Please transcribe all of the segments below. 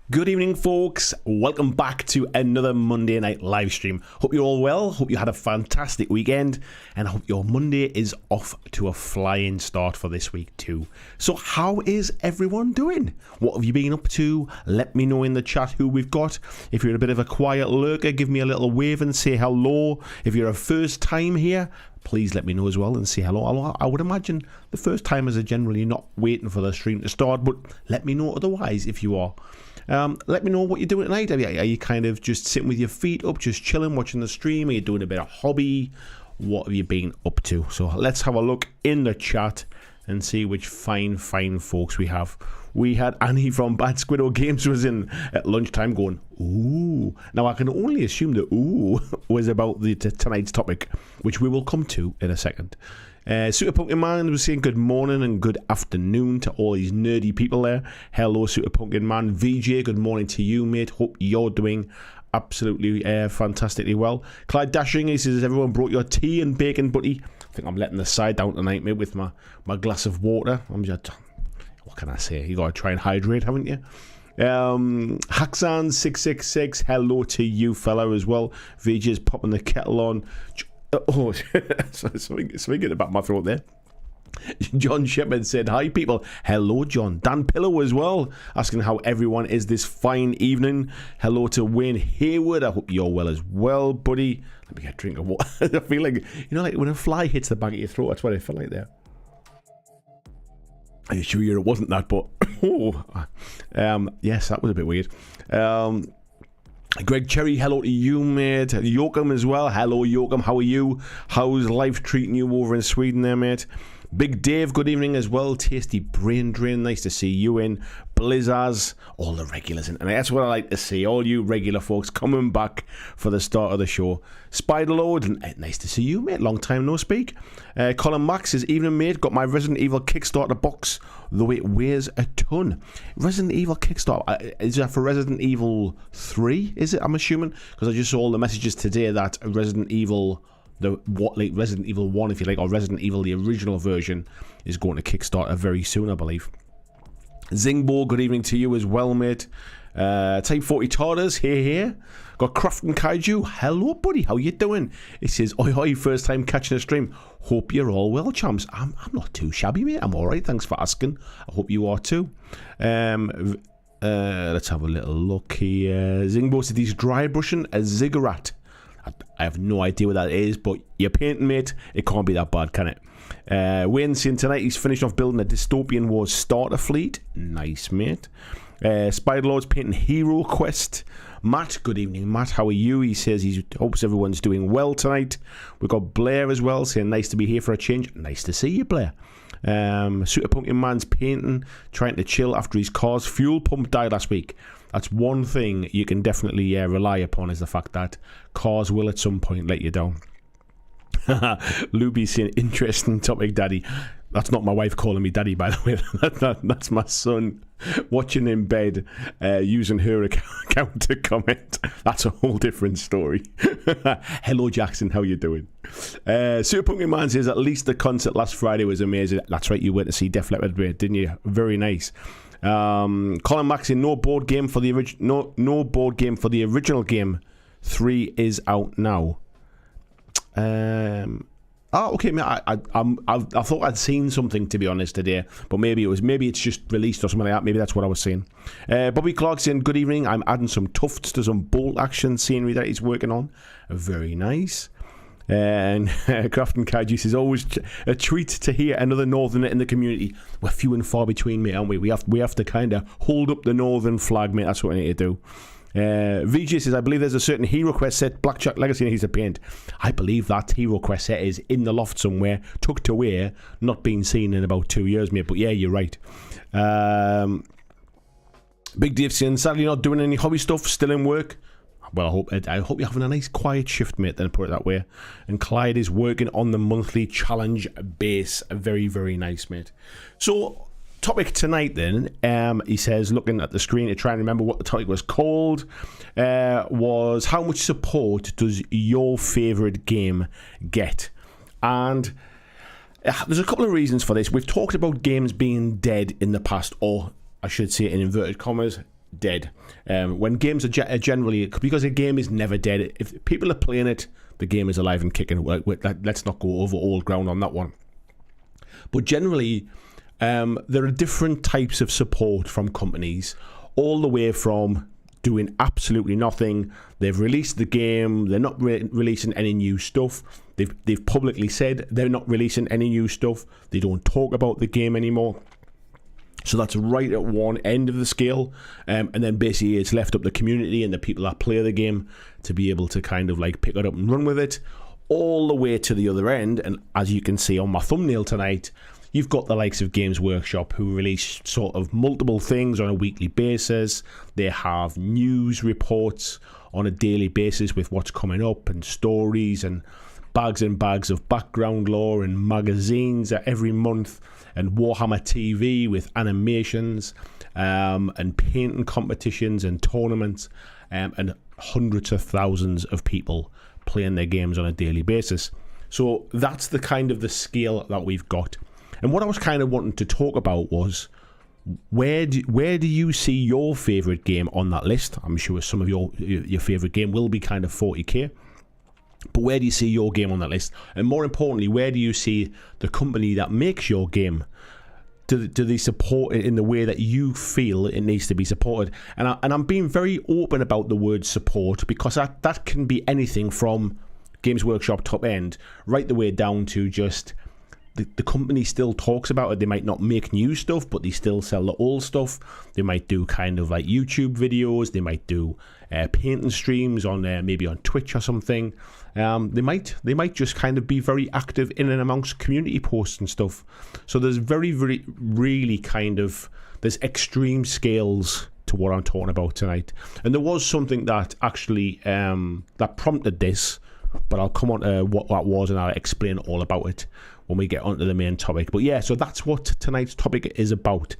Good evening, folks. Welcome back to another Monday night live stream. Hope you're all well. Hope you had a fantastic weekend, and I hope your Monday is off to a flying start for this week too. So how is everyone doing? What have you been up to? Let me know in the chat who we've got. If you're a bit of a quiet lurker, give me a little wave and say hello. If you're a first time here, please let me know as well and say hello. I would imagine the first timers are generally not waiting for the stream to start, but let me know otherwise if you are. Let me know what you're doing tonight. Are you kind of just sitting with your feet up, just chilling, watching the stream? Are you doing a bit of hobby? What have you been up to? So let's have a look in the chat and see which fine folks we have. We had Annie from Bad Squiddo Games was in at lunchtime going, ooh. Now I can only assume the ooh was about tonight's topic, which we will come to in a second. Super Pumpkin Man was saying good morning and good afternoon to all these nerdy people there. Hello, Super Pumpkin Man. VJ, good morning to you, mate. Hope you're doing absolutely fantastically well. Clyde Dashing, he says, everyone brought your tea and bacon butty. I think I'm letting the side down tonight, mate, with my glass of water. I'm just, what can I say? You got to try and hydrate, haven't you? Haxan666, hello to you, fella, as well. VJ's popping the kettle on. Oh, something in the back of my throat there. John Shepard said, hi people. Hello, John. Dan Pillow as well, asking how everyone is this fine evening. Hello to Wayne Hayward. I hope you're well as well, buddy. Let me get a drink of water. I feel like, like when a fly hits the back of your throat, that's what I feel like there. I'm sure it wasn't that, but yes, that was a bit weird. Greg Cherry, hello to you, mate. Yoakum as well. Hello, Yoakum. How are you? How's life treating you over in Sweden there, mate? Big Dave, good evening as well. Tasty Brain Drain, nice to see you in. Blizzards, all the regulars in. And that's what I like to see. All you regular folks coming back for the start of the show. Spiderlord, nice to see you, mate. Long time no speak. Colin Max is evening, mate. Got my Resident Evil Kickstarter box, though it weighs a ton. Resident Evil Kickstarter, is that for Resident Evil 3, is it, I'm assuming? Because I just saw all the messages today that Resident Evil... Resident Evil 1, if you like, or Resident Evil, the original version, is going to Kickstarter very soon, I believe. Zingbo, good evening to you as well, mate. Type 40 Tarders, here. Got Crafton Kaiju, hello, buddy, how you doing? It says, oi, oi, first time catching a stream. Hope you're all well, champs. I'm not too shabby, mate. I'm alright, thanks for asking. I hope you are too. Let's have a little look here. Zingbo said he's dry brushing a ziggurat. I have no idea what that is, but you're painting, mate. It can't be that bad, can it? Wayne saying tonight he's finished off building a Dystopian Wars starter fleet. Nice, mate. Spiderlord's painting Hero Quest. Matt, good evening, Matt. How are you? He says he hopes everyone's doing well tonight. We've got Blair as well saying nice to be here for a change. Nice to see you, Blair. Super Pumpkin Man's painting, trying to chill after his car's fuel pump died last week. That's one thing you can definitely rely upon, is the fact that cars will at some point let you down. Luby's saying, interesting topic, Daddy. That's not my wife calling me Daddy, by the way. That's my son watching in bed, using her account to comment. That's a whole different story. Hello, Jackson. How you doing? Super Pumpkin Man says, at least the concert last Friday was amazing. That's right. You went to see Def Leppard, didn't you? Very nice. Colin Max in no board game for the original game. 3 is out now. Okay, man. I thought I'd seen something, to be honest, today, but maybe it's just released or something like that. Maybe that's what I was saying. Bobby Clark saying, good evening. I'm adding some tufts to some bolt action scenery that he's working on. Very nice. And Crafton Kaiji says, always a treat to hear another northerner in the community. We're few and far between, mate, aren't we? We have to kind of hold up the northern flag, mate. That's what we need to do. VJ says, I believe there's a certain Hero Quest set BlackJack Legacy needs to paint. I believe that Hero Quest set is in the loft somewhere, tucked away, not been seen in about 2 years, mate. But yeah, you're right. Big Dave saying, sadly not doing any hobby stuff, still in work. Well, I hope you're having a nice quiet shift, mate, then, put it that way. And Clyde is working on the monthly challenge base. Very, very nice, mate. So, topic tonight then, he says, looking at the screen to try and remember what the topic was called, was how much support does your favourite game get? And there's a couple of reasons for this. We've talked about games being dead in the past, or I should say in inverted commas, dead. When games are generally, because a game is never dead. If people are playing it, the game is alive and kicking. Let's not go over old ground on that one. But generally, there are different types of support from companies, all the way from doing absolutely nothing. They've released the game. They're not releasing any new stuff. They've publicly said they're not releasing any new stuff. They don't talk about the game anymore. So that's right at one end of the scale. And then basically it's left up the community and the people that play the game to be able to kind of like pick it up and run with it, all the way to the other end. And as you can see on my thumbnail tonight, you've got the likes of Games Workshop, who release sort of multiple things on a weekly basis. They have news reports on a daily basis with what's coming up and stories and bags of background lore and magazines every month, and Warhammer TV with animations and painting competitions and tournaments, and hundreds of thousands of people playing their games on a daily basis. So that's the kind of the scale that we've got. And what I was kind of wanting to talk about was, where do you see your favourite game on that list? I'm sure some of your favourite game will be kind of 40k. But where do you see your game on that list? And more importantly, where do you see the company that makes your game? Do they support it in the way that you feel it needs to be supported? And I'm being very open about the word support, because that can be anything from Games Workshop top end right the way down to just the company still talks about it. They might not make new stuff, but they still sell the old stuff. They might do kind of like YouTube videos. They might do painting streams on maybe on Twitch or something. They might just kind of be very active in and amongst community posts and stuff. So there's really kind of, there's extreme scales to what I'm talking about tonight. And there was something that actually that prompted this, but I'll come on to what that was and I'll explain all about it when we get onto the main topic. But yeah, so that's what tonight's topic is about.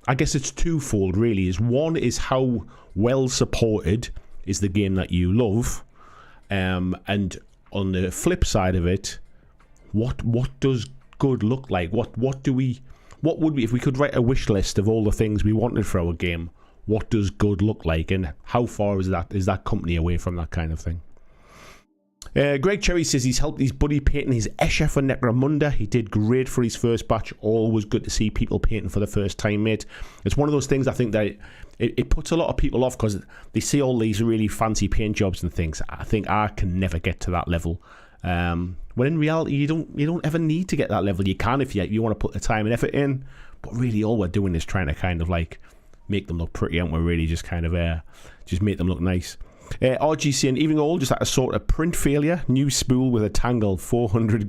I guess it's twofold really. One is how well supported is the game that you love, and on the flip side of it, what does good look like? What would we, if we could write a wish list of all the things we wanted for our game, what does good look like, and how far is that company away from that kind of thing? Greg Cherry says he's helped his buddy painting his Escher for Necromunda. He did great for his first batch. Always good to see people painting for the first time, mate. It's one of those things I think that it puts a lot of people off because they see all these really fancy paint jobs and things. I think I can never get to that level. When in reality, you don't ever need to get that level. You can if you want to put the time and effort in. But really, all we're doing is trying to kind of like make them look pretty, and we're really just kind of just make them look nice. RGC and even all just had a sort of print failure. New spool with a tangle, 400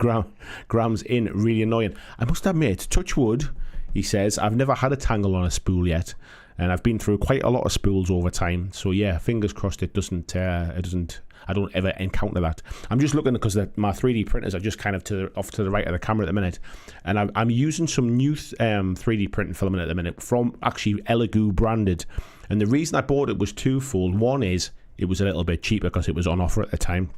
grams in, really annoying. I must admit, touch wood, he says, I've never had a tangle on a spool yet, and I've been through quite a lot of spools over time. So yeah, fingers crossed it doesn't. I don't ever encounter that. I'm just looking because my 3D printers are just kind of off to the right of the camera at the minute, and I'm using some new 3D printing filament at the minute from actually Elegoo branded. And the reason I bought it was twofold. One is it was a little bit cheaper because it was on offer at the time.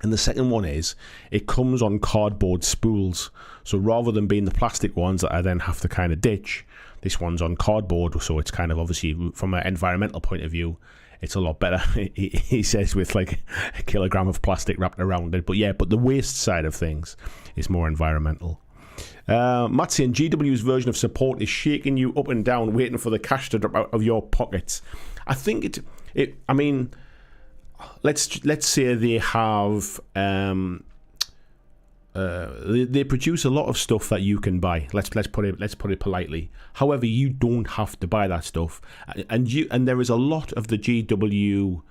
And the second one is it comes on cardboard spools. So rather than being the plastic ones that I then have to kind of ditch, this one's on cardboard. So it's kind of obviously from an environmental point of view, it's a lot better. He says with like a kilogram of plastic wrapped around it. But yeah, but the waste side of things is more environmental. Matt saying GW's version of support is shaking you up and down, waiting for the cash to drop out of your pockets. I think I mean, let's say they have they produce a lot of stuff that you can buy. Let's put it politely. However, you don't have to buy that stuff, and there is a lot of the GW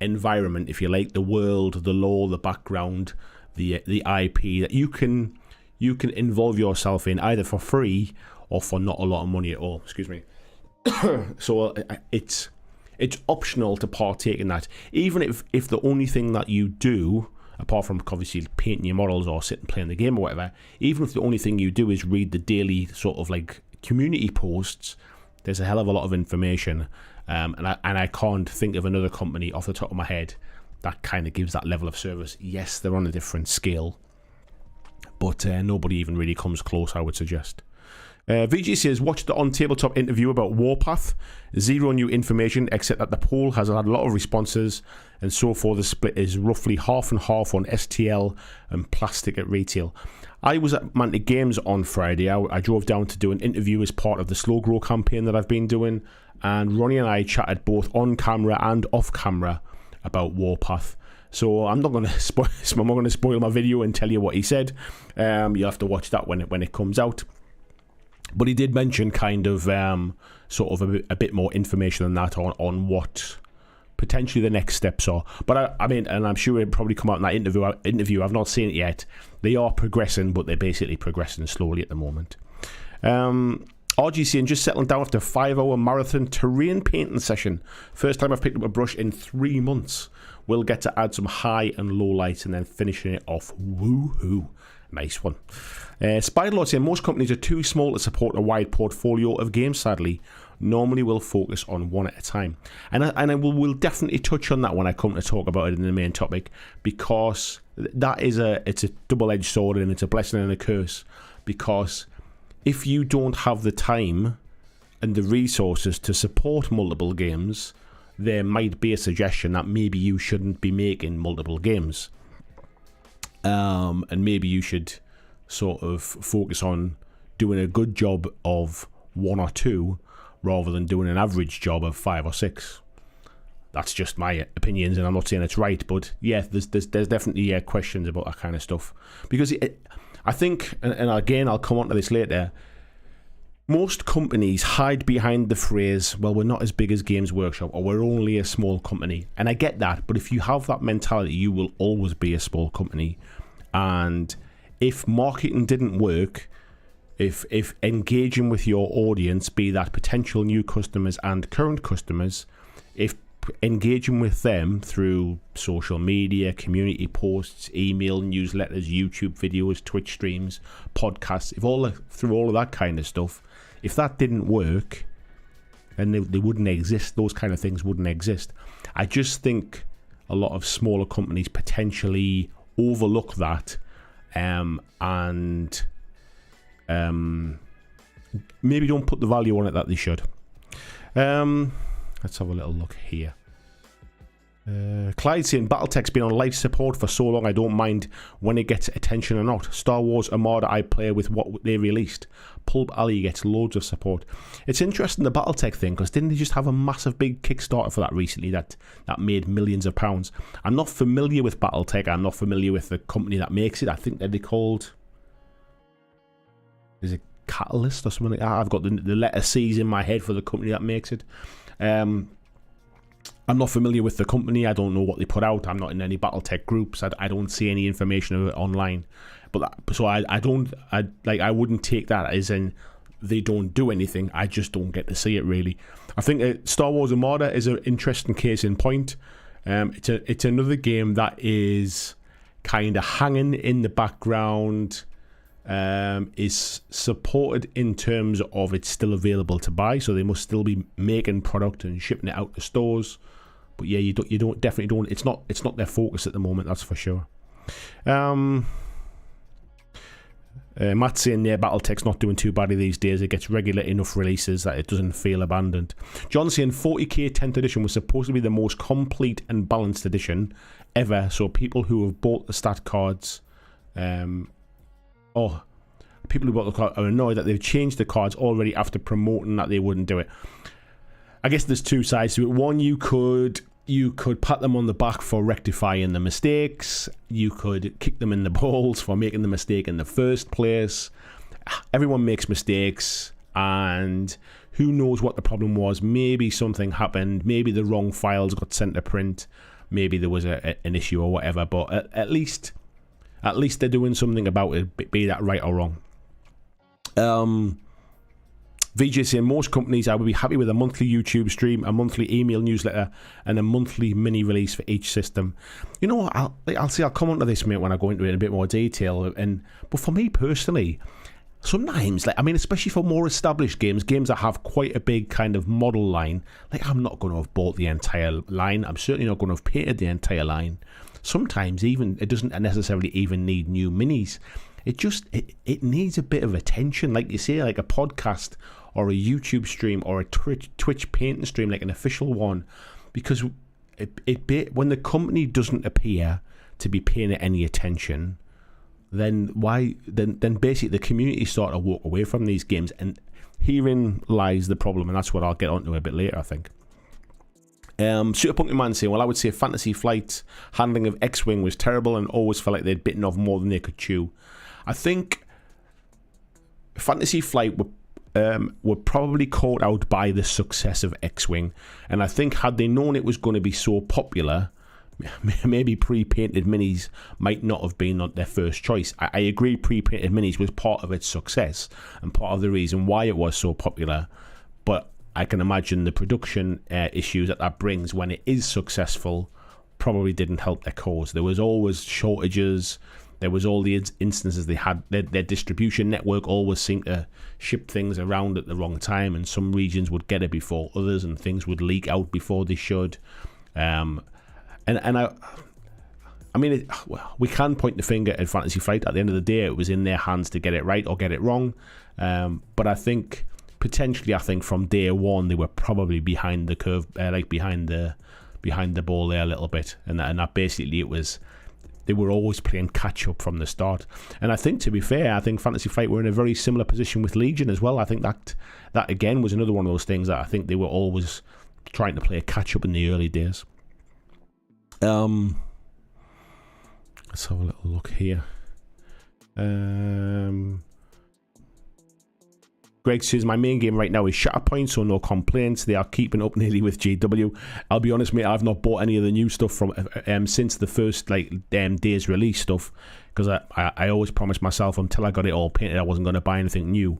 environment, if you like, the world, the lore, the background, the IP that you can involve yourself in either for free or for not a lot of money at all. Excuse me. So it's optional to partake in that, even if the only thing that you do, apart from obviously painting your models or sitting playing the game or whatever, even if the only thing you do is read the daily sort of like community posts, there's a hell of a lot of information, and I can't think of another company off the top of my head that kind of gives that level of service. Yes, they're on a different scale, but nobody even really comes close, I would suggest. VG says, watched the on-tabletop interview about Warpath. Zero new information except that the poll has had a lot of responses, and so far the split is roughly half and half on STL and plastic at retail. I was at Mantic Games on Friday. I drove down to do an interview as part of the Slow Grow campaign that I've been doing, and Ronnie and I chatted both on camera and off camera about Warpath. So I'm not going to spoil my video and tell you what he said. You'll have to watch that when it comes out. But he did mention kind of sort of a bit more information than that on what potentially the next steps are. But I mean, and I'm sure it'll probably come out in that interview. I've not seen it yet. They are progressing, but they're basically progressing slowly at the moment. RGC and just settling down after a 5-hour marathon terrain painting session. First time I've picked up a brush in 3 months. We'll get to add some high and low lights and then finishing it off. Woohoo. Nice one. Spiderlord saying most companies are too small to support a wide portfolio of games, sadly. Normally we'll focus on one at a time. And I will definitely touch on that when I come to talk about it in the main topic, because it's a double-edged sword and it's a blessing and a curse. Because if you don't have the time and the resources to support multiple games, there might be a suggestion that maybe you shouldn't be making multiple games. And maybe you should sort of focus on doing a good job of 1 or 2 rather than doing an average job of 5 or 6. That's just my opinions, and I'm not saying it's right, but yeah, there's definitely questions about that kind of stuff. Because I think, and again, I'll come on to this later, most companies hide behind the phrase, well, we're not as big as Games Workshop, or we're only a small company. And I get that, but if you have that mentality, you will always be a small company. And if marketing didn't work, if engaging with your audience, be that potential new customers and current customers, if engaging with them through social media, community posts, email, newsletters, YouTube videos, Twitch streams, podcasts, through all of that kind of stuff, if that didn't work, then they wouldn't exist. Those kind of things wouldn't exist. I just think a lot of smaller companies potentially overlook that, and maybe don't put the value on it that they should. Let's have a little look here. Clyde saying Battletech's been on life support for so long I don't mind when it gets attention or not. Star Wars Armada I play with what they released. Pulp Alley gets loads of support. It's interesting, the Battletech thing, because didn't they just have a massive big Kickstarter for that recently that made millions of pounds? I'm not familiar with Battletech. I'm not familiar with the company that makes it. I think they're called, is it Catalyst or something like that? I've got the letter C's in my head for the company that makes it. I'm not familiar with the company. I don't know what they put out. I'm not in any Battletech groups. I don't see any information of it online. But so I wouldn't take that as in they don't do anything. I just don't get to see it really. I think Star Wars Armada is an interesting case in point. It's another game that is kind of hanging in the background. Is supported in terms of it's still available to buy, so they must still be making product and shipping it out to stores. But yeah, you definitely don't. It's not their focus at the moment. That's for sure. Matt's saying, yeah, Battletech's not doing too badly these days. It gets regular enough releases that it doesn't feel abandoned. John saying 40k 10th edition was supposed to be the most complete and balanced edition ever. So people who have bought the stat cards, people who bought the card are annoyed that they've changed the cards already after promoting that they wouldn't do it. I guess there's two sides to it. One, you could pat them on the back for rectifying the mistakes. You could kick them in the balls for making the mistake in the first place. Everyone makes mistakes, and who knows what the problem was. Maybe something happened. Maybe the wrong files got sent to print. Maybe there was an issue or whatever. But at least they're doing something about it, be that right or wrong. VJ saying most companies I would be happy with a monthly YouTube stream, a monthly email newsletter, and a monthly mini release for each system. You know what? I'll come on to this, mate, when I go into it in a bit more detail. But for me personally, sometimes, especially for more established games that have quite a big kind of model line, I'm not going to have bought the entire line. I'm certainly not going to have painted the entire line. Sometimes even it doesn't necessarily even need new minis. it needs a bit of attention, like you say, like a podcast or a YouTube stream or a Twitch painting stream, like an official one, because when the company doesn't appear to be paying it any attention, then basically the community start to walk away from these games, and herein lies the problem, and that's what I'll get onto a bit later, I think. Super Punky Man saying, well, I would say Fantasy Flight's handling of X-Wing was terrible and always felt like they'd bitten off more than they could chew. I think Fantasy Flight were probably caught out by the success of X-Wing, and I think had they known it was going to be so popular, maybe pre-painted minis might not have been their first choice. I agree pre-painted minis was part of its success and part of the reason why it was so popular, but I can imagine the production issues that brings when it is successful probably didn't help their cause. There was always shortages. There was all the instances they had. Their distribution network always seemed to ship things around at the wrong time, and some regions would get it before others, and things would leak out before they should. We can point the finger at Fantasy Flight. At the end of the day, it was in their hands to get it right or get it wrong. But I think from day one they were probably behind the curve, behind the ball there a little bit, and that basically they were always playing catch up from the start. And I think, to be fair, I think Fantasy Flight were in a very similar position with Legion as well. I think that again was another one of those things that I think they were always trying to play catch up in the early days. Let's have a little look here. Greg says, my main game right now is Shatterpoint, so no complaints. They are keeping up nearly with GW. I'll be honest, mate, I've not bought any of the new stuff from since the first day's release stuff, because I always promised myself until I got it all painted I wasn't going to buy anything new.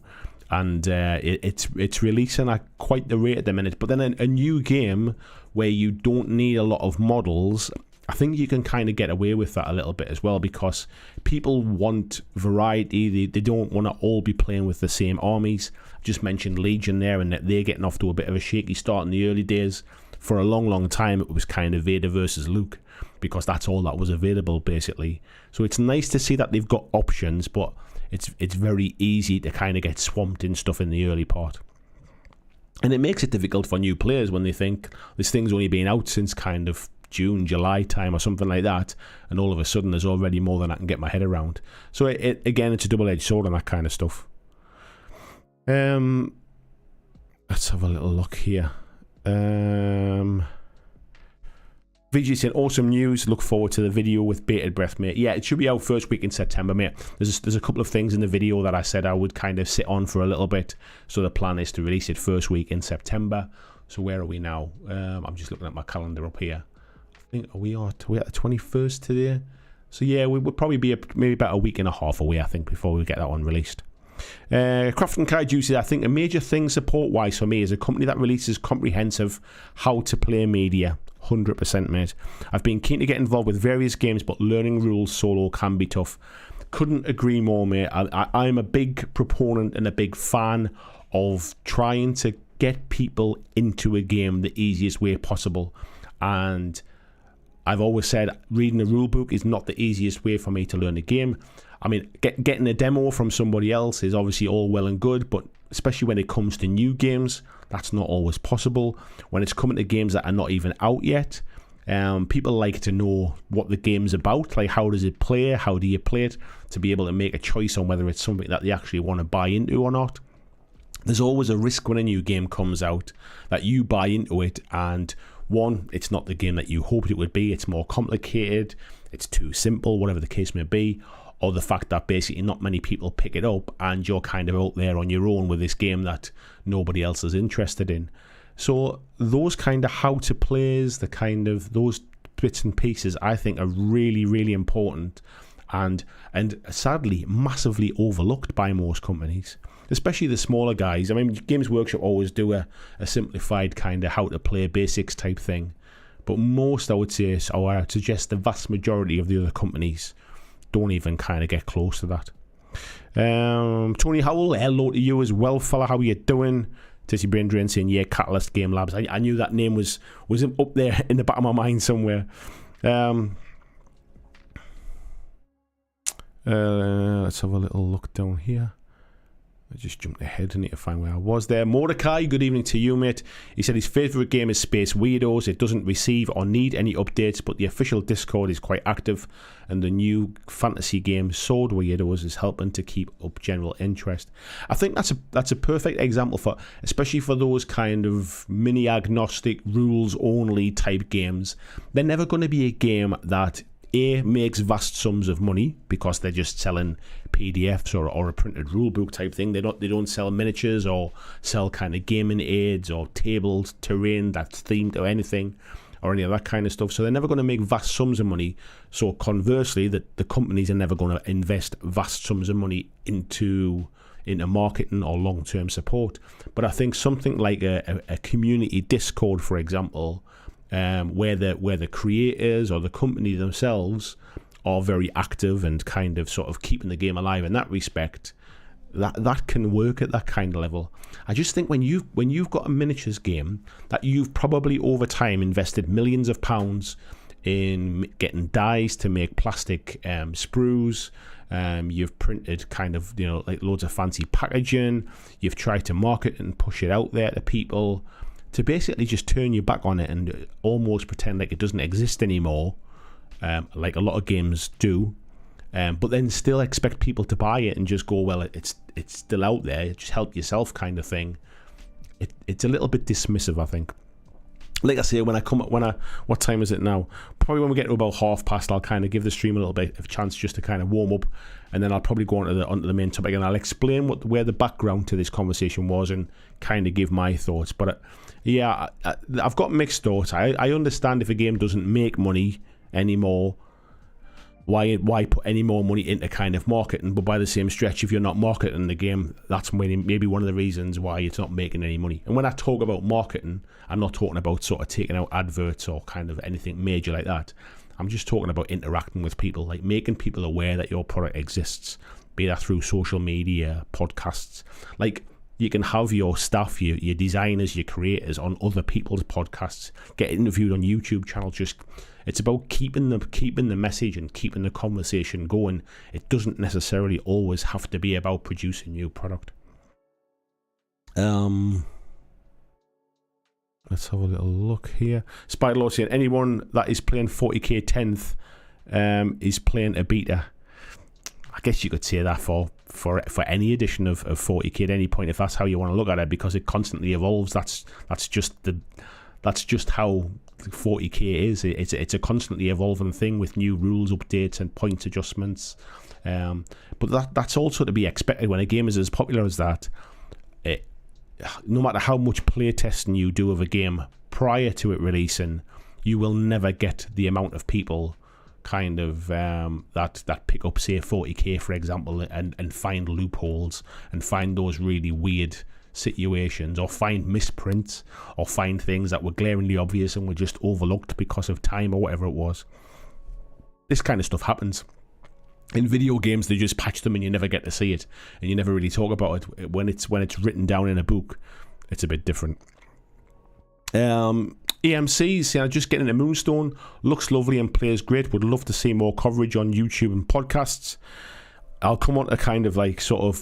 And it's releasing at quite the rate at the minute. But then a new game where you don't need a lot of models, I think you can kind of get away with that a little bit as well, because people want variety. They don't want to all be playing with the same armies. I just mentioned Legion there, and that they're getting off to a bit of a shaky start in the early days. For a long, long time, it was kind of Vader versus Luke, because that's all that was available, basically. So it's nice to see that they've got options, but it's very easy to kind of get swamped in stuff in the early part. And it makes it difficult for new players when they think this thing's only been out since kind of June, July time or something like that, and all of a sudden there's already more than I can get my head around. So again, it's a double-edged sword on that kind of stuff. Let's have a little look here. VG said, awesome news, look forward to the video with bated breath, mate. Yeah, it should be out first week in September, mate. There's a couple of things in the video that I said I would kind of sit on for a little bit, so the plan is to release it first week in September. So where are we now? I'm just looking at my calendar up here. I think are we at the 21st today? So yeah, we would probably be maybe about a week and a half away, I think, before we get that one released. Crafton Kaiju said, I think a major thing support-wise for me is a company that releases comprehensive how-to-play media. 100%, mate. I've been keen to get involved with various games, but learning rules solo can be tough. Couldn't agree more, mate. I'm a big proponent and a big fan of trying to get people into a game the easiest way possible. And I've always said reading a rule book is not the easiest way for me to learn a game. I mean, getting a demo from somebody else is obviously all well and good, but especially when it comes to new games, that's not always possible. When it's coming to games that are not even out yet, people like to know what the game's about, like how does it play, how do you play it, to be able to make a choice on whether it's something that they actually want to buy into or not. There's always a risk when a new game comes out that you buy into it and one, it's not the game that you hoped it would be, it's more complicated, it's too simple, whatever the case may be, or the fact that basically not many people pick it up and you're kind of out there on your own with this game that nobody else is interested in. So those kind of how to plays, those bits and pieces, I think are really, really important and sadly massively overlooked by most companies, especially the smaller guys. I mean, Games Workshop always do a simplified kind of how to play basics type thing, but most, I would say, or I would suggest the vast majority of the other companies don't even kind of get close to that. Tony Howell, hello to you as well, fella. How are you doing? Tissy Brain Drain saying, yeah, Catalyst Game Labs. I knew that name was up there in the back of my mind somewhere. Let's have a little look down here. I just jumped ahead. I need to find where I was there. Mordecai, good evening to you, mate. He said his favourite game is Space Weirdos. It doesn't receive or need any updates, but the official Discord is quite active, and the new fantasy game Sword Weirdos is helping to keep up general interest. I think that's a perfect example for, especially for those kind of mini agnostic, rules only type games. They're never going to be a game that makes vast sums of money because they're just selling PDFs or a printed rulebook type thing. They don't sell miniatures or sell kind of gaming aids or tables, terrain that's themed or anything or any of that kind of stuff. So they're never going to make vast sums of money. So conversely, the companies are never going to invest vast sums of money into marketing or long-term support. But I think something like a community Discord, for example, where the creators or the company themselves are very active and kind of sort of keeping the game alive in that respect, that can work at that kind of level. I just think when you've got a miniatures game that you've probably over time invested millions of pounds in getting dyes to make plastic sprues, you've printed kind of like loads of fancy packaging, you've tried to market and push it out there to people, to basically just turn your back on it and almost pretend like it doesn't exist anymore, like a lot of games do, but then still expect people to buy it and just go, well, it's still out there, just help yourself kind of thing. It's a little bit dismissive, I think. Like I say, what time is it now? Probably when we get to about past, I'll kind of give the stream a little bit of a chance just to kind of warm up, and then I'll probably go onto the main topic and I'll explain where the background to this conversation was and kind of give my thoughts. But yeah, I've got mixed thoughts. I understand if a game doesn't make money anymore, why put any more money into kind of marketing? But by the same stretch, if you're not marketing the game, that's maybe one of the reasons why it's not making any money. And when I talk about marketing, I'm not talking about sort of taking out adverts or kind of anything major like that. I'm just talking about interacting with people, like making people aware that your product exists, be that through social media, podcasts. Like, you can have your staff, your designers, your creators on other people's podcasts, get interviewed on YouTube channels. It's about keeping the message and keeping the conversation going. It doesn't necessarily always have to be about producing new product. Let's have a little look here. Spider-Lord saying anyone that is playing 40k 10th is playing a beta. I guess you could say that for any edition of 40k at any point, if that's how you want to look at it, because it constantly evolves. That's just how 40k is. It's a constantly evolving thing with new rules updates and points adjustments. But that's also to be expected when a game is as popular as that. No matter how much playtesting you do of a game prior to it releasing, you will never get the amount of people kind of that pick up, say, 40k, for example, and find loopholes and find those really weird situations, or find misprints, or find things that were glaringly obvious and were just overlooked because of time or whatever it was. This kind of stuff happens. In video games, they just patch them and you never get to see it, and you never really talk about it. When it's written down in a book, it's a bit different. EMC saying, just getting a Moonstone, looks lovely and plays great, would love to see more coverage on YouTube and podcasts. I'll come on to kind of like sort of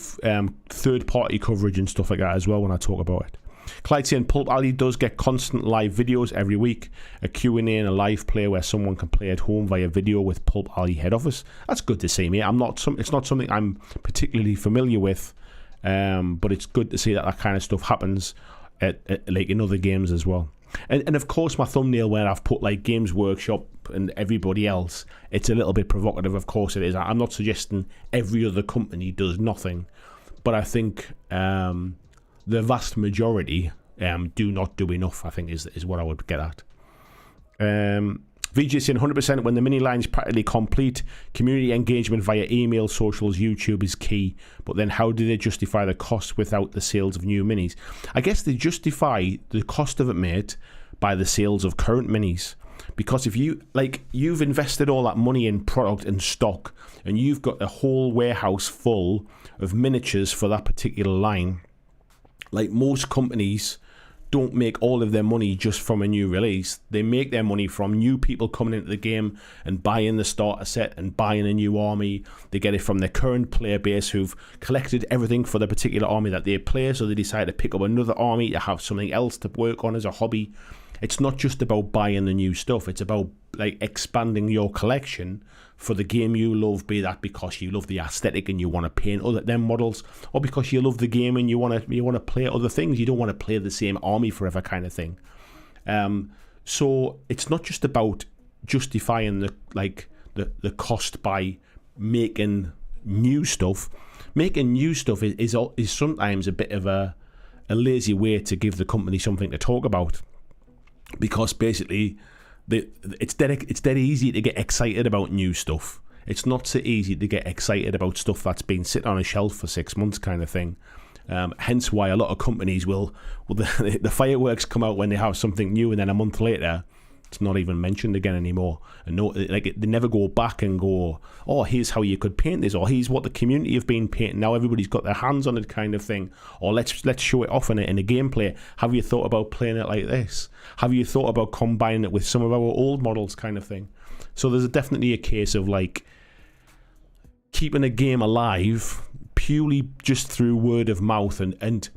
third party coverage and stuff like that as well when I talk about it. Clyde saying Pulp Alley does get constant live videos every week, a Q&A and a live play where someone can play at home via video with Pulp Alley head office. That's good to see, mate. It's not something I'm particularly familiar with, but it's good to see that kind of stuff happens at like in other games as well. And of course, my thumbnail where I've put like Games Workshop and everybody else, it's a little bit provocative. Of course it is. I'm not suggesting every other company does nothing, but I think the vast majority do not do enough, I think is what I would get at. VJ saying 100% when the mini line's practically complete, community engagement via email, socials, YouTube is key. But then how do they justify the cost without the sales of new minis? I guess they justify the cost of it, mate, by the sales of current minis. Because if you've invested all that money in product and stock, and you've got a whole warehouse full of miniatures for that particular line, like most companies don't make all of their money just from a new release. They make their money from new people coming into the game and buying the starter set and buying a new army. They get it from their current player base who've collected everything for the particular army that they play, so they decide to pick up another army to have something else to work on as a hobby. It's not just about buying the new stuff. It's about like expanding your collection for the game you love, be that because you love the aesthetic and you want to paint other them models, or because you love the game and you want to play other things. You don't want to play the same army forever, kind of thing. So it's not just about justifying the cost by making new stuff. Making new stuff is sometimes a bit of a lazy way to give the company something to talk about, because basically it's dead easy to get excited about new stuff. It's not so easy to get excited about stuff that's been sitting on a shelf for 6 months, kind of thing. Hence why a lot of companies will the fireworks come out when they have something new, and then a month later it's not even mentioned again anymore. And no, they never go back and go, oh, here's how you could paint this, or here's what the community have been painting. Now everybody's got their hands on it, kind of thing. Or let's show it off in a gameplay. Have you thought about playing it like this? Have you thought about combining it with some of our old models, kind of thing? So there's definitely a case of like keeping a game alive purely just through word of mouth. And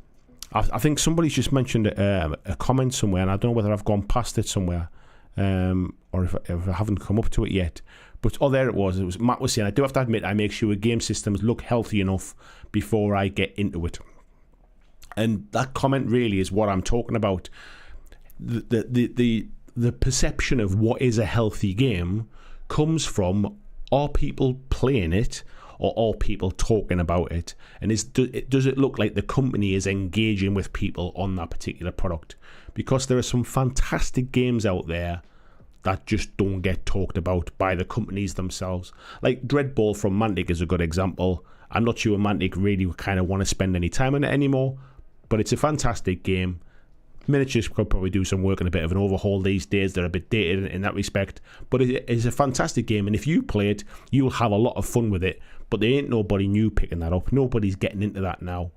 I think somebody's just mentioned a comment somewhere, and I don't know whether I've gone past it somewhere. Or if I haven't come up to it yet, but there it was. Matt was saying, I do have to admit, I make sure game systems look healthy enough before I get into it. And that comment really is what I'm talking about. The perception of what is a healthy game comes from, are people playing it, or are people talking about it? And does it look like the company is engaging with people on that particular product? Because there are some fantastic games out there that just don't get talked about by the companies themselves. Like Dreadball from Mantic is a good example. I'm not sure Mantic really kind of want to spend any time on it anymore, but it's a fantastic game. Miniatures could probably do some work and a bit of an overhaul these days. They're a bit dated in that respect, but it is a fantastic game, and if you play it, you'll have a lot of fun with it. But there ain't nobody new picking that up. Nobody's getting into that now.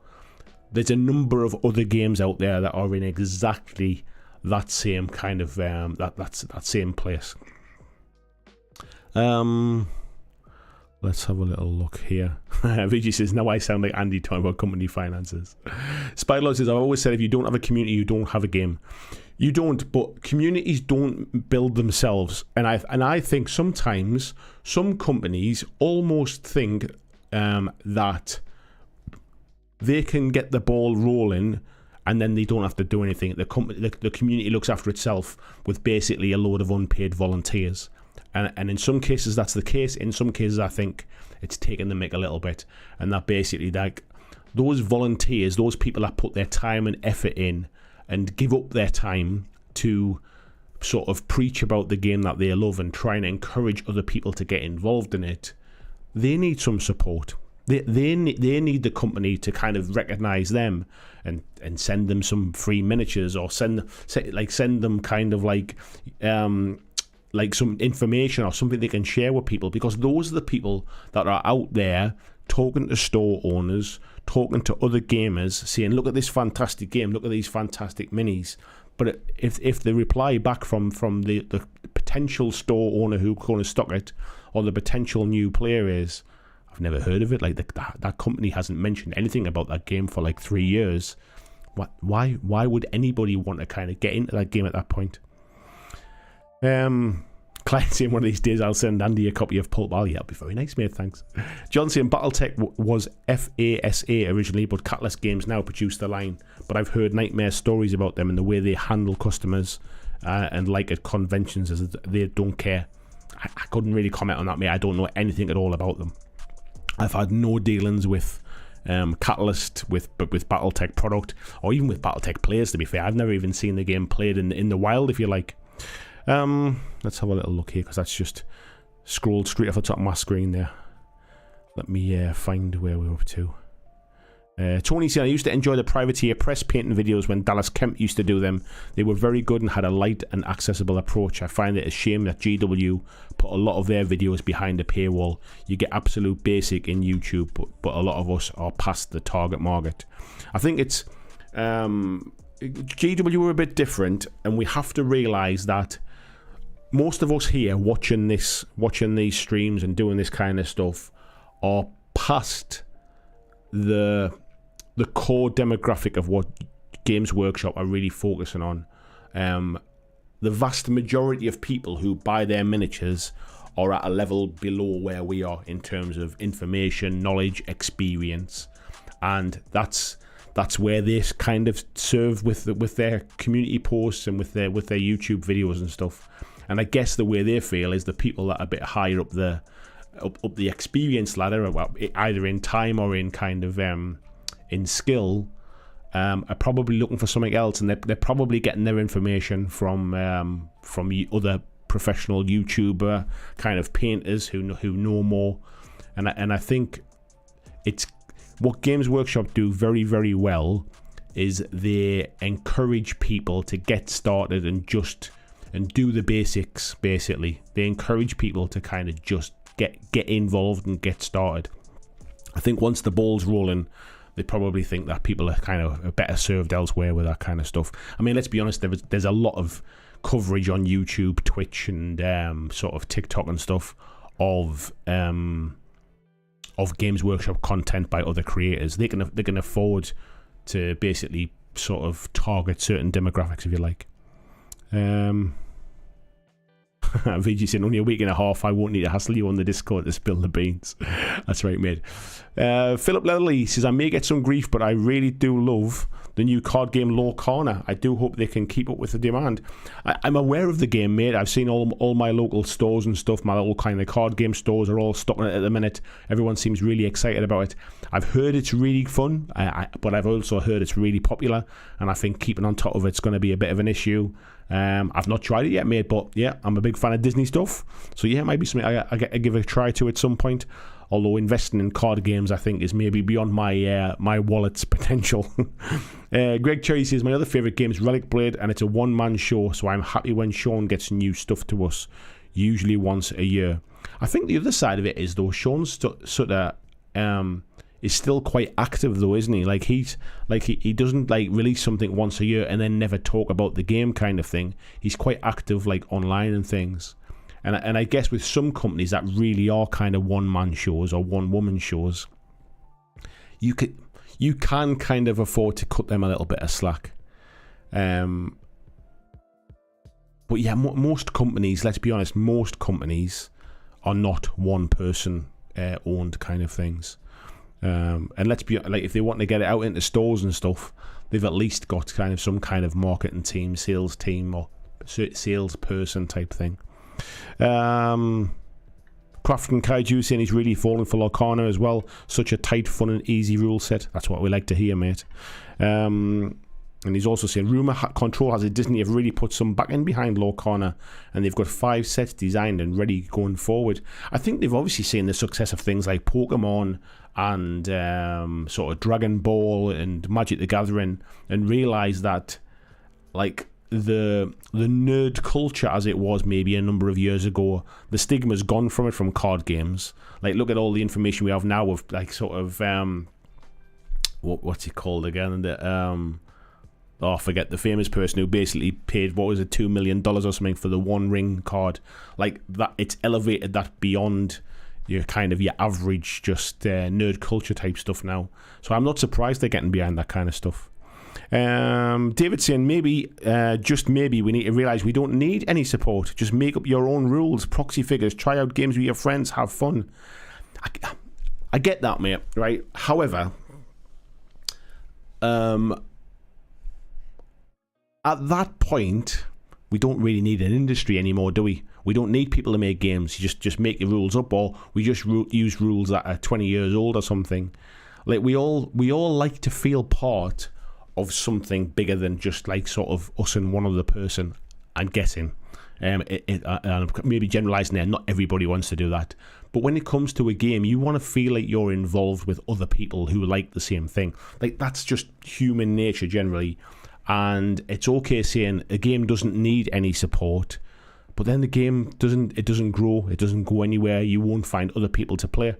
There's a number of other games out there that are in exactly that same kind of that same place. Let's have a little look here. Vijay says, now I sound like Andy talking about company finances. Spiderlord says, I've always said if you don't have a community, you don't have a game. You don't, but communities don't build themselves. And I think sometimes some companies almost think that they can get the ball rolling and then they don't have to do anything. The community looks after itself with basically a load of unpaid volunteers. And in some cases that's the case. In some cases I think it's taking the mick a little bit, and that basically like those volunteers, those people that put their time and effort in and give up their time to sort of preach about the game that they love and try and encourage other people to get involved in it, they need some support. They need the company to kind of recognise them and send them some free miniatures, or send them kind of like some information or something they can share with people, because those are the people that are out there talking to store owners, talking to other gamers, saying, look at this fantastic game, look at these fantastic minis. But if the reply back from the potential store owner who's going to stock it, or the potential new player is, I've never heard of it, like that company hasn't mentioned anything about that game for like 3 years, why would anybody want to kind of get into that game at that point? Client saying, one of these days I'll send Andy a copy of Pulp Alley. That'll be very nice, mate, thanks. John saying, Battletech was FASA originally, but Catalyst Games now produce the line. But I've heard nightmare stories about them and the way they handle customers and like at conventions, as they don't care. I couldn't really comment on that, mate. I don't know anything at all about them. I've had no dealings with Catalyst, with Battletech product, or even with Battletech players, to be fair. I've never even seen the game played in the wild, if you like. Let's have a little look here, because that's just scrolled straight off the top of my screen there. Let me find where we're up to. Tony said, I used to enjoy the privateer press painting videos when Dallas Kemp used to do them. They were very good and had a light and accessible approach. I find it a shame that GW put a lot of their videos behind a paywall. You get absolute basic in YouTube, but a lot of us are past the target market. I think it's GW are a bit different, and we have to realise that most of us here watching these streams and doing this kind of stuff are past the core demographic of what Games Workshop are really focusing on. The vast majority of people who buy their miniatures are at a level below where we are in terms of information, knowledge, experience, and that's where they kind of serve with their community posts and with their YouTube videos and stuff. And I guess the way they feel is the people that are a bit higher up the experience ladder, either in time or in kind of in skill, are probably looking for something else, and they're probably getting their information from other professional YouTuber kind of painters who know more. And I think it's what Games Workshop do very, very well is they encourage people to get started and do the basics. Basically, they encourage people to kind of just get involved and get started. I think once the ball's rolling, they probably think that people are kind of better served elsewhere with that kind of stuff. I mean, let's be honest, there's a lot of coverage on YouTube, Twitch, and sort of TikTok and stuff of Games Workshop content by other creators. They can afford to basically sort of target certain demographics, if you like. VG saying, only a week and a half, I won't need to hassle you on the Discord to spill the beans. That's right, mate. Philip Leatherly says, I may get some grief, but I really do love the new card game Lorcana. I do hope they can keep up with the demand. I'm aware of the game, mate. I've seen all my local stores and stuff, my little kind of card game stores are all stocking it at the minute. Everyone seems really excited about it. I've heard it's really fun, but I've also heard it's really popular, and I think keeping on top of it's going to be a bit of an issue. I've not tried it yet, mate, but yeah, I'm a big fan of Disney stuff, so yeah, it might be something I give a try to at some point. Although investing in card games, I think, is maybe beyond my wallet's potential. Greg Cherry says, my other favourite game is Relic Blade, and it's a one-man show, so I'm happy when Sean gets new stuff to us, usually once a year. I think the other side of it is, though, Sean's sort of is still quite active, though, isn't he? Like he doesn't like release something once a year and then never talk about the game kind of thing. He's quite active, like online and things. And I guess with some companies that really are kind of one-man shows or one-woman shows, you can kind of afford to cut them a little bit of slack. But yeah, most companies, let's be honest, most companies are not one-person owned kind of things. And let's be like, if they want to get it out into stores and stuff, they've at least got kind of some kind of marketing team, sales team, or salesperson type thing. Crafton Kaiju saying he's really falling for Lorcana as well. Such a tight, fun and easy rule set. That's what we like to hear, mate. And he's also saying Rumour Control has a Disney have really put some back in behind Lorcana, and they've got 5 sets designed and ready going forward. I think they've obviously seen the success of things like Pokemon and sort of Dragon Ball and Magic the Gathering, and realised that like the nerd culture as it was maybe a number of years ago, the stigma's gone from it from card games. Like, look at all the information we have now of like sort of what's it called again? I forget the famous person who basically paid, what was it, $2 million or something for the One Ring card. Like that, it's elevated that beyond your kind of your average just nerd culture type stuff now. So I'm not surprised they're getting behind that kind of stuff. David saying maybe, just maybe, we need to realise we don't need any support. Just make up your own rules, proxy figures, try out games with your friends, have fun. I get that, mate, right? However, at that point, we don't really need an industry anymore, do we? We don't need people to make games. You just make your rules up, or we just use rules that are 20 years old or something. Like we all like to feel part of something bigger than just like sort of us and one other person. I'm guessing. Maybe generalising there, not everybody wants to do that. But when it comes to a game, you want to feel like you're involved with other people who like the same thing. Like, that's just human nature generally. And it's okay saying a game doesn't need any support, but then the game doesn't grow, it doesn't go anywhere, you won't find other people to play.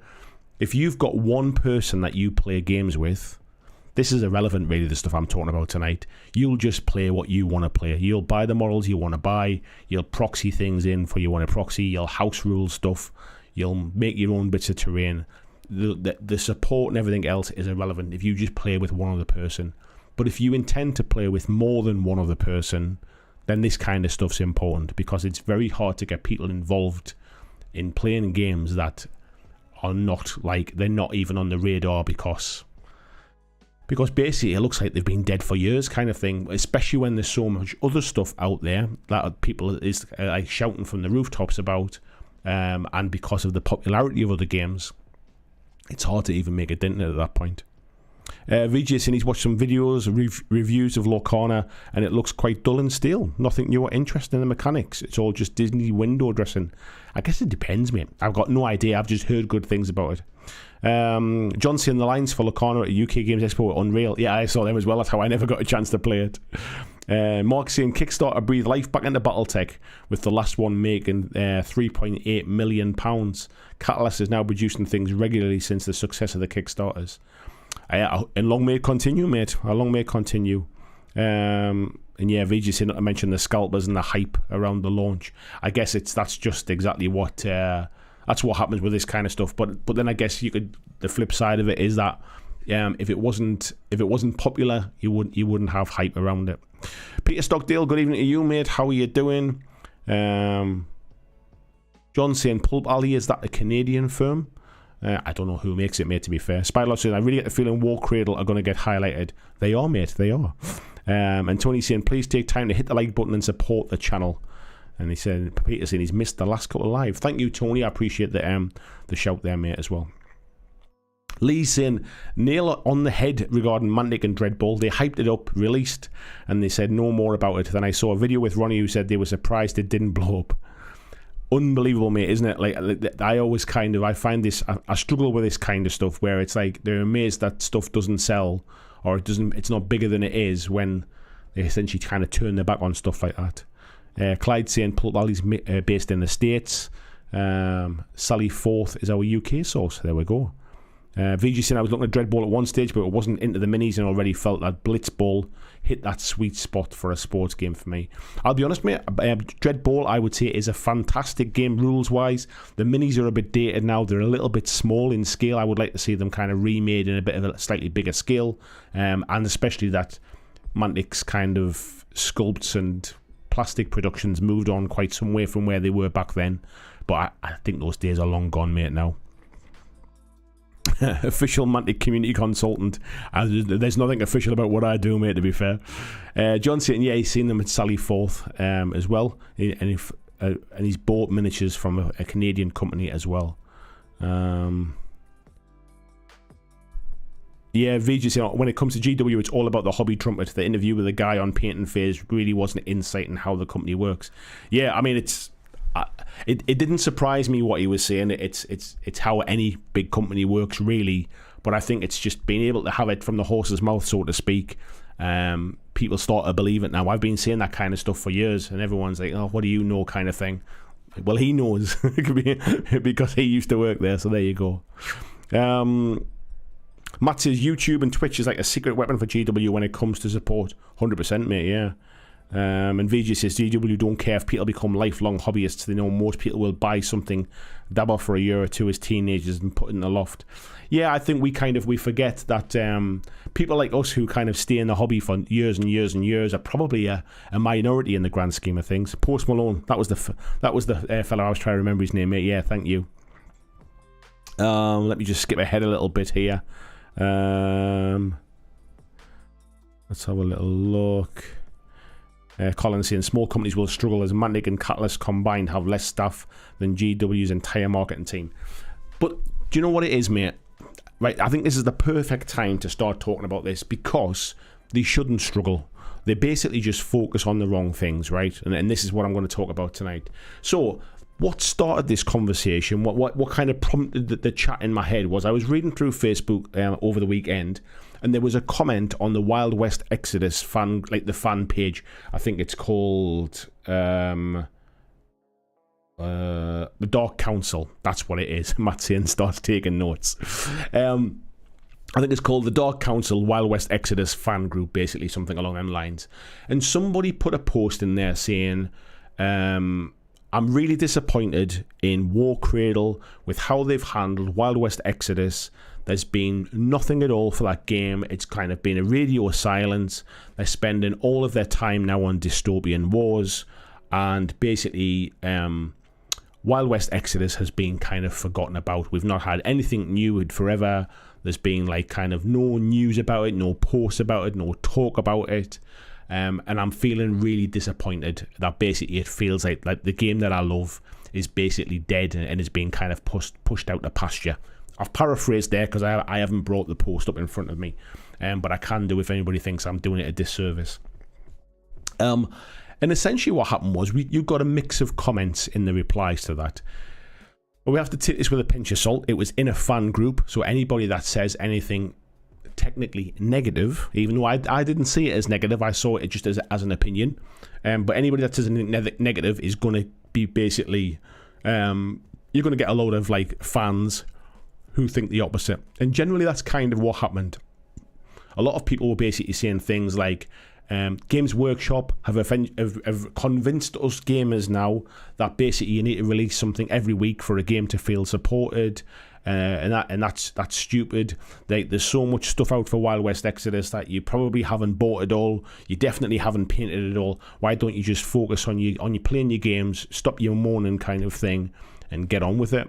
If you've got one person that you play games with, this is irrelevant, really, the stuff I'm talking about tonight. You'll just play what you want to play. You'll buy the models you want to buy. You'll proxy things in for you want to proxy. You'll house rule stuff. You'll make your own bits of terrain. The support and everything else is irrelevant if you just play with one other person. But if you intend to play with more than one other person, then this kind of stuff's important, because it's very hard to get people involved in playing games that are not, like, they're not even on the radar, because basically it looks like they've been dead for years, kind of thing, especially when there's so much other stuff out there that people is like shouting from the rooftops about, and because of the popularity of other games, it's hard to even make a dent at that point. VJ saying he's watched some videos, reviews of Lorcana, and it looks quite dull and stale. Nothing new or interesting in the mechanics. It's all just Disney window dressing. I guess it depends, mate. I've got no idea. I've just heard good things about it. John saying the lines for Lorcana at UK Games Expo were unreal. Yeah, I saw them as well. That's how I never got a chance to play it. Mark saying Kickstarter breathed life back into Battletech, with the last one making £3.8 million. Catalyst is now producing things regularly since the success of the Kickstarters. And long may it continue, mate. Long may it continue. And yeah, VJ said not to mention the scalpers and the hype around the launch. I guess that's just exactly what that's what happens with this kind of stuff. But then I guess the flip side of it is that if it wasn't popular, you wouldn't have hype around it. Peter Stockdale, good evening to you, mate. How are you doing? John saying Pulp Alley, is that a Canadian firm? I don't know who makes it, mate, to be fair. Spylock saying, I really get the feeling War Cradle are going to get highlighted. They are, mate, they are. And Tony saying, please take time to hit the like button and support the channel. And he said, Peter saying he's missed the last couple of live. Thank you, Tony. I appreciate the shout there, mate, as well. Lee saying, nail on the head regarding Mantic and Dreadball. They hyped it up, released, and they said no more about it. Then I saw a video with Ronnie who said they were surprised it didn't blow up. Unbelievable, mate, isn't it? Like, I always I find this, I struggle with this kind of stuff where it's like they're amazed that stuff doesn't sell, or it's not bigger than it is, when they essentially kind of turn their back on stuff like that. Clyde saying Pulp Valley's based in the States. Sally Forth is our UK source. There we go. VG saying I was looking at Dreadball at one stage, but it wasn't into the minis, and already felt that Blitzball hit that sweet spot for a sports game for me. I'll be honest, mate, Dreadball, I would say, is a fantastic game rules-wise. The minis are a bit dated now. They're a little bit small in scale. I would like to see them kind of remade in a bit of a slightly bigger scale, and especially that Mantic's kind of sculpts and plastic productions moved on quite some way from where they were back then. But I think those days are long gone, mate, now. Official Mantic community consultant. There's nothing official about what I do, mate, to be fair. John saying, yeah, he's seen them at Sally Forth as well, and he's bought miniatures from a Canadian company as well. Yeah, VJ saying, when it comes to GW, it's all about the hobby trumpet. The interview with the guy on Painting Phase really wasn't insight in how the company works. Yeah, I mean, it didn't surprise me what he was saying. It's how any big company works, really. But I think it's just being able to have it from the horse's mouth, so to speak. People start to believe it now. I've been saying that kind of stuff for years, and everyone's like, "Oh, what do you know?" kind of thing. Well, he knows because he used to work there. So there you go. Matt says YouTube and Twitch is like a secret weapon for GW when it comes to support. 100%, mate. Yeah. And VJ says GW don't care if people become lifelong hobbyists. They know most people will buy something, dabble for a year or two as teenagers, and put it in the loft. Yeah, I think we forget that people like us who kind of stay in the hobby for years and years and years are probably a minority in the grand scheme of things. Post Malone, that was the fellow I was trying to remember his name, mate. Yeah, thank you. Let me just skip ahead a little bit here. Let's have a little look. Colin saying small companies will struggle as Mantic and Catalyst combined have less staff than GW's entire marketing team. But do you know what it is, mate? Right, I think this is the perfect time to start talking about this, because they shouldn't struggle. They basically just focus on the wrong things, right? And this is what I'm going to talk about tonight. So, what started this conversation? What kind of prompted the chat in my head was I was reading through Facebook over the weekend, and there was a comment on the Wild West Exodus fan, like the fan page. I think it's called the Dark Council. That's what it is. Matt saying starts taking notes. I think it's called the Dark Council Wild West Exodus fan group, basically something along them lines. And somebody put a post in there saying, I'm really disappointed in War Cradle with how they've handled Wild West Exodus. There's been nothing at all for that game. It's kind of been a radio silence. They're spending all of their time now on dystopian wars, and basically Wild West Exodus has been kind of forgotten about. We've not had anything new in forever. There's been like kind of no news about it, no posts about it, no talk about it. And I'm feeling really disappointed that basically it feels like the game that I love is basically dead and is being kind of pushed out to pasture. I've paraphrased there because I haven't brought the post up in front of me, but I can do if anybody thinks I'm doing it a disservice. And essentially what happened was you got a mix of comments in the replies to that. But we have to take this with a pinch of salt. It was in a fan group, so anybody that says anything technically negative, even though I didn't see it as negative, I saw it just as an opinion. But anybody that says anything negative is going to be basically, you're going to get a load of like fans who think the opposite. And generally that's kind of what happened. A lot of people were basically saying things like, Games Workshop have convinced us gamers now that basically you need to release something every week for a game to feel supported, and that's stupid. There's so much stuff out for Wild West Exodus that you probably haven't bought it all. You definitely haven't painted it all. Why don't you just focus on you playing your games, stop your moaning kind of thing, and get on with it?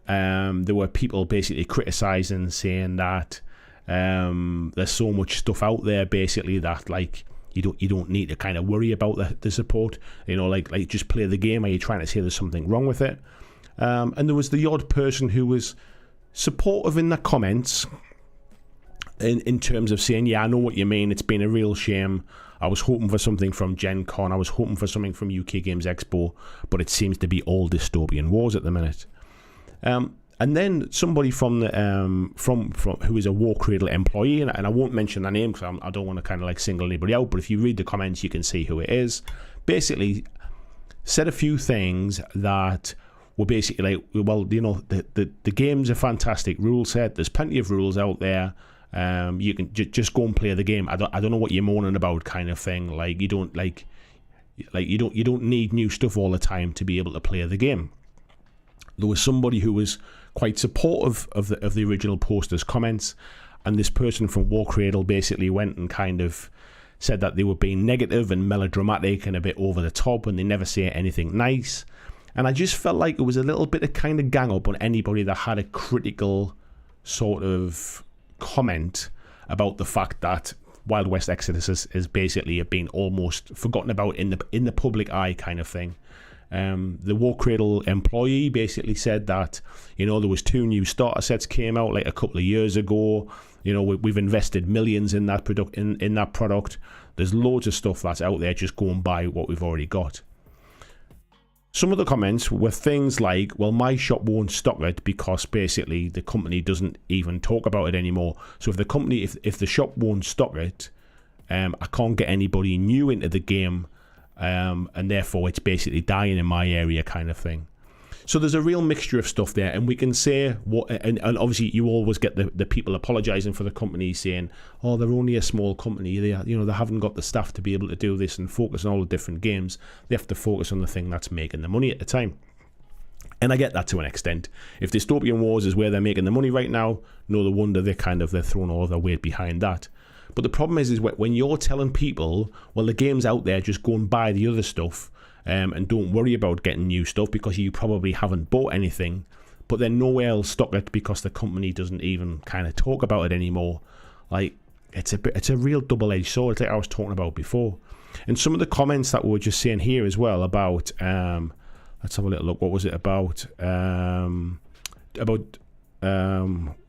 There were people basically criticising, saying that there's so much stuff out there basically that like you don't need to kind of worry about the support, like just play the game. Are you trying to say there's something wrong with it? And there was the odd person who was supportive in the comments in terms of saying, yeah, I know what you mean, it's been a real shame, I was hoping for something from Gen Con, I was hoping for something from UK Games Expo, but it seems to be all dystopian wars at the minute. And then somebody from who is a War Cradle employee, and I won't mention their name because I don't want to kind of like single anybody out, but if you read the comments, you can see who it is. Basically, said a few things that were basically like, well, the game's a fantastic rule set. There's plenty of rules out there. You can just go and play the game. I don't know what you're moaning about, kind of thing. Like you don't you don't need new stuff all the time to be able to play the game. There was somebody who was quite supportive of the original poster's comments, and this person from War Cradle basically went and kind of said that they were being negative and melodramatic and a bit over the top, and they never say anything nice. And I just felt like it was a little bit of kind of gang up on anybody that had a critical sort of comment about the fact that Wild West Exodus is basically been almost forgotten about in the public eye, kind of thing. The War Cradle employee basically said that, there was 2 new starter sets came out like a couple of years ago. We've invested millions in that product. In that product, there's loads of stuff that's out there. Just go and buy what we've already got. Some of the comments were things like, well, my shop won't stock it because basically the company doesn't even talk about it anymore. So if the company, if the shop won't stock it, I can't get anybody new into the game. And therefore it's basically dying in my area, kind of thing. So there's a real mixture of stuff there, and we can say what, and obviously you always get the people apologising for the company, saying, oh, they're only a small company, they haven't got the staff to be able to do this and focus on all the different games. They have to focus on the thing that's making the money at the time. And I get that to an extent. If Dystopian Wars is where they're making the money right now, no wonder they're throwing all of their weight behind that. But the problem is when you're telling people, well, the game's out there, just go and buy the other stuff, and don't worry about getting new stuff because you probably haven't bought anything, but then nowhere else stock it because the company doesn't even kind of talk about it anymore. Like, it's a real double-edged sword. It's like I was talking about before. And some of the comments that we were just saying here as well about, let's have a little look. What was it about?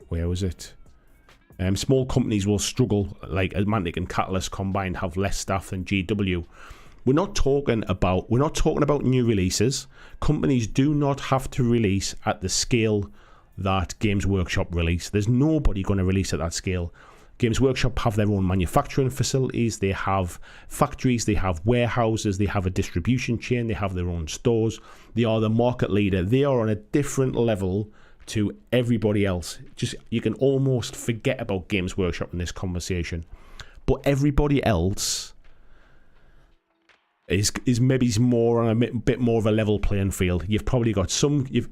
Where was it? Small companies will struggle, like Atlantic and Catalyst combined have less staff than GW. We're not talking about new releases. Companies do not have to release at the scale that Games Workshop release. There's nobody going to release at that scale. Games Workshop have their own manufacturing facilities, they have factories, they have warehouses, they have a distribution chain, they have their own stores. They are the market leader. They are on a different level to everybody else. Just, you can almost forget about Games Workshop in this conversation, but everybody else is maybe more on a bit more of a level playing field. You've probably got you've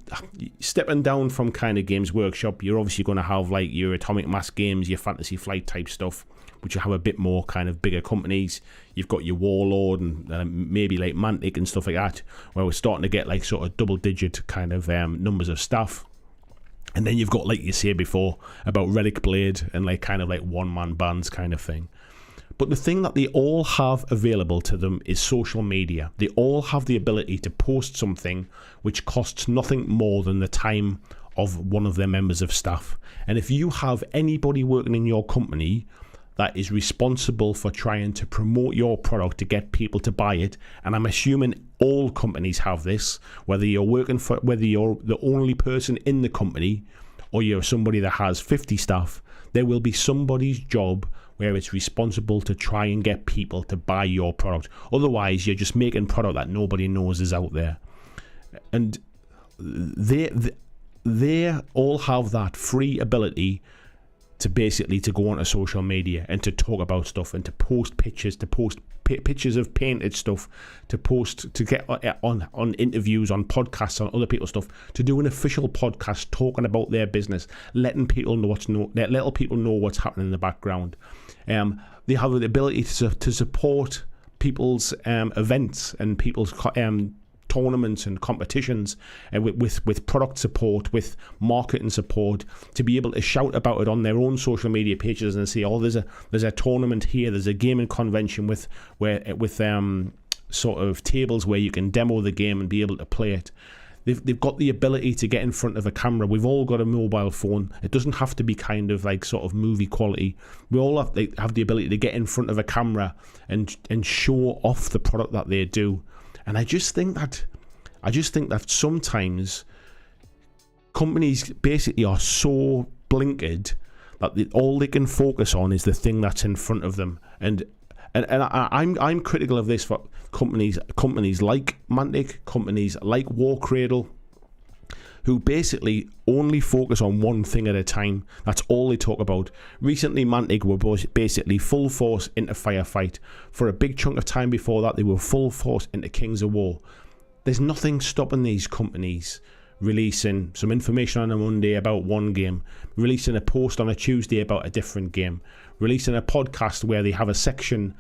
stepping down from kind of Games Workshop. You're obviously going to have like your Atomic Mass Games, your Fantasy Flight type stuff, which you have a bit more kind of bigger companies. You've got your Warlord and maybe like Mantic and stuff like that, where we're starting to get like sort of double digit kind of numbers of staff. And then you've got, like you said before, about Relic Blade and like kind of like one-man bands kind of thing. But the thing that they all have available to them is social media. They all have the ability to post something which costs nothing more than the time of one of their members of staff. And if you have anybody working in your company that is responsible for trying to promote your product to get people to buy it, and I'm assuming all companies have this, whether you're the only person in the company or you're somebody that has 50 staff, there will be somebody's job where it's responsible to try and get people to buy your product. Otherwise, you're just making product that nobody knows is out there. And they all have that free ability to basically to go onto social media and to talk about stuff and to post pictures, pictures of painted stuff, to get on interviews, on podcasts, on other people's stuff, to do an official podcast talking about their business, letting people know what's happening in the background. They have the ability to support people's events and people's tournaments and competitions, with product support, with marketing support, to be able to shout about it on their own social media pages and say, oh, there's a tournament here, there's a gaming convention with sort of tables where you can demo the game and be able to play it. They've got the ability to get in front of a camera. We've all got a mobile phone. It doesn't have to be kind of like sort of movie quality. We all have the ability to get in front of a camera and show off the product that they do. And I just think that sometimes companies basically are so blinkered that all they can focus on is the thing that's in front of them. And I'm critical of this for companies like Mantic, companies like War Cradle, who basically only focus on one thing at a time. That's all they talk about. Recently, Mantic were basically full force into Firefight. For a big chunk of time before that, they were full force into Kings of War. There's nothing stopping these companies releasing some information on a Monday about one game, releasing a post on a Tuesday about a different game, releasing a podcast where they have a section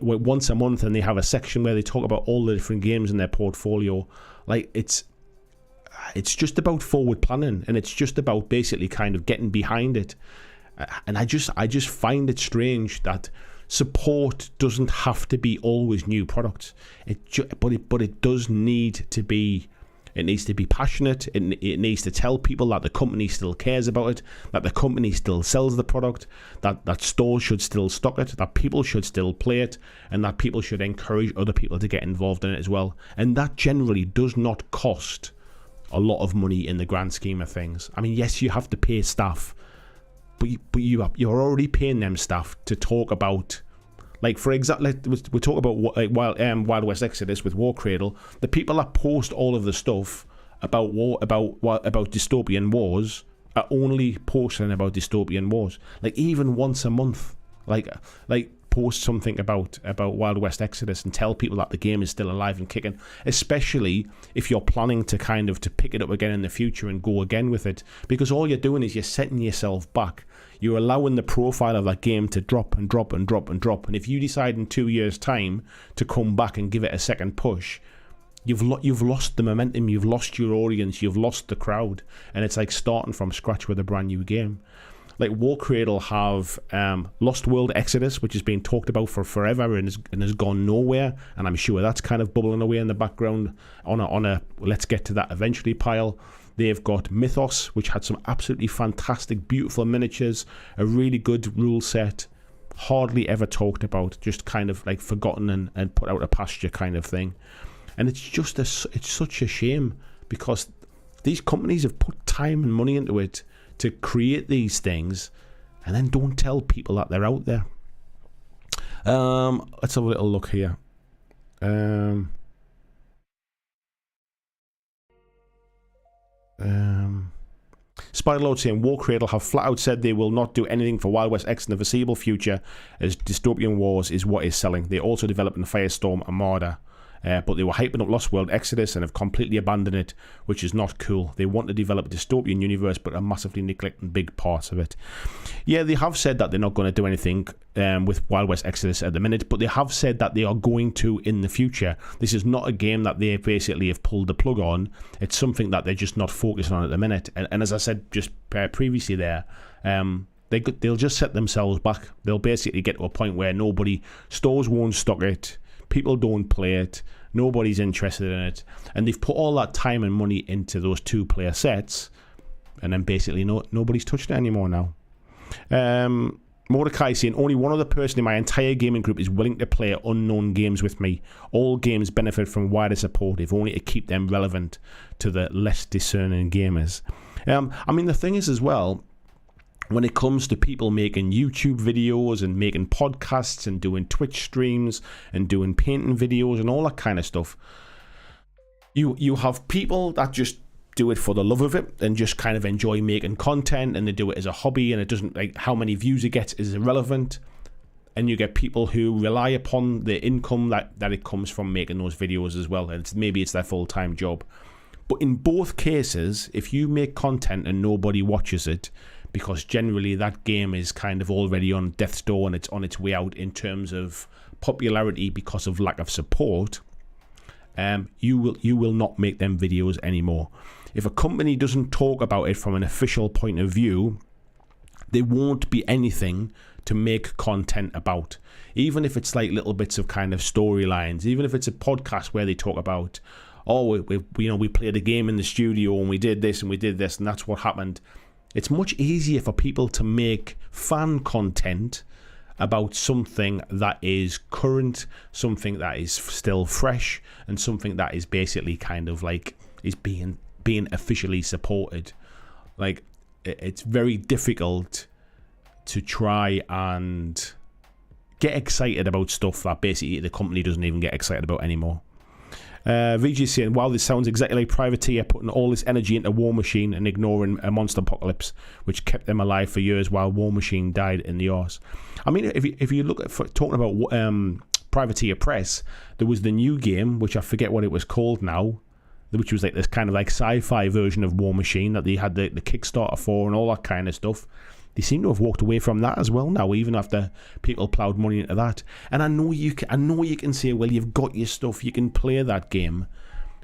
once a month, and they have a section where they talk about all the different games in their portfolio. Like, it's just about forward planning, and it's just about basically kind of getting behind it. And I just find it strange that support doesn't have to be always new products. But it does need to be. It needs to be passionate. It needs to tell people that the company still cares about it, that the company still sells the product, that stores should still stock it, that people should still play it, and that people should encourage other people to get involved in it as well. And that generally does not cost a lot of money in the grand scheme of things. I mean, yes, you have to pay staff, but you're already paying them staff to talk about, like, for example, we talk about Wild West Exodus with War Cradle. The people that post all of the stuff about dystopian wars are only posting about dystopian wars. Like, even once a month, like post something about Wild West Exodus and tell people that the game is still alive and kicking, especially if you're planning to kind of to pick it up again in the future and go again with it, because all you're doing is you're setting yourself back. You're allowing the profile of that game to drop and drop and drop and drop, and if you decide in 2 years' time to come back and give it a second push, you've lost the momentum, you've lost your audience, you've lost the crowd, and it's like starting from scratch with a brand new game. Like, War Cradle have Lost World Exodus, which has been talked about for forever and has gone nowhere, and I'm sure that's kind of bubbling away in the background on a let's get to that eventually pile. They've got Mythos, which had some absolutely fantastic, beautiful miniatures, a really good rule set, hardly ever talked about, just kind of like forgotten and put out of pasture kind of thing. And it's just it's such a shame, because these companies have put time and money into it to create these things, and then don't tell people that they're out there. Let's have a little look here. Spiderlord saying War Cradle have flat out said they will not do anything for Wild West X in the foreseeable future, as Dystopian Wars is what is selling. They also developed in Firestorm Armada. But they were hyping up Lost World Exodus and have completely abandoned it, which is not cool. They want to develop a dystopian universe, but are massively neglecting big parts of it. Yeah, they have said that they're not going to do anything with Wild West Exodus at the minute, but they have said that they are going to in the future. This is not a game that they basically have pulled the plug on. It's something that they're just not focusing on at the minute. And as I said just previously there, they'll just set themselves back. They'll basically get to a point where stores won't stock it. People don't play it. Nobody's interested in it. And they've put all that time and money into those 2-player sets. And then basically nobody's touched it anymore now. Mordecai saying, only one other person in my entire gaming group is willing to play unknown games with me. All games benefit from wider support, if only to keep them relevant to the less discerning gamers. I mean, the thing is as well, when it comes to people making YouTube videos and making podcasts and doing Twitch streams and doing painting videos and all that kind of stuff, you have people that just do it for the love of it and just kind of enjoy making content, and they do it as a hobby, and it doesn't, like, how many views it gets is irrelevant. And you get people who rely upon the income that it comes from making those videos as well, and maybe it's their full-time job. But in both cases, if you make content and nobody watches it, because generally that game is kind of already on death's door and it's on its way out in terms of popularity because of lack of support, you will not make them videos anymore. If a company doesn't talk about it from an official point of view, there won't be anything to make content about. Even if it's like little bits of kind of storylines, even if it's a podcast where they talk about, oh, we played a game in the studio and we did this and we did this and that's what happened. It's much easier for people to make fan content about something that is current, something that is still fresh, and something that is basically kind of like is being officially supported. Like, it's very difficult to try and get excited about stuff that basically the company doesn't even get excited about anymore. VG saying, wow, this sounds exactly like Privateer putting all this energy into War Machine and ignoring a monster apocalypse, which kept them alive for years while War Machine died in the arse. I mean, if you look at talking about Privateer Press, there was the new game, which I forget what it was called now, which was like this kind of like sci-fi version of War Machine that they had the Kickstarter for and all that kind of stuff. They seem to have walked away from that as well now, even after people ploughed money into that. And I know you can say, well, you've got your stuff, you can play that game,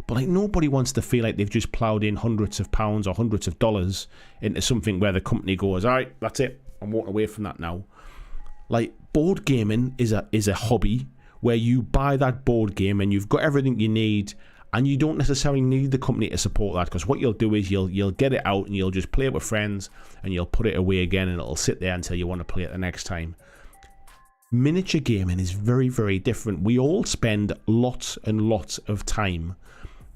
but like nobody wants to feel like they've just ploughed in hundreds of pounds or hundreds of dollars into something where the company goes, all right, that's it, I'm walking away from that now. Like, board gaming is a hobby where you buy that board game and you've got everything you need. And you don't necessarily need the company to support that, because what you'll do is you'll get it out and you'll just play it with friends and you'll put it away again and it'll sit there until you want to play it the next time. Miniature gaming is very, very different. We all spend lots and lots of time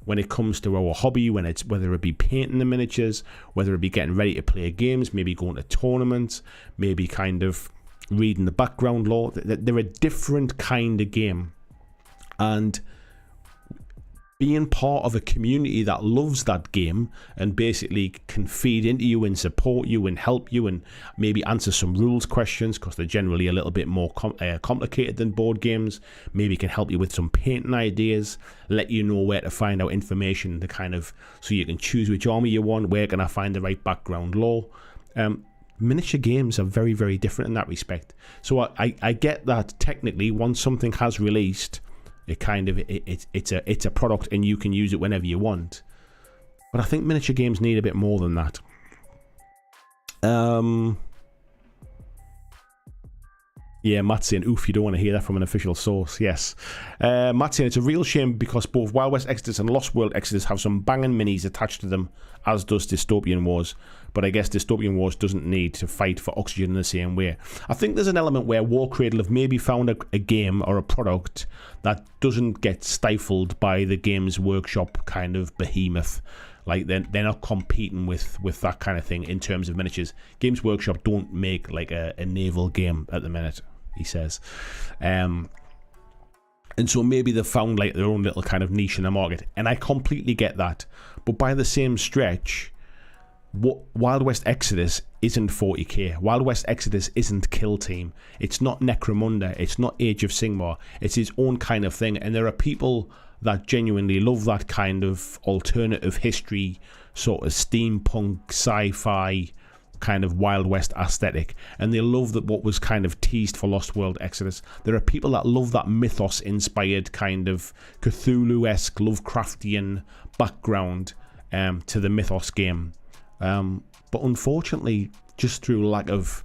when it comes to our hobby, whether it be painting the miniatures, whether it be getting ready to play games, maybe going to tournaments, maybe kind of reading the background lore. They're a different kind of game. And being part of a community that loves that game and basically can feed into you and support you and help you and maybe answer some rules questions, because they're generally a little bit more complicated than board games, maybe can help you with some painting ideas, let you know where to find out information to kind of, so you can choose which army you want, where can I find the right background lore. Miniature games are very, very different in that respect. So I get that technically once something has released, it's a product and you can use it whenever you want. But I think miniature games need a bit more than that. Yeah, Matt saying, oof, you don't want to hear that from an official source. Yes. Matt saying, it's a real shame because both Wild West Exodus and Lost World Exodus have some banging minis attached to them, as does Dystopian Wars. But I guess Dystopian Wars doesn't need to fight for oxygen in the same way. I think there's an element where War Cradle have maybe found a game or a product that doesn't get stifled by the Games Workshop kind of behemoth. Like, they're not competing with that kind of thing in terms of miniatures. Games Workshop don't make like a naval game at the minute, he says. And so maybe they've found like their own little kind of niche in the market. And I completely get that. But by the same stretch, Wild West Exodus isn't 40k. Wild West Exodus isn't Kill Team. It's not Necromunda. It's not Age of Sigmar. It's its own kind of thing. And there are people that genuinely love that kind of alternative history, sort of steampunk, sci-fi kind of Wild West aesthetic. And they love that what was kind of teased for Lost World Exodus. There are people that love that mythos-inspired kind of Cthulhu-esque, Lovecraftian background to the Mythos game. But unfortunately, just through lack of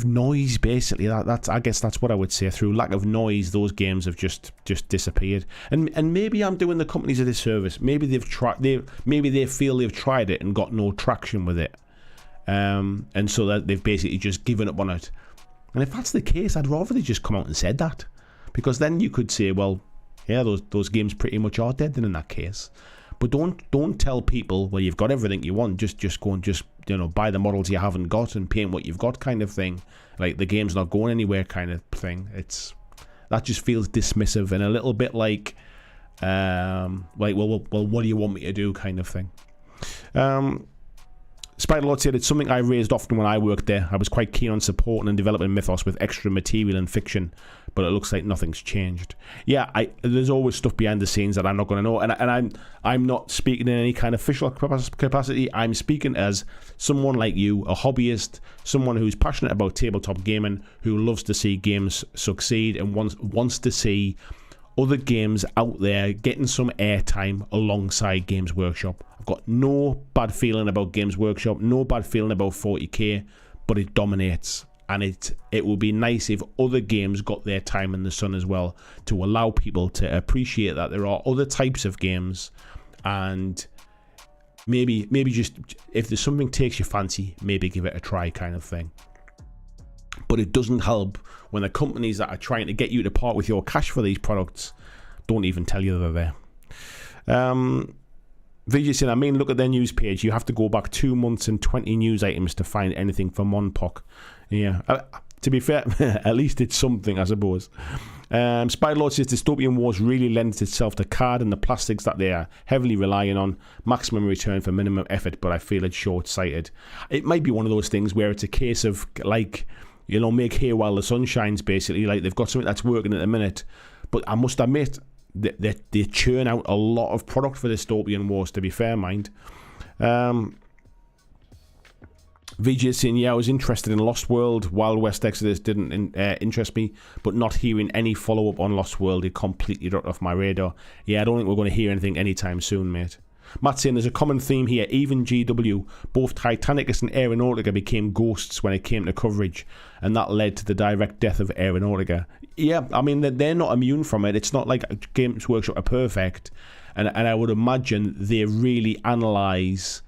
noise, basically, that's I guess that's what I would say. Through lack of noise, those games have just disappeared. And maybe I'm doing the companies a disservice. Maybe maybe they feel they've tried it and got no traction with it, and so that they've basically just given up on it. And if that's the case, I'd rather they just come out and said that, because then you could say, well, yeah, those games pretty much are dead then in that case. But don't tell people, well, you've got everything you want, just go and buy the models you haven't got and paint what you've got kind of thing. Like the game's not going anywhere kind of thing. That just feels dismissive and a little bit like well, what do you want me to do kind of thing. Spider-Lord said, it's something I raised often when I worked there. I was quite keen on supporting and developing Mythos with extra material and fiction, but it looks like nothing's changed. Yeah, there's always stuff behind the scenes that I'm not going to know, and I'm not speaking in any kind of official capacity. I'm speaking as someone like you, a hobbyist, someone who's passionate about tabletop gaming, who loves to see games succeed and wants to see other games out there getting some airtime alongside Games Workshop. I've got no bad feeling about Games Workshop, no bad feeling about 40k, but it dominates. And it would be nice if other games got their time in the sun as well, to allow people to appreciate that there are other types of games, and maybe just, if there's something takes your fancy, maybe give it a try kind of thing. But it doesn't help when the companies that are trying to get you to part with your cash for these products don't even tell you they're there. Vijay saying, I mean, look at their news page. You have to go back 2 months and 20 news items to find anything for Monpok. Yeah, to be fair, at least it's something, I suppose. Spider-Lord says, Dystopian Wars really lends itself to card and the plastics that they are heavily relying on. Maximum return for minimum effort, but I feel it's short-sighted. It might be one of those things where it's a case of, like, make hay while the sun shines, basically. Like, they've got something that's working at the minute. But I must admit, they churn out a lot of product for Dystopian Wars, to be fair, mind. VJ saying, yeah, I was interested in Lost World. Wild West Exodus didn't interest me, but not hearing any follow-up on Lost World, it completely dropped off my radar. Yeah, I don't think we're going to hear anything anytime soon, mate. Matt saying, there's a common theme here. Even GW, both Titanicus and Aeronautica became ghosts when it came to coverage, and that led to the direct death of Aeronautica. Yeah, I mean, they're not immune from it. It's not like Games Workshop are perfect, and I would imagine they really analyse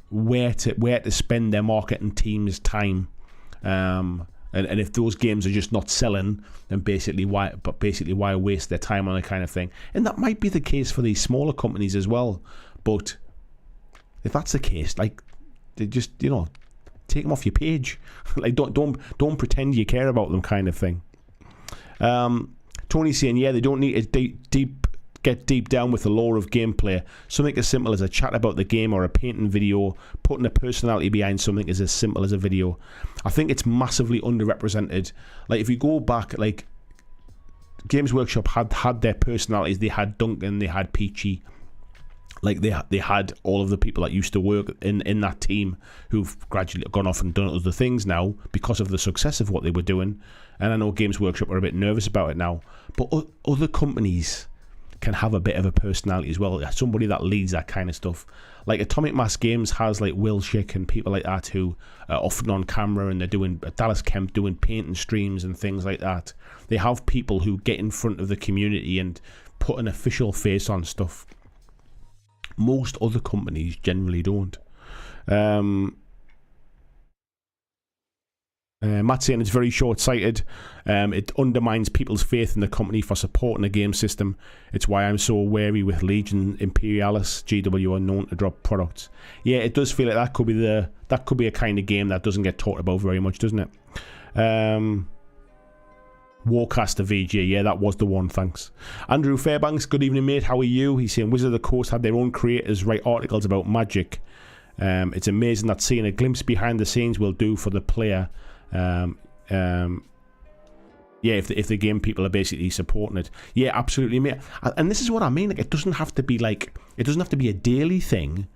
where to spend their marketing team's time, and if those games are just not selling, then basically why waste their time on that kind of thing. And that might be the case for these smaller companies as well. But if that's the case, like, they just take them off your page. Like, don't pretend you care about them, kind of thing. Tony's saying, yeah, they don't need to get deep down with the lore of gameplay. Something as simple as a chat about the game or a painting video, putting a personality behind something is as simple as a video. I think it's massively underrepresented. Like, if you go back, like, Games Workshop had their personalities. They had Duncan, they had Peachy. Like, they had all of the people that used to work in that team who've gradually gone off and done other things now because of the success of what they were doing. And I know Games Workshop are a bit nervous about it now. But other companies can have a bit of a personality as well. Somebody that leads that kind of stuff. Like, Atomic Mass Games has, like, Will Schick and people like that who are often on camera, and they're doing Dallas Kemp doing painting streams and things like that. They have people who get in front of the community and put an official face on stuff. Most other companies generally don't. Matt's saying it's very short-sighted. It undermines people's faith in the company for supporting a game system. It's why I'm so wary with Legion, Imperialis, GW are known to drop products. Yeah, it does feel like that could be a kind of game that doesn't get talked about very much, doesn't it? Warcaster VJ, yeah, that was the one, thanks. Andrew Fairbanks, good evening, mate. How are you? He's saying Wizard of the Coast had their own creators write articles about Magic. It's amazing that seeing a glimpse behind the scenes will do for the player. Yeah, if the game people are basically supporting it. Yeah, absolutely, mate. And this is what I mean. Like, it doesn't have to be a daily thing.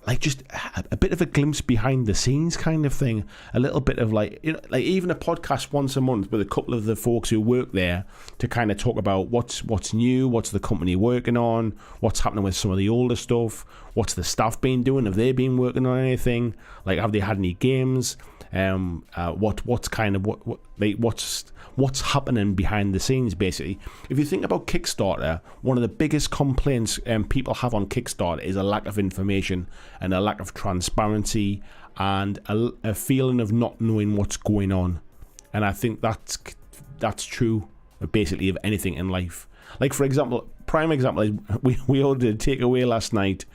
Like just a bit of a glimpse behind the scenes kind of thing. A little bit of like, you know, like even a podcast once a month with a couple of the folks who work there to kind of talk about what's new, what's the company working on, what's happening with some of the older stuff, what's the staff been doing, have they been working on anything, like have they had any games, what's happening behind the scenes, basically. If you think about Kickstarter, one of the biggest complaints people have on Kickstarter is a lack of information and a lack of transparency and a feeling of not knowing what's going on. And I think that's true basically of anything in life. Like, for example, prime example is we ordered a takeaway last night,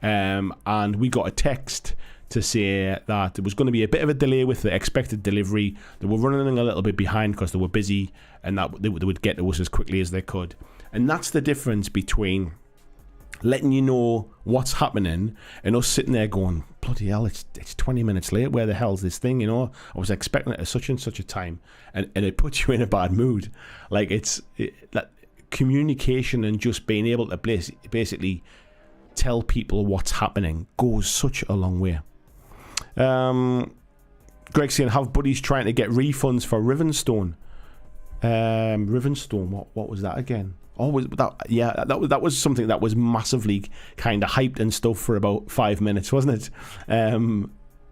and we got a text to say that there was going to be a bit of a delay with the expected delivery. They were running a little bit behind because they were busy, and that they would get to us as quickly as they could. And that's the difference between letting you know what's happening and us sitting there going, bloody hell, it's 20 minutes late. Where the hell's this thing? You know, I was expecting it at such and such a time, and it puts you in a bad mood. Like that communication and just being able to basically tell people what's happening goes such a long way. Greg saying, have buddies trying to get refunds for Rivenstone. Rivenstone, what was that again? Oh, was that? Yeah, that was something that was massively kind of hyped and stuff for about 5 minutes, wasn't it?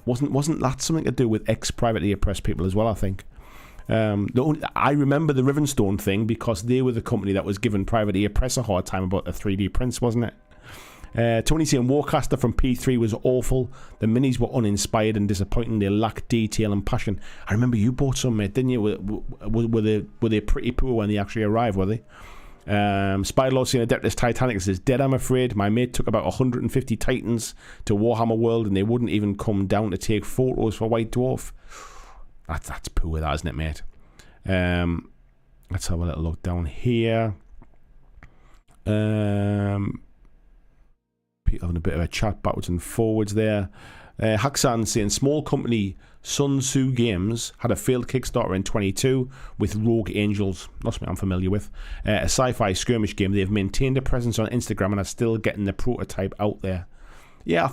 Wasn't that something to do with ex-privately oppressed people as well? I think. I remember the Rivenstone thing because they were the company that was giving privately oppressed a hard time about the 3D prints, wasn't it? Tony saying Warcaster from P3 was awful. The minis were uninspired and disappointing. They lacked detail and passion. I remember you bought some, mate, didn't you? Were they pretty poor when they actually arrived, were they? Spylord saying Adeptus Titanicus is dead, I'm afraid. My mate took about 150 Titans to Warhammer World and they wouldn't even come down to take photos for White Dwarf. That's poor, that, isn't it, mate? Let's have a little look down here. Having a bit of a chat backwards and forwards there. Haxan saying small company Sun Tzu Games had a failed Kickstarter in 22 with Rogue Angels, not something I'm familiar with, a sci-fi skirmish game. They've maintained a presence on Instagram and are still getting the prototype out there. Yeah, I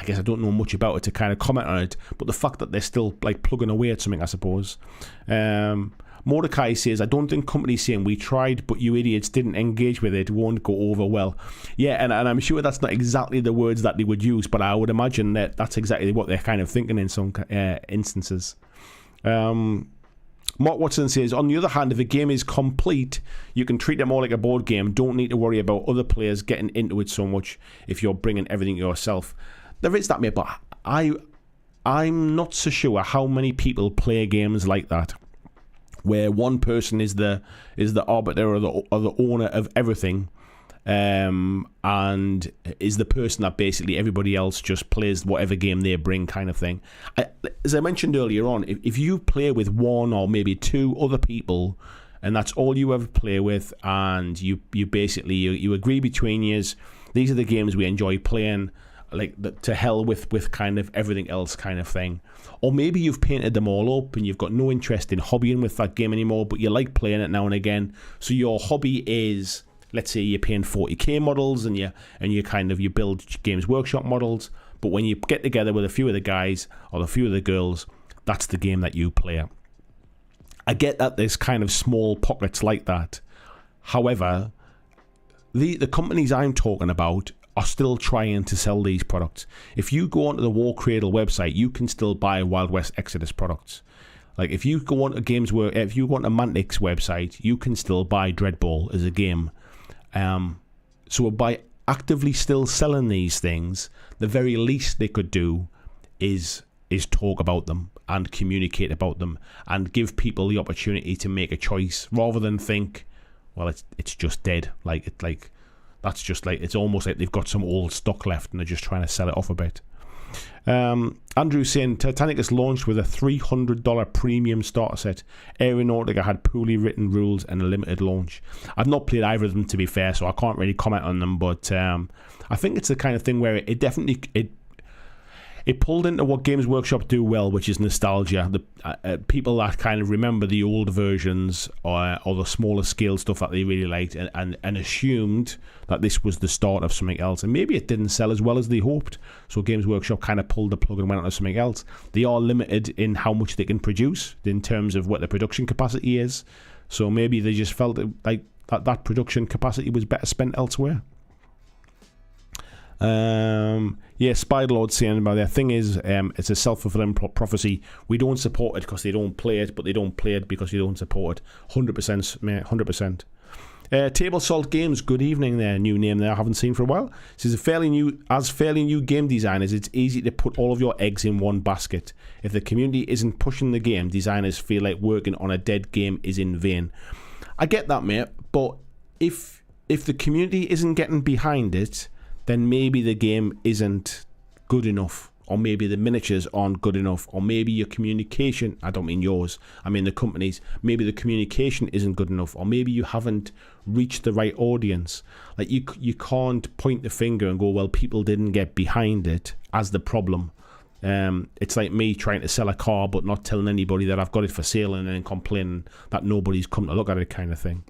guess I don't know much about it to kind of comment on it, but the fact that they're still like plugging away at something, I suppose. Mordecai says, I don't think companies saying we tried but you idiots didn't engage with it won't go over well. Yeah, and I'm sure that's not exactly the words that they would use, but I would imagine that that's exactly what they're kind of thinking in some instances. Mark Watson says, on the other hand, if a game is complete, you can treat it more like a board game. Don't need to worry about other players getting into it so much if you're bringing everything yourself. There is that, mate, but I'm not so sure how many people play games like that, where one person is the arbiter or the owner of everything, and is the person that basically everybody else just plays whatever game they bring, kind of thing. As I mentioned earlier on, if you play with one or maybe two other people, and that's all you ever play with, and you basically you agree between yous, these are the games we enjoy playing, like to hell with kind of everything else kind of thing. Or maybe you've painted them all up and you've got no interest in hobbying with that game anymore, but you like playing it now and again. So your hobby is, let's say you're paying 40k models and you build Games Workshop models, but when you get together with a few of the guys or a few of the girls, that's the game that you play. I get that there's kind of small pockets like that. However, the companies I'm talking about are still trying to sell these products. If you go onto the War Cradle website, you can still buy Wild West Exodus products. Like if you go on to if you go on to Mantic's website, you can still buy Dreadball as a game. So by actively still selling these things, the very least they could do is talk about them and communicate about them and give people the opportunity to make a choice rather than think, well, it's just dead. It's almost like they've got some old stock left and they're just trying to sell it off a bit. Andrew saying Titanic is launched with a $300 premium starter set. Aeronautica had poorly written rules and a limited launch. I've not played either of them, to be fair, so I can't really comment on them, but I think it's the kind of thing where it definitely it pulled into what Games Workshop do well, which is nostalgia. The people that kind of remember the old versions or the smaller scale stuff that they really liked, and assumed that this was the start of something else. And maybe it didn't sell as well as they hoped, so Games Workshop kind of pulled the plug and went on to something else. They are limited in how much they can produce in terms of what the production capacity is. So maybe they just felt like that production capacity was better spent elsewhere. Yeah, Spiderlord saying about the thing is, it's a self-fulfilling prophecy. We don't support it because they don't play it, but they don't play it because you don't support it. 100%, mate, 100%. Table Salt Games, good evening there, new name there I haven't seen for a while. This is fairly new game designers, it's easy to put all of your eggs in one basket. If the community isn't pushing the game, designers feel like working on a dead game is in vain. I get that, mate, but if the community isn't getting behind it, then maybe the game isn't good enough, or maybe the miniatures aren't good enough, or maybe your communication, I don't mean yours, I mean the company's, maybe the communication isn't good enough, or maybe you haven't reached the right audience. Like you can't point the finger and go, well, people didn't get behind it as the problem. It's like me trying to sell a car but not telling anybody that I've got it for sale and then complaining that nobody's come to look at it, kind of thing.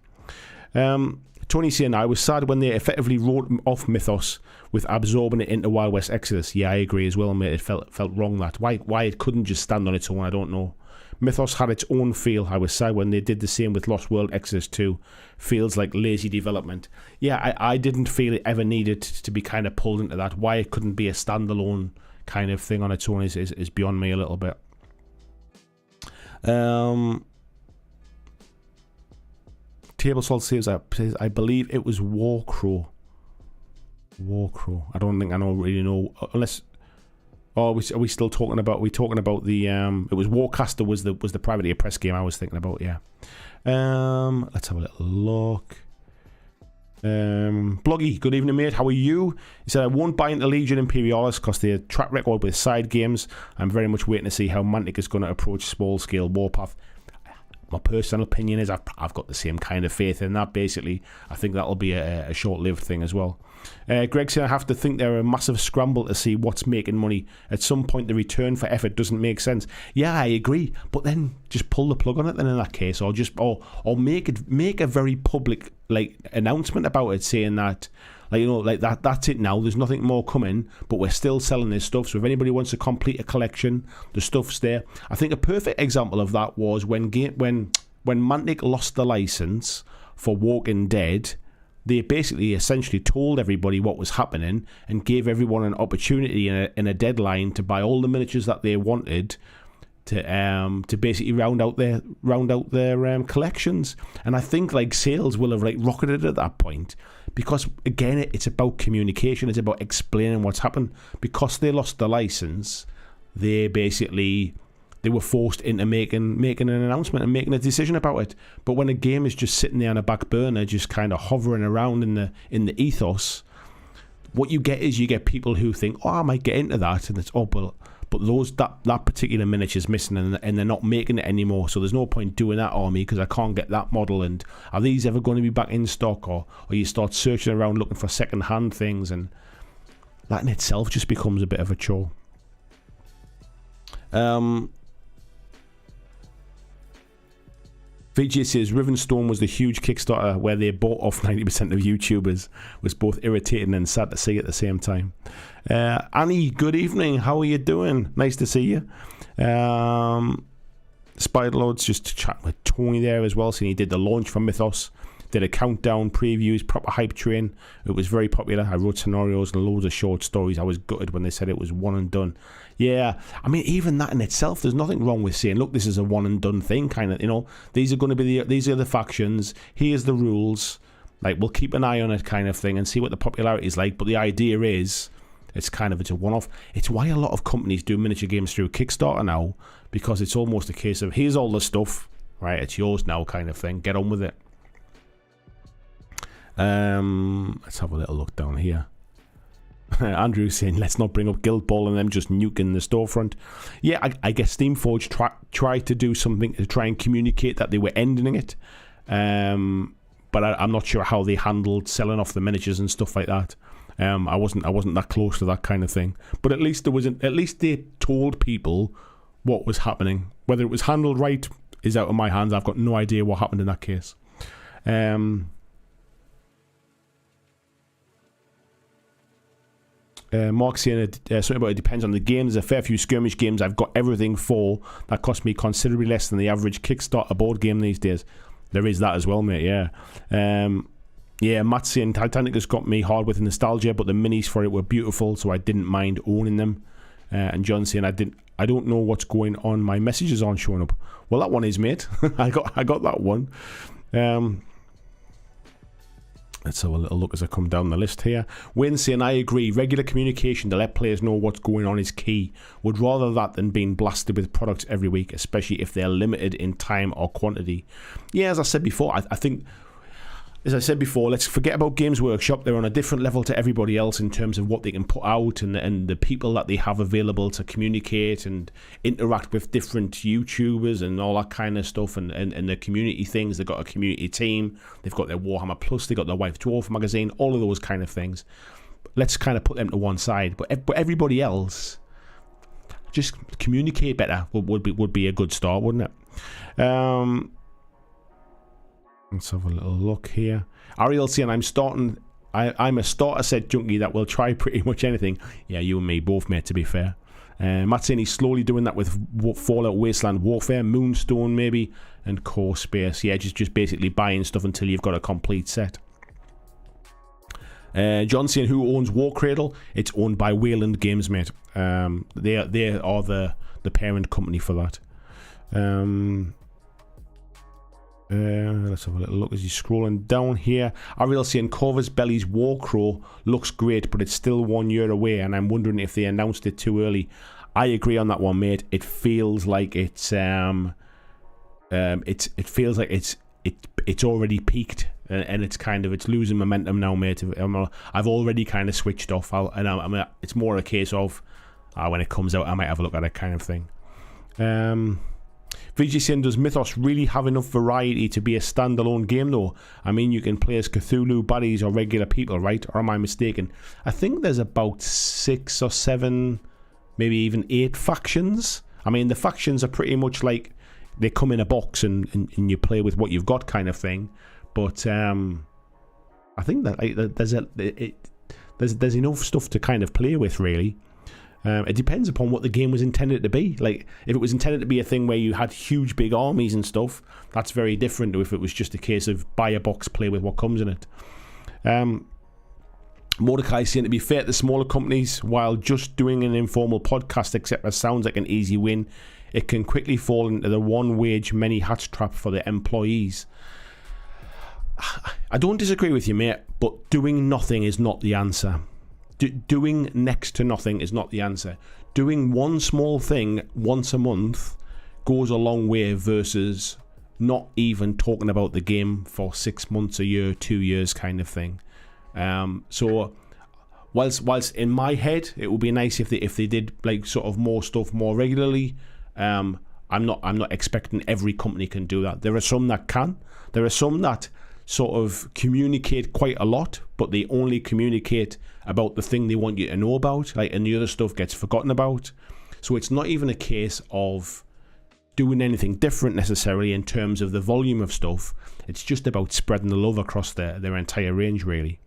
Tony saying, I was sad when they effectively wrote off Mythos with absorbing it into Wild West Exodus. Yeah, I agree as well, mate. It felt wrong that. Why it couldn't just stand on its own, I don't know. Mythos had its own feel. I was sad when they did the same with Lost World Exodus 2. Feels like lazy development. Yeah, I didn't feel it ever needed to be kind of pulled into that. Why it couldn't be a standalone kind of thing on its own is beyond me a little bit. Table Salt says, I believe it was Warcrow. I don't think I really know, unless. Oh, are we still talking about? The it was Warcaster was the Privateer Press game I was thinking about. Yeah. Let's have a little look. Bloggy, good evening, mate. How are you? He said, I won't buy into Legion Imperialis because their track record with side games. I'm very much waiting to see how Mantic is going to approach small scale Warpath. My personal opinion is I've got the same kind of faith in that, basically. I think that'll be a short-lived thing as well. Greg said, I have to think they're a massive scramble to see what's making money. At some point, the return for effort doesn't make sense. Yeah, I agree. But then just pull the plug on it then in that case. Or make a very public announcement about it, saying that, that's it now. There's nothing more coming, but we're still selling this stuff. So if anybody wants to complete a collection, the stuff's there. I think a perfect example of that was when Mantic lost the license for Walking Dead. They basically essentially told everybody what was happening and gave everyone an opportunity and a deadline to buy all the miniatures that they wanted to basically round out their collections. And I think sales will have rocketed at that point, because again it's about communication, it's about explaining what's happened. Because they lost the license, they were forced into making an announcement and making a decision about it. But when a game is just sitting there on a back burner, just kind of hovering around in the ethos, what you get is people who think, oh, I might get into that, and it's but that particular miniature's missing, and they're not making it anymore. So there's no point doing that army because I can't get that model. And are these ever going to be back in stock? Or you start searching around looking for second-hand things, and that in itself just becomes a bit of a chore. VJ says Rivenstone was the huge Kickstarter where they bought off 90% of YouTubers. Was both irritating and sad to see at the same time. Annie, good evening. How are you doing? Nice to see you. Spiderlord's just chatting with Tony there as well, saying he did the launch for Mythos. Did a countdown, previews, proper hype train. It was very popular. I wrote scenarios and loads of short stories. I was gutted when they said it was one and done. Yeah, I mean, even that in itself, there's nothing wrong with saying, look, this is a one and done thing, kind of, these are going to be these are the factions, here's the rules, we'll keep an eye on it, kind of thing, and see what the popularity is like. But the idea is, it's a one-off. It's why a lot of companies do miniature games through Kickstarter now, because it's almost a case of, here's all the stuff, right, it's yours now, kind of thing, get on with it. Let's have a little look down here. Andrew's saying, let's not bring up Guild Ball and them just nuking the storefront. Yeah, I guess Steamforge tried to do something to try and communicate that they were ending it. But I'm not sure how they handled selling off the miniatures and stuff like that. I wasn't that close to that kind of thing. But at least they told people what was happening. Whether it was handled right is out of my hands. I've got no idea what happened in that case. Mark saying something about it depends on the game. There's a fair few skirmish games I've got everything for that cost me considerably less than the average Kickstarter board game these days. There is that as well, mate. Yeah. Matt's saying Titanic has got me hard with nostalgia, but the minis for it were beautiful, so I didn't mind owning them. And John saying I don't know what's going on. My messages aren't showing up. Well, that one is, mate. I got that one. Let's have a little look as I come down the list here. Wayne saying, I agree. Regular communication to let players know what's going on is key. Would rather that than being blasted with products every week, especially if they're limited in time or quantity. Yeah, as I said before, I think, as I said before, let's forget about Games Workshop. They're on a different level to everybody else in terms of what they can put out and the people that they have available to communicate and interact with different YouTubers and all that kind of stuff and the community things. They've got a community team. They've got their Warhammer Plus. They've got their White Dwarf magazine. All of those kind of things. Let's kind of put them to one side. But everybody else, just communicate better would be a good start, wouldn't it? Let's have a little look here. Ariel saying, I'm a starter set junkie that will try pretty much anything. Yeah, you and me both, mate, to be fair. Matt saying he's slowly doing that with Fallout Wasteland Warfare, Moonstone maybe, and Core Space. Yeah, just basically buying stuff until you've got a complete set. John saying, who owns War Cradle? It's owned by Wayland Games, mate. They are the parent company for that. Let's have a little look as he's scrolling down here. Ariel saying Corvus Belly's Warcrow looks great, but it's still 1 year away, and I'm wondering if they announced it too early. I agree on that one, mate. It feels like it feels like it's already peaked, and it's losing momentum now, mate. I've already kind of switched off, it's more a case of when it comes out, I might have a look at it, kind of thing. VGCN, does Mythos really have enough variety to be a standalone game though? I mean, you can play as Cthulhu, baddies, or regular people, right? Or am I mistaken? I think there's about 6 or 7, maybe even 8 factions. I mean, the factions are pretty much like they come in a box and you play with what you've got, kind of thing. But I think that there's enough stuff to kind of play with, really. It depends upon what the game was intended to be. Like, if it was intended to be a thing where you had huge big armies and stuff, that's very different to if it was just a case of buy a box, play with what comes in it. Mordecai saying, to be fair to the smaller companies, while just doing an informal podcast, except that sounds like an easy win, it can quickly fall into the one wage many hats trap for the employees. I don't disagree with you, mate, but doing nothing is not the answer. Doing next to nothing is not the answer. Doing one small thing once a month goes a long way versus not even talking about the game for 6 months, a year, 2 years, kind of thing. So whilst in my head it would be nice if they did like sort of more stuff more regularly, I'm not expecting every company can do that. There are some that can. There are some that sort of communicate quite a lot, but they only communicate about the thing they want you to know about, like, and the other stuff gets forgotten about. So it's not even a case of doing anything different necessarily in terms of the volume of stuff. It's just about spreading the love across their entire range, really.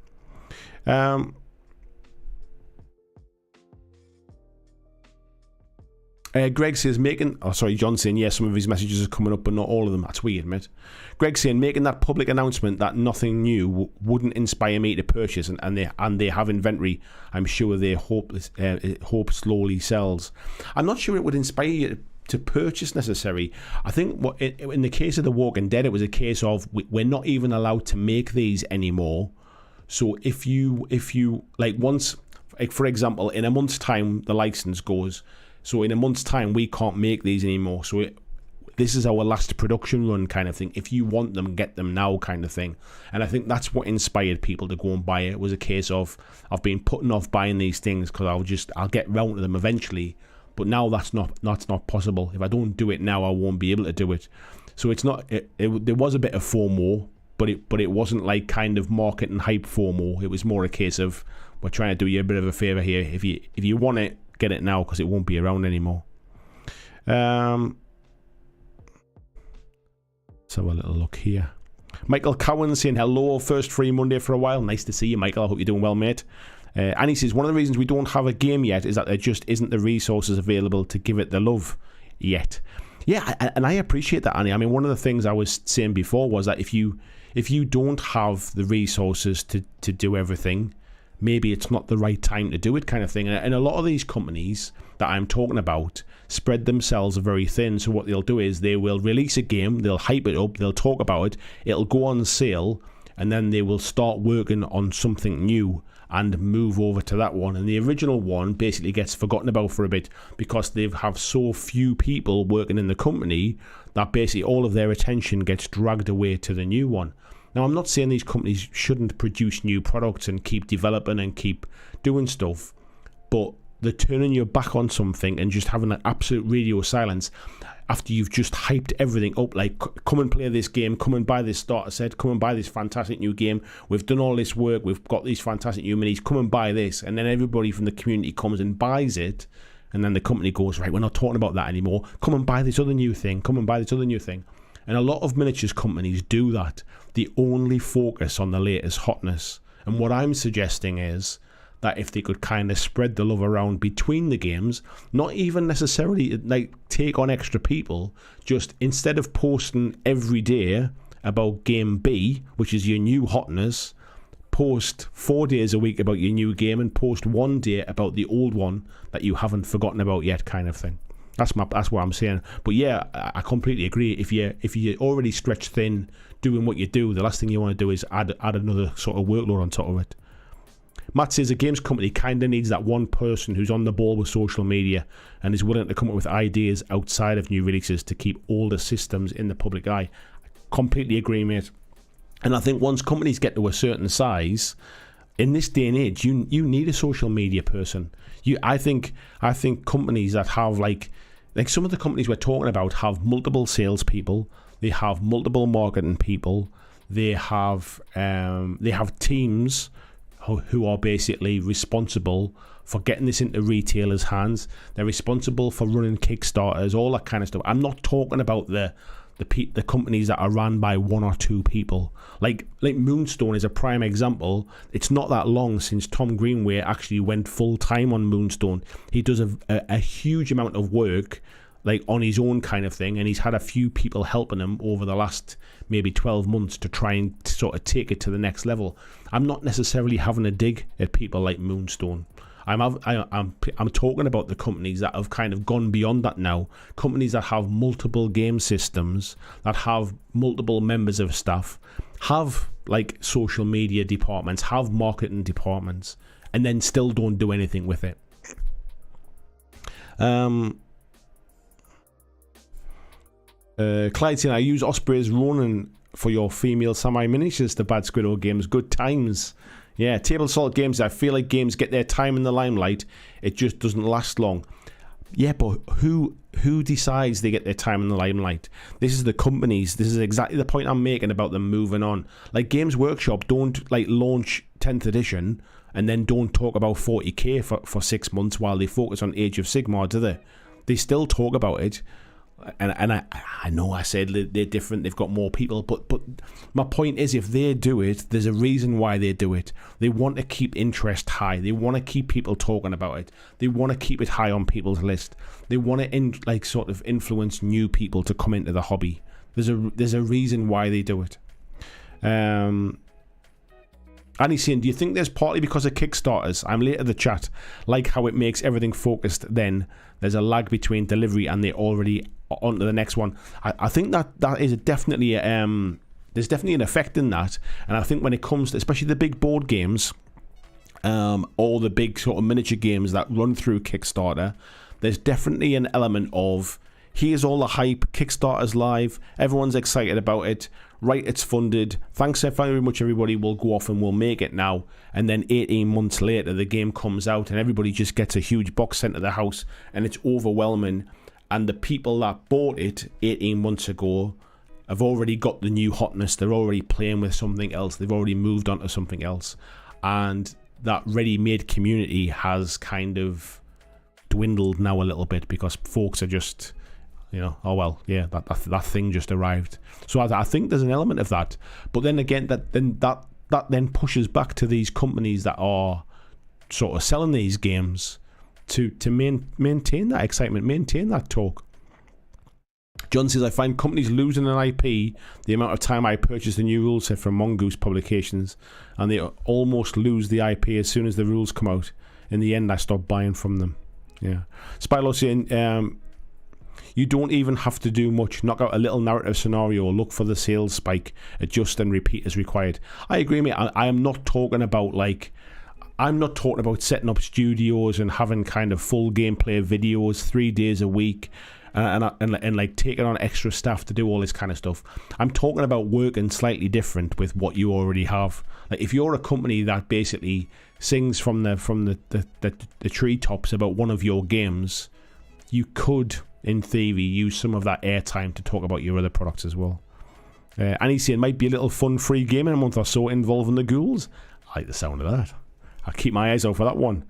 Greg says John saying, yeah, some of his messages are coming up, but not all of them. That's weird, mate. Greg saying, making that public announcement that nothing new wouldn't inspire me to purchase, and they have inventory. I'm sure they hope slowly sells. I'm not sure it would inspire you to purchase necessarily. I think in the case of The Walking Dead, it was a case of we're not even allowed to make these anymore. So if you like once, like for example, in a month's time the license goes. So in a month's time, we can't make these anymore. So this is our last production run kind of thing. If you want them, get them now kind of thing. And I think that's what inspired people to go and buy it. It was a case of, I've been putting off buying these things because I'll get round to them eventually. But now that's not possible. If I don't do it now, I won't be able to do it. So it's not. There was a bit of FOMO, but it wasn't like kind of market and hype FOMO. It was more a case of, we're trying to do you a bit of a favor here. If you want it, get it now because it won't be around anymore. Let's have a little look here. Michael Cowan saying hello, first free Monday for a while. Nice to see you, Michael. I hope you're doing well, mate. And he says, one of the reasons we don't have a game yet is that there just isn't the resources available to give it the love yet. Yeah, and I appreciate that, Annie. I mean, one of the things I was saying before was that if you don't have the resources to do everything, maybe it's not the right time to do it kind of thing. And a lot of these companies that I'm talking about spread themselves very thin. So what they'll do is they will release a game, they'll hype it up, they'll talk about it, it'll go on sale, and then they will start working on something new and move over to that one. And the original one basically gets forgotten about for a bit because they have so few people working in the company that basically all of their attention gets dragged away to the new one. Now, I'm not saying these companies shouldn't produce new products and keep developing and keep doing stuff, but they're turning your back on something and just having an absolute radio silence after you've just hyped everything up, like, come and play this game, come and buy this starter set, come and buy this fantastic new game, we've done all this work, we've got these fantastic new minis, come and buy this. And then everybody from the community comes and buys it, and then the company goes, right, we're not talking about that anymore, come and buy this other new thing, come and buy this other new thing. And a lot of miniatures companies do that. They only focus on the latest hotness. And what I'm suggesting is that if they could kind of spread the love around between the games, not even necessarily like take on extra people, just instead of posting every day about game B, which is your new hotness, post 4 days a week about your new game and post 1 day about the old one that you haven't forgotten about yet kind of thing. That's what I'm saying. But yeah, I completely agree. If you're already stretched thin doing what you do, the last thing you want to do is add another sort of workload on top of it. Matt says a games company kind of needs that one person who's on the ball with social media and is willing to come up with ideas outside of new releases to keep older systems in the public eye. I completely agree, mate. And I think once companies get to a certain size, in this day and age, you need a social media person. I think companies that have like some of the companies we're talking about have multiple salespeople, they have multiple marketing people, they have teams who are basically responsible for getting this into retailers' hands. They're responsible for running Kickstarters, all that kind of stuff. I'm not talking about the companies that are run by one or two people. Like Moonstone is a prime example. It's not that long since Tom Greenway actually went full time on Moonstone. He does a huge amount of work like on his own kind of thing, and he's had a few people helping him over the last maybe 12 months to try and sort of take it to the next level. I'm not necessarily having a dig at people like Moonstone. I'm talking about the companies that have kind of gone beyond that now. Companies that have multiple game systems, that have multiple members of staff, have like social media departments, have marketing departments, and then still don't do anything with it. Clyde saying, I use Osprey's Ronin for your female samurai miniatures, the Bad Squirrel games. Good times. Yeah, Table Salt games, I feel like games get their time in the limelight. It just doesn't last long. Yeah, but who decides they get their time in the limelight? This is the companies. This is exactly the point I'm making about them moving on. Like Games Workshop don't like launch 10th edition and then don't talk about 40k for 6 months while they focus on Age of Sigmar, do they? They still talk about it. And I know I said they're different, they've got more people, but my point is, if they do it, there's a reason why they do it. They want to keep interest high. They want to keep people talking about it. They want to keep it high on people's list. They want to sort of influence new people to come into the hobby. There's a reason why they do it. And he's saying, do you think there's partly because of Kickstarters? I'm late to the chat. Like how it makes everything focused, then there's a lag between delivery and they're already on to the next one. I think that is definitely there's definitely an effect in that. And I think when it comes to especially the big board games, all the big sort of miniature games that run through Kickstarter, there's definitely an element of here's all the hype, Kickstarter's live, everyone's excited about it, right, it's funded, thanks very much everybody, we'll go off and we'll make it now. And then 18 months later, the game comes out and everybody just gets a huge box sent to the house and it's overwhelming. And the people that bought it 18 months ago have already got the new hotness, they're already playing with something else, they've already moved on to something else. And that ready-made community has kind of dwindled now a little bit because folks are just, oh well, yeah, that thing just arrived. So I think there's an element of that. But then again, that then pushes back to these companies that are sort of selling these games to maintain that excitement, maintain that talk. John says, I find companies losing an IP the amount of time I purchase the new rule set from Mongoose Publications, and they almost lose the IP as soon as the rules come out. In the end, I stop buying from them. Yeah. Spylo saying, you don't even have to do much. Knock out a little narrative scenario, look for the sales spike, adjust and repeat as required. I agree, mate. I am not talking about setting up studios and having kind of full gameplay videos 3 days a week and like taking on extra staff to do all this kind of stuff. I'm talking about working slightly different with what you already have. Like if you're a company that basically sings from the treetops about one of your games, you could, in theory, use some of that airtime to talk about your other products as well. And he's saying, might be a little fun free game in a month or so involving the ghouls. I like the sound of that. I'll keep my eyes out for that one.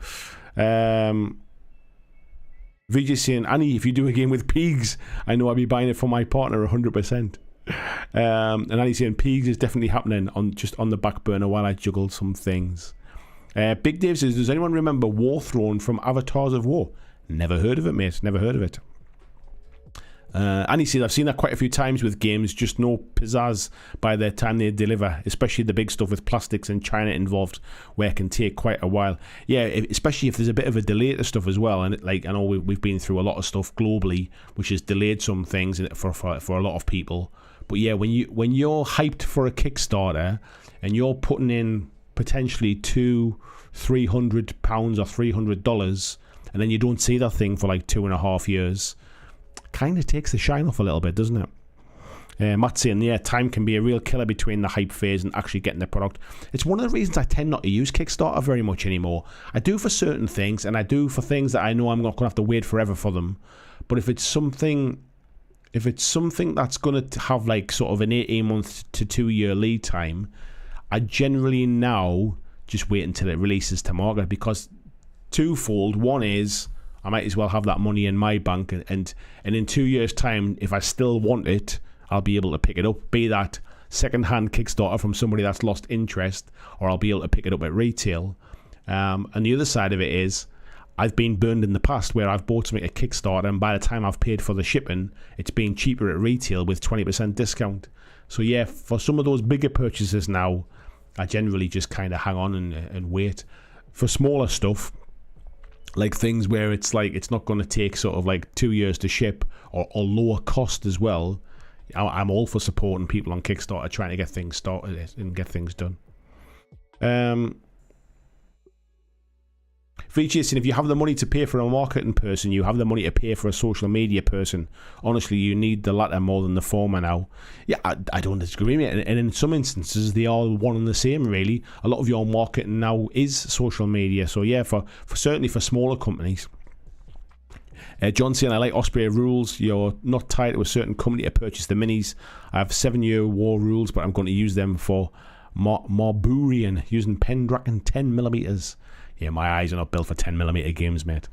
VJ saying, Annie, if you do a game with pigs, I know I'll be buying it for my partner 100%. And Annie's saying, pigs is definitely happening on the back burner while I juggle some things. Big Dave says, does anyone remember Warthrone from Avatars of War? Never heard of it, mate. Never heard of it. And he says, I've seen that quite a few times with games, just no pizzazz by the time they deliver, especially the big stuff with plastics and China involved, where it can take quite a while. Yeah, especially if there's a bit of a delay to stuff as well. And I know we've been through a lot of stuff globally, which has delayed some things for a lot of people. But yeah, when you're hyped for a Kickstarter and you're putting in potentially $200-300 or $300, and then you don't see that thing for like 2.5 years, kind of takes the shine off a little bit, doesn't it? Matt's saying, yeah, time can be a real killer between the hype phase and actually getting the product. It's one of the reasons I tend not to use Kickstarter very much anymore. I do for certain things, and I do for things that I know I'm not going to have to wait forever for them. But if it's something that's going to have like sort of an 18-month to 2-year lead time, I generally now just wait until it releases to market, because twofold. One is, I might as well have that money in my bank, and in 2 years' time, if I still want it, I'll be able to pick it up, be that second-hand Kickstarter from somebody that's lost interest, or I'll be able to pick it up at retail. And the other side of it is, I've been burned in the past where I've bought something at Kickstarter, and by the time I've paid for the shipping, it's been cheaper at retail with 20% discount. So yeah, for some of those bigger purchases now, I generally just kind of hang on and wait. For smaller stuff, like things where it's like it's not going to take sort of like 2 years to ship, or lower cost as well, I'm all for supporting people on Kickstarter trying to get things started and get things done. Features, if you have the money to pay for a marketing person, you have the money to pay for a social media person. Honestly, you need the latter more than the former now. Yeah, I don't disagree with it. And in some instances, they are one and the same, really. A lot of your marketing now is social media. So yeah, for certainly for smaller companies. John saying, I like Osprey rules. You're not tied to a certain company to purchase the minis. I have 7-year war rules, but I'm going to use them for Marburian, using Pendragon 10mm. Yeah, my eyes are not built for 10mm games, mate.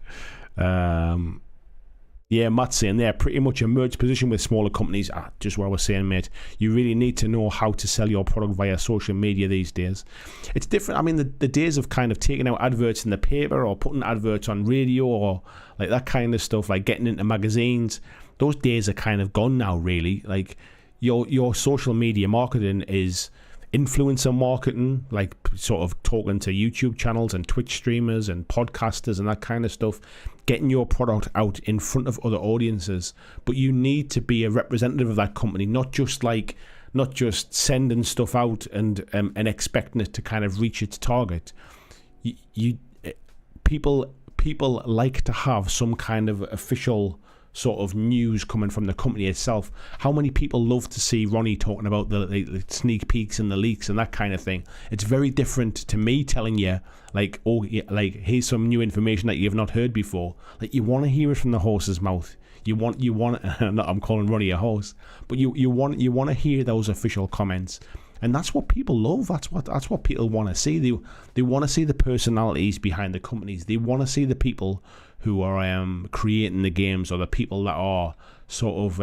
Yeah, Matt's saying they're pretty much a merged position with smaller companies. Just what I was saying, mate. You really need to know how to sell your product via social media these days. It's different. I mean, the days of kind of taking out adverts in the paper or putting adverts on radio or like that kind of stuff, like getting into magazines, those days are kind of gone now, really. Like your social media marketing is influencer marketing, like sort of talking to YouTube channels and Twitch streamers and podcasters and that kind of stuff, getting your product out in front of other audiences. But you need to be a representative of that company, not just sending stuff out and expecting it to kind of reach its target. People like to have some kind of official sort of news coming from the company itself. How many people love to see Ronnie talking about the sneak peeks and the leaks and that kind of thing? It's very different to me telling you, like, oh, yeah, like, here's some new information that you've not heard before. Like, you want to hear it from the horse's mouth. You want. I'm calling Ronnie a horse, but you want to hear those official comments. And that's what people love. That's what people want to see. They want to see the personalities behind the companies. They want to see the people who are creating the games, or the people that are sort of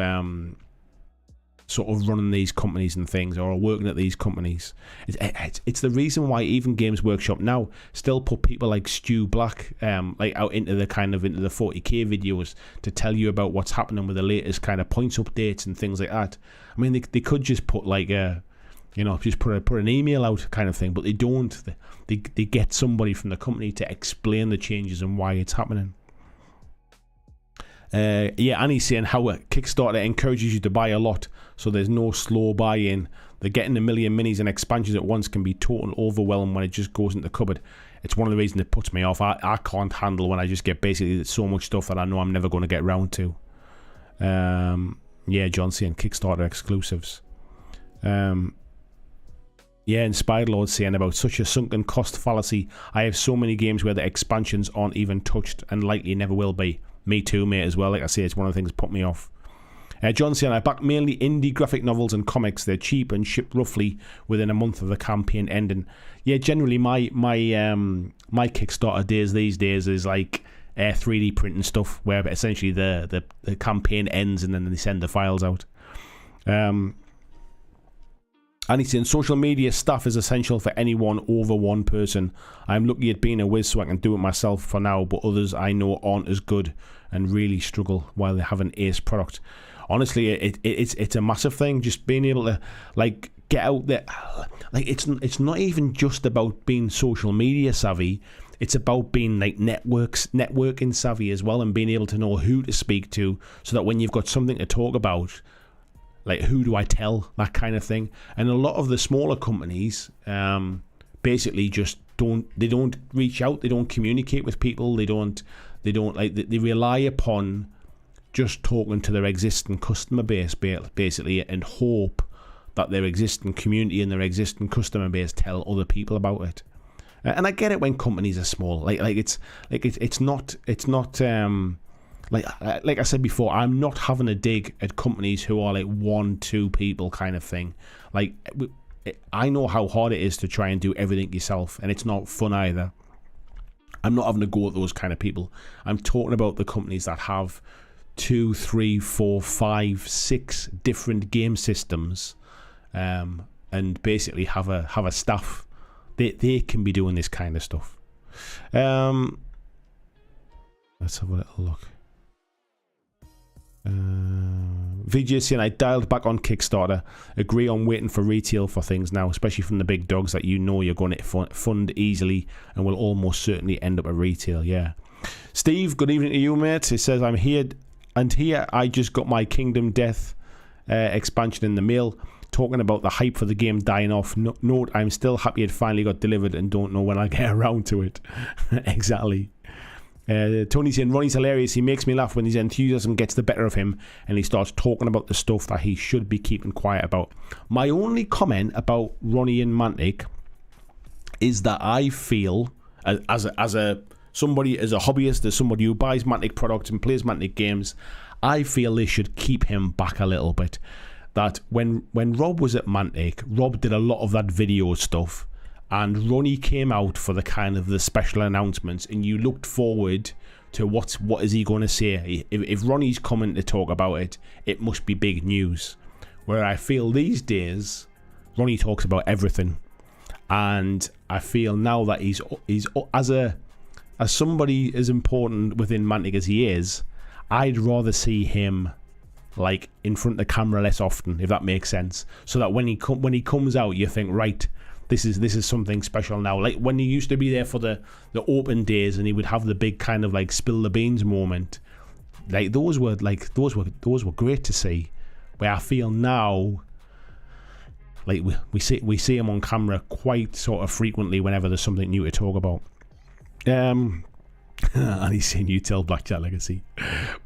running these companies and things, or are working at these companies. It's the reason why even Games Workshop now still put people like Stu Black like out into the 40K videos to tell you about what's happening with the latest kind of points updates and things like that. I mean, they could just put like a, just put an email out kind of thing, but they don't. They get somebody from the company to explain the changes and why it's happening. Annie's saying how a Kickstarter encourages you to buy a lot, so there's no slow buy-in. They're getting a million minis and expansions at once can be total overwhelm when it just goes into the cupboard. It's one of the reasons it puts me off. I can't handle when I just get basically so much stuff that I know I'm never going to get round to. John saying Kickstarter exclusives. And Spiderlord saying about such a sunken cost fallacy. I have so many games where the expansions aren't even touched and likely never will be. Me too, mate, as well. Like I say, it's one of the things that put me off. John saying, I back mainly indie graphic novels and comics. They're cheap and shipped roughly within a month of the campaign ending. Yeah, generally my Kickstarter days these days is like 3D printing stuff, where essentially the campaign ends and then they send the files out. And he's saying social media stuff is essential for anyone over one person. I'm lucky at being a whiz so I can do it myself for now, but others I know aren't as good and really struggle while they have an ace product. Honestly, it's a massive thing, just being able to like get out there. Like it's not even just about being social media savvy. It's about being like networking savvy as well, and being able to know who to speak to, so that when you've got something to talk about, like, who do I tell, that kind of thing. And a lot of the smaller companies basically just don't reach out. They don't communicate with people. They rely upon just talking to their existing customer base basically, and hope that their existing community and their existing customer base tell other people about it. And I get it when companies are small. It's not. Like I said before, I'm not having a dig at companies who are like 1-2 people kind of thing. Like, I know how hard it is to try and do everything yourself, and it's not fun either. I'm not having to go at those kind of people. I'm talking about the companies that have 2, 3, 4, 5, 6 different game systems, and basically have a staff. They can be doing this kind of stuff. Let's have a little look. VJ saying, I dialed back on Kickstarter. Agree on waiting for retail for things now, especially from the big dogs that you're going to fund easily and will almost certainly end up at retail. Yeah. Steve, good evening to you, mate. He says, I'm here, and here I just got my Kingdom Death expansion in the mail. Talking about the hype for the game dying off. Note, I'm still happy it finally got delivered and don't know when I'll get around to it. Exactly. Tony's saying, Ronnie's hilarious. He makes me laugh when his enthusiasm gets the better of him and he starts talking about the stuff that he should be keeping quiet about. My only comment about Ronnie and Mantic is that I feel, as a hobbyist, as somebody who buys Mantic products and plays Mantic games, I feel they should keep him back a little bit. That when Rob was at Mantic, Rob did a lot of that video stuff, and Ronnie came out for the kind of the special announcements, and you looked forward to what is he going to say. If Ronnie's coming to talk about it, it must be big news. Where I feel these days, Ronnie talks about everything, and I feel now that he's as somebody as important within Mantic as he is, I'd rather see him like in front of the camera less often, if that makes sense. So that when he comes out, you think, right, this is something special now. Like when he used to be there for the open days, and he would have the big kind of like spill the beans moment. Like those were great to see. Where I feel now, like we see him on camera quite sort of frequently whenever there's something new to talk about. And he's saying, you tell BlackJack Legacy.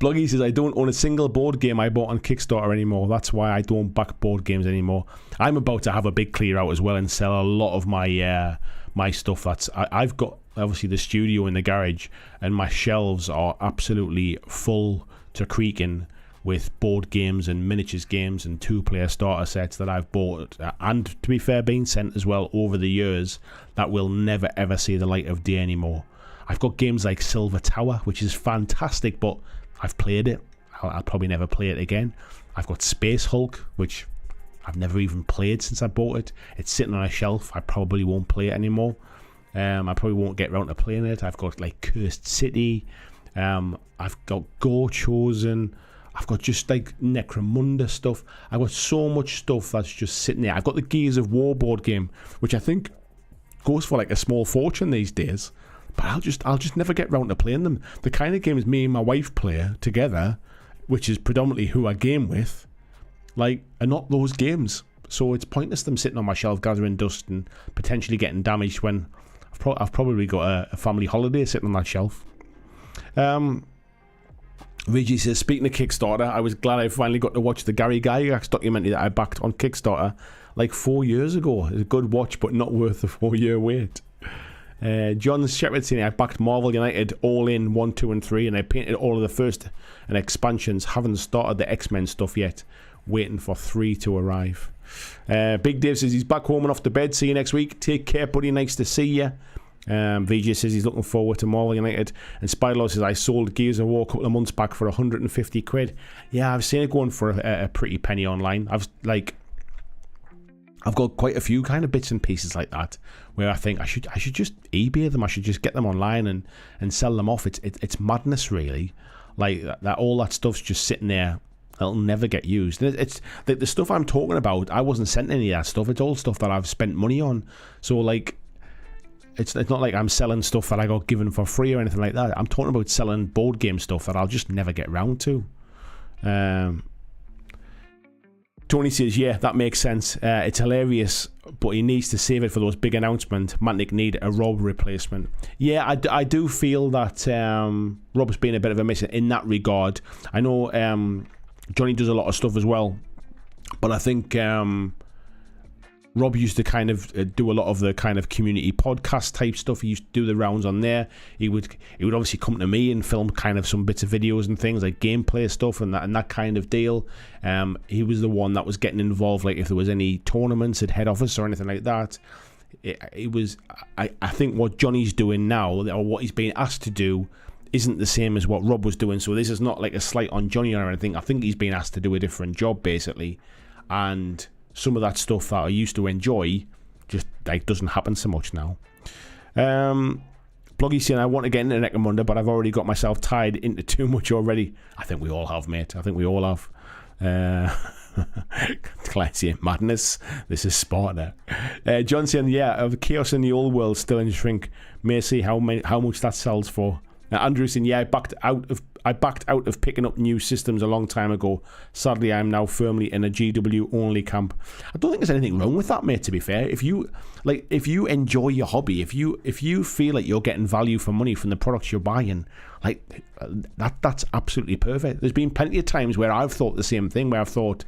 Bloggy says, I don't own a single board game I bought on Kickstarter anymore. That's why I don't back board games anymore. I'm about to have a big clear out as well and sell a lot of my my stuff. I've got, obviously, the studio in the garage, and my shelves are absolutely full to creaking with board games and miniatures games and two-player starter sets that I've bought, and, to be fair, been sent as well over the years, that will never ever see the light of day anymore. I've got games like Silver Tower, which is fantastic, but I've played it. I'll probably never play it again. I've got Space Hulk, which I've never even played since I bought it. It's sitting on a shelf. I probably won't play it anymore. I probably won't get around to playing it. I've got like Cursed City. I've got Go Chosen. I've got just like Necromunda stuff. I've got so much stuff that's just sitting there. I've got the Gears of War board game, which I think goes for like a small fortune these days. But I'll just never get round to playing them. The kind of games me and my wife play together, which is predominantly who I game with, like, are not those games. So it's pointless them sitting on my shelf gathering dust and potentially getting damaged when I've probably got a family holiday sitting on that shelf. VG says, speaking of Kickstarter, I was glad I finally got to watch the Gary Gygax documentary that I backed on Kickstarter like 4 years ago. It's a good watch, but not worth the 4-year wait. John Shepard saying, I backed Marvel United all in 1, 2 and 3, and I painted all of the first and expansions. Haven't started the X-Men stuff yet, waiting for 3 to arrive. Big Dave says he's back home and off to bed. See you next week. Take care, buddy. Nice to see you. VJ says he's looking forward to Marvel United. And Spylaw says, I sold Gears of War a couple of months back for 150 quid. Yeah, I've seen it going for a pretty penny online. I've got quite a few kind of bits and pieces like that where I think I should just eBay them. I should just get them online and sell them off. It's madness, really. Like that all that stuff's just sitting there. It'll never get used. And it's the stuff I'm talking about. I wasn't sent any of that stuff. It's all stuff that I've spent money on. So like, it's not like I'm selling stuff that I got given for free or anything like that. I'm talking about selling board game stuff that I'll just never get round to. Tony says, yeah, that makes sense. It's hilarious, but he needs to save it for those big announcements. Mantic need a Rob replacement. Yeah, I do feel that Rob's been a bit of a miss in that regard. I know Johnny does a lot of stuff as well, but I think Rob used to kind of do a lot of the kind of community podcast type stuff. He used to do the rounds on there. He would obviously come to me and film kind of some bits of videos and things like gameplay stuff and that kind of deal. He was the one that was getting involved, like if there was any tournaments at head office or anything like that. I think what Johnny's doing now, or what he's being asked to do, isn't the same as what Rob was doing. So this is not like a slight on Johnny or anything. I think he's being asked to do a different job basically, and some of that stuff that I used to enjoy just like doesn't happen so much now. Bloggy saying, I want to get into Necromunda, but I've already got myself tied into too much already. I think we all have, mate. I think we all have. Claire saying, madness. This is Sparta. John saying, yeah, of Chaos in the Old World still in shrink. May see how much that sells for. Andrew saying, yeah, I backed out of picking up new systems a long time ago. Sadly, I'm now firmly in a GW only camp. I don't think there's anything wrong with that, mate, to be fair. If you enjoy your hobby, if you feel like you're getting value for money from the products you're buying, like that's absolutely perfect. There's been plenty of times where I've thought the same thing, where I've thought,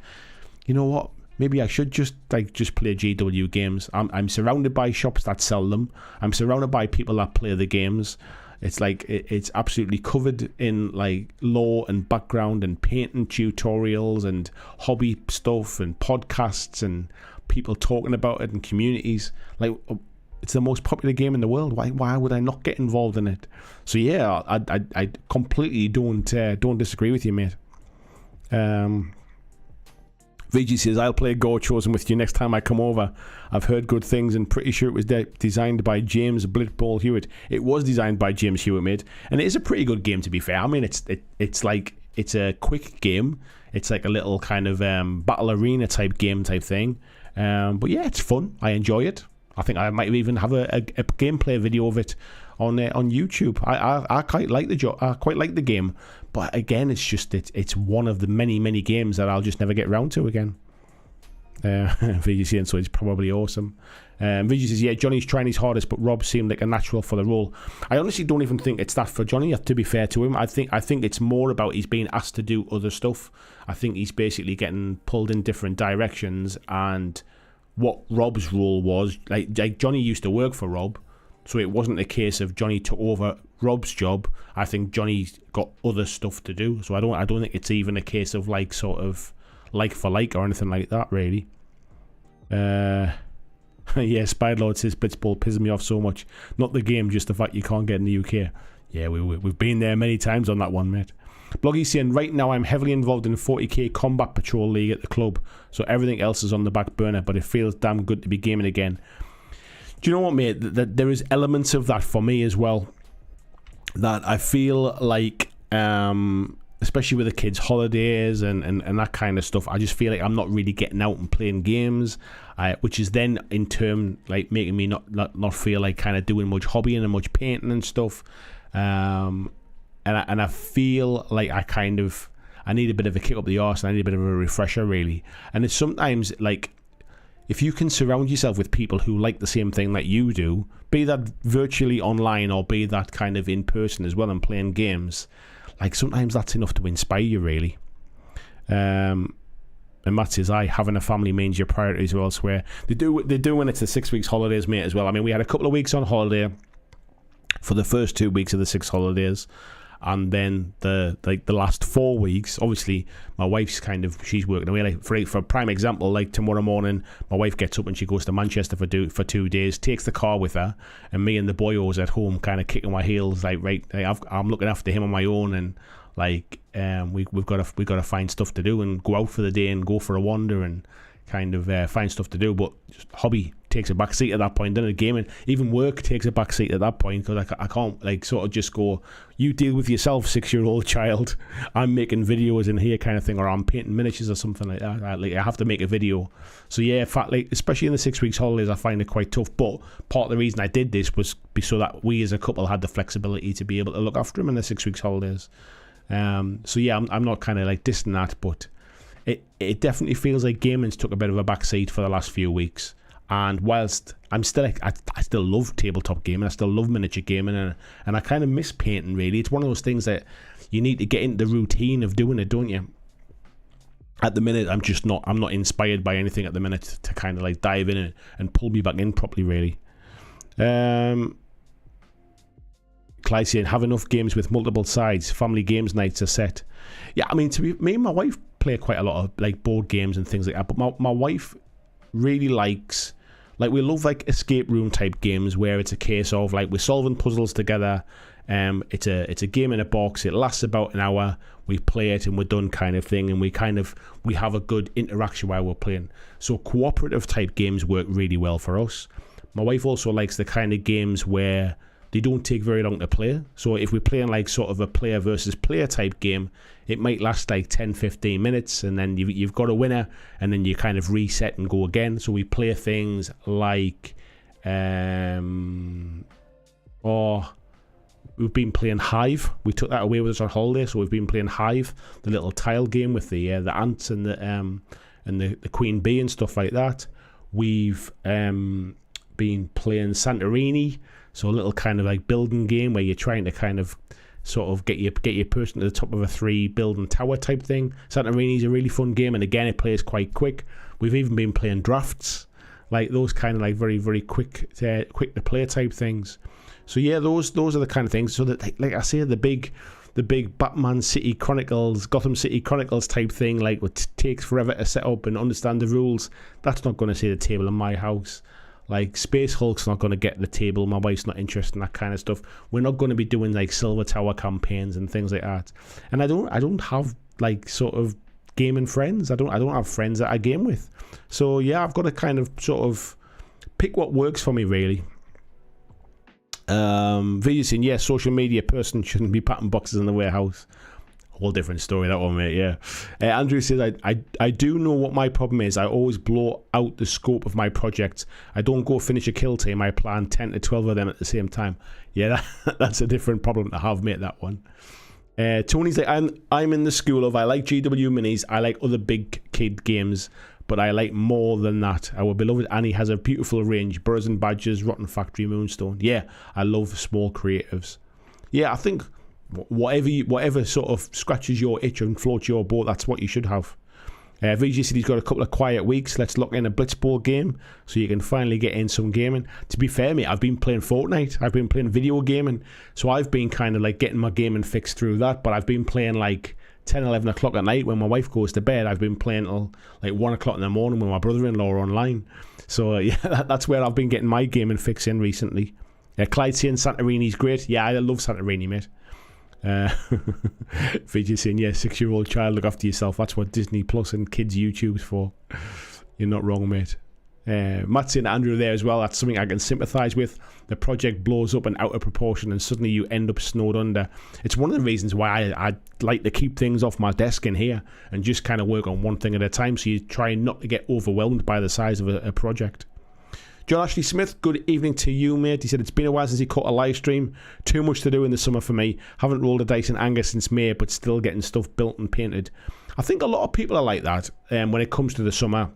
you know what, maybe I should just play GW games. I'm surrounded by shops that sell them. I'm surrounded by people that play the games. It's like it's absolutely covered in like lore and background and painting tutorials and hobby stuff and podcasts and people talking about it and communities. Like, it's the most popular game in the world. Why would I not get involved in it? So yeah, I completely don't disagree with you, mate. VG says, I'll play Go Chosen with you next time I come over. I've heard good things and pretty sure it was designed by James Blitball Hewitt. It was designed by James Hewitt, mate. And it is a pretty good game, to be fair. I mean, it's a quick game. It's like a little kind of battle arena type game type thing. But yeah, it's fun. I enjoy it. I think I might even have a gameplay video of it on YouTube. I quite like the game, but again, it's one of the many games that I'll just never get round to again. VGC, and so it's probably awesome. VG says, yeah, Johnny's trying his hardest, but Rob seemed like a natural for the role. I honestly don't even think it's that for Johnny, to be fair to him. I think it's more about he's being asked to do other stuff. I think he's basically getting pulled in different directions, and what Rob's role was, like Johnny used to work for Rob, so it wasn't a case of Johnny took over Rob's job. I think Johnny's got other stuff to do, so I don't think it's even a case of like sort of like for like or anything like that, really. Yeah, Spiderlord says Blitzball pisses me off so much. Not the game, just the fact you can't get in the UK. Yeah, we've been there many times on that one, mate. Bloggy's saying, right now I'm heavily involved in 40k Combat Patrol League at the club, so everything else is on the back burner, but it feels damn good to be gaming again. Do you know what, mate? There is elements of that for me as well, that I feel like, especially with the kids' holidays and that kind of stuff, I just feel like I'm not really getting out and playing games, which is then in turn like making me not feel like kind of doing much hobbying and much painting and stuff. And I feel like I need a bit of a kick up the arse, and I need a bit of a refresher, really. And it's sometimes like, if you can surround yourself with people who like the same thing that you do, be that virtually online or be that kind of in person as well and playing games, like sometimes that's enough to inspire you, really. And Matt says, having a family means your priorities are elsewhere. They do when it's the 6 weeks holidays, mate, as well. I mean, we had a couple of weeks on holiday for the first 2 weeks of the 6 holidays, and then the last 4 weeks, obviously my wife's she's working away. Like for a prime example, like tomorrow morning my wife gets up and she goes to Manchester for 2 days, takes the car with her, and me and the boyos at home kind of kicking my heels, like, right, I'm looking after him on my own, and like we've got to find stuff to do and go out for the day and go for a wander and kind of find stuff to do. But just hobby takes a back seat at that point, then gaming, even work takes a back seat at that point, because I can't like sort of just go, you deal with yourself, 6-year-old child, I'm making videos in here kind of thing, or I'm painting miniatures or something like that. I have to make a video. So yeah, in fact, like especially in the 6 weeks holidays, I find it quite tough. But part of the reason I did this was so that we as a couple had the flexibility to be able to look after him in the 6 weeks holidays. So yeah, I'm not kind of like dissing that, but it definitely feels like gaming's took a bit of a backseat for the last few weeks. And whilst I'm still like, I still love tabletop gaming, I still love miniature gaming, and I kind of miss painting, really. It's one of those things that you need to get into the routine of doing it, don't you? At the minute, I'm not inspired by anything at the minute to kind of like dive in and pull me back in properly, really. Clyde saying, have enough games with multiple sides, family games nights are set. Yeah, I mean, me and my wife play quite a lot of like board games and things like that, but my wife really likes, like, we love like escape room type games where it's a case of like we're solving puzzles together. It's a game in a box, it lasts about an hour, we play it and we're done kind of thing, and we have a good interaction while we're playing. So cooperative type games work really well for us. My wife also likes the kind of games where they don't take very long to play. So if we're playing like sort of a player versus player type game, it might last like 10-15 minutes, and then you've got a winner, and then you kind of reset and go again. So we play things like we've been playing Hive. We took that away with us on holiday, so we've been playing Hive, the little tile game with the ants and the queen bee and stuff like that. We've been playing Santorini, so a little kind of like building game where you're trying to kind of sort of get your person to the top of a 3-building tower type thing. Santorini is a really fun game, and again, it plays quite quick. We've even been playing drafts, like those kind of like very, very quick to play type things. So yeah, those are the kind of things. So that, like I say, the big Batman City Chronicles, Gotham City Chronicles type thing, like what takes forever to set up and understand the rules, that's not going to see the table in my house. Like Space Hulk's not going to get the table. My wife's not interested in that kind of stuff. We're not going to be doing like Silver Tower campaigns and things like that. And I don't have like sort of gaming friends. I don't have friends that I game with. So yeah, I've got to kind of sort of pick what works for me, really. Video saying, yeah, social media person shouldn't be packing boxes in the warehouse. Whole different story, that one, mate. Yeah. Andrew says, I do know what my problem is. I always blow out the scope of my projects. I don't go finish a kill team. I plan 10 to 12 of them at the same time. Yeah, that's a different problem to have, mate, that one. Tony's like, I'm in the school of, I like GW minis. I like other big kid games, but I like more than that. Our beloved Annie has a beautiful range. Burrs and Badgers, Rotten Factory, Moonstone. Yeah, I love small creatives. Yeah, I think whatever sort of scratches your itch and floats your boat, that's what you should have. VG said he's got a couple of quiet weeks. Let's lock in a Blitzball game so you can finally get in some gaming. To be fair, mate, I've been playing Fortnite. I've been playing video gaming. So I've been kind of like getting my gaming fix through that. But I've been playing like 10, 11 o'clock at night when my wife goes to bed. I've been playing till like 1 o'clock in the morning with my brother-in-law online. So yeah, that's where I've been getting my gaming fix in recently. Clyde saying Santorini's great. Yeah, I love Santorini, mate. Vijay saying, yeah, 6-year-old child, look after yourself. That's what Disney Plus and kids YouTube's for. You're not wrong, mate. Matt saying, Andrew there as well, that's something I can sympathise with. The project blows up and out of proportion and suddenly you end up snowed under. It's one of the reasons why I like to keep things off my desk in here and just kind of work on one thing at a time, so you try not to get overwhelmed by the size of a project. John Ashley Smith, good evening to you, mate. He said, it's been a while since he caught a live stream. Too much to do in the summer for me. Haven't rolled a dice in anger since May, but still getting stuff built and painted. I think a lot of people are like that when it comes to the summer.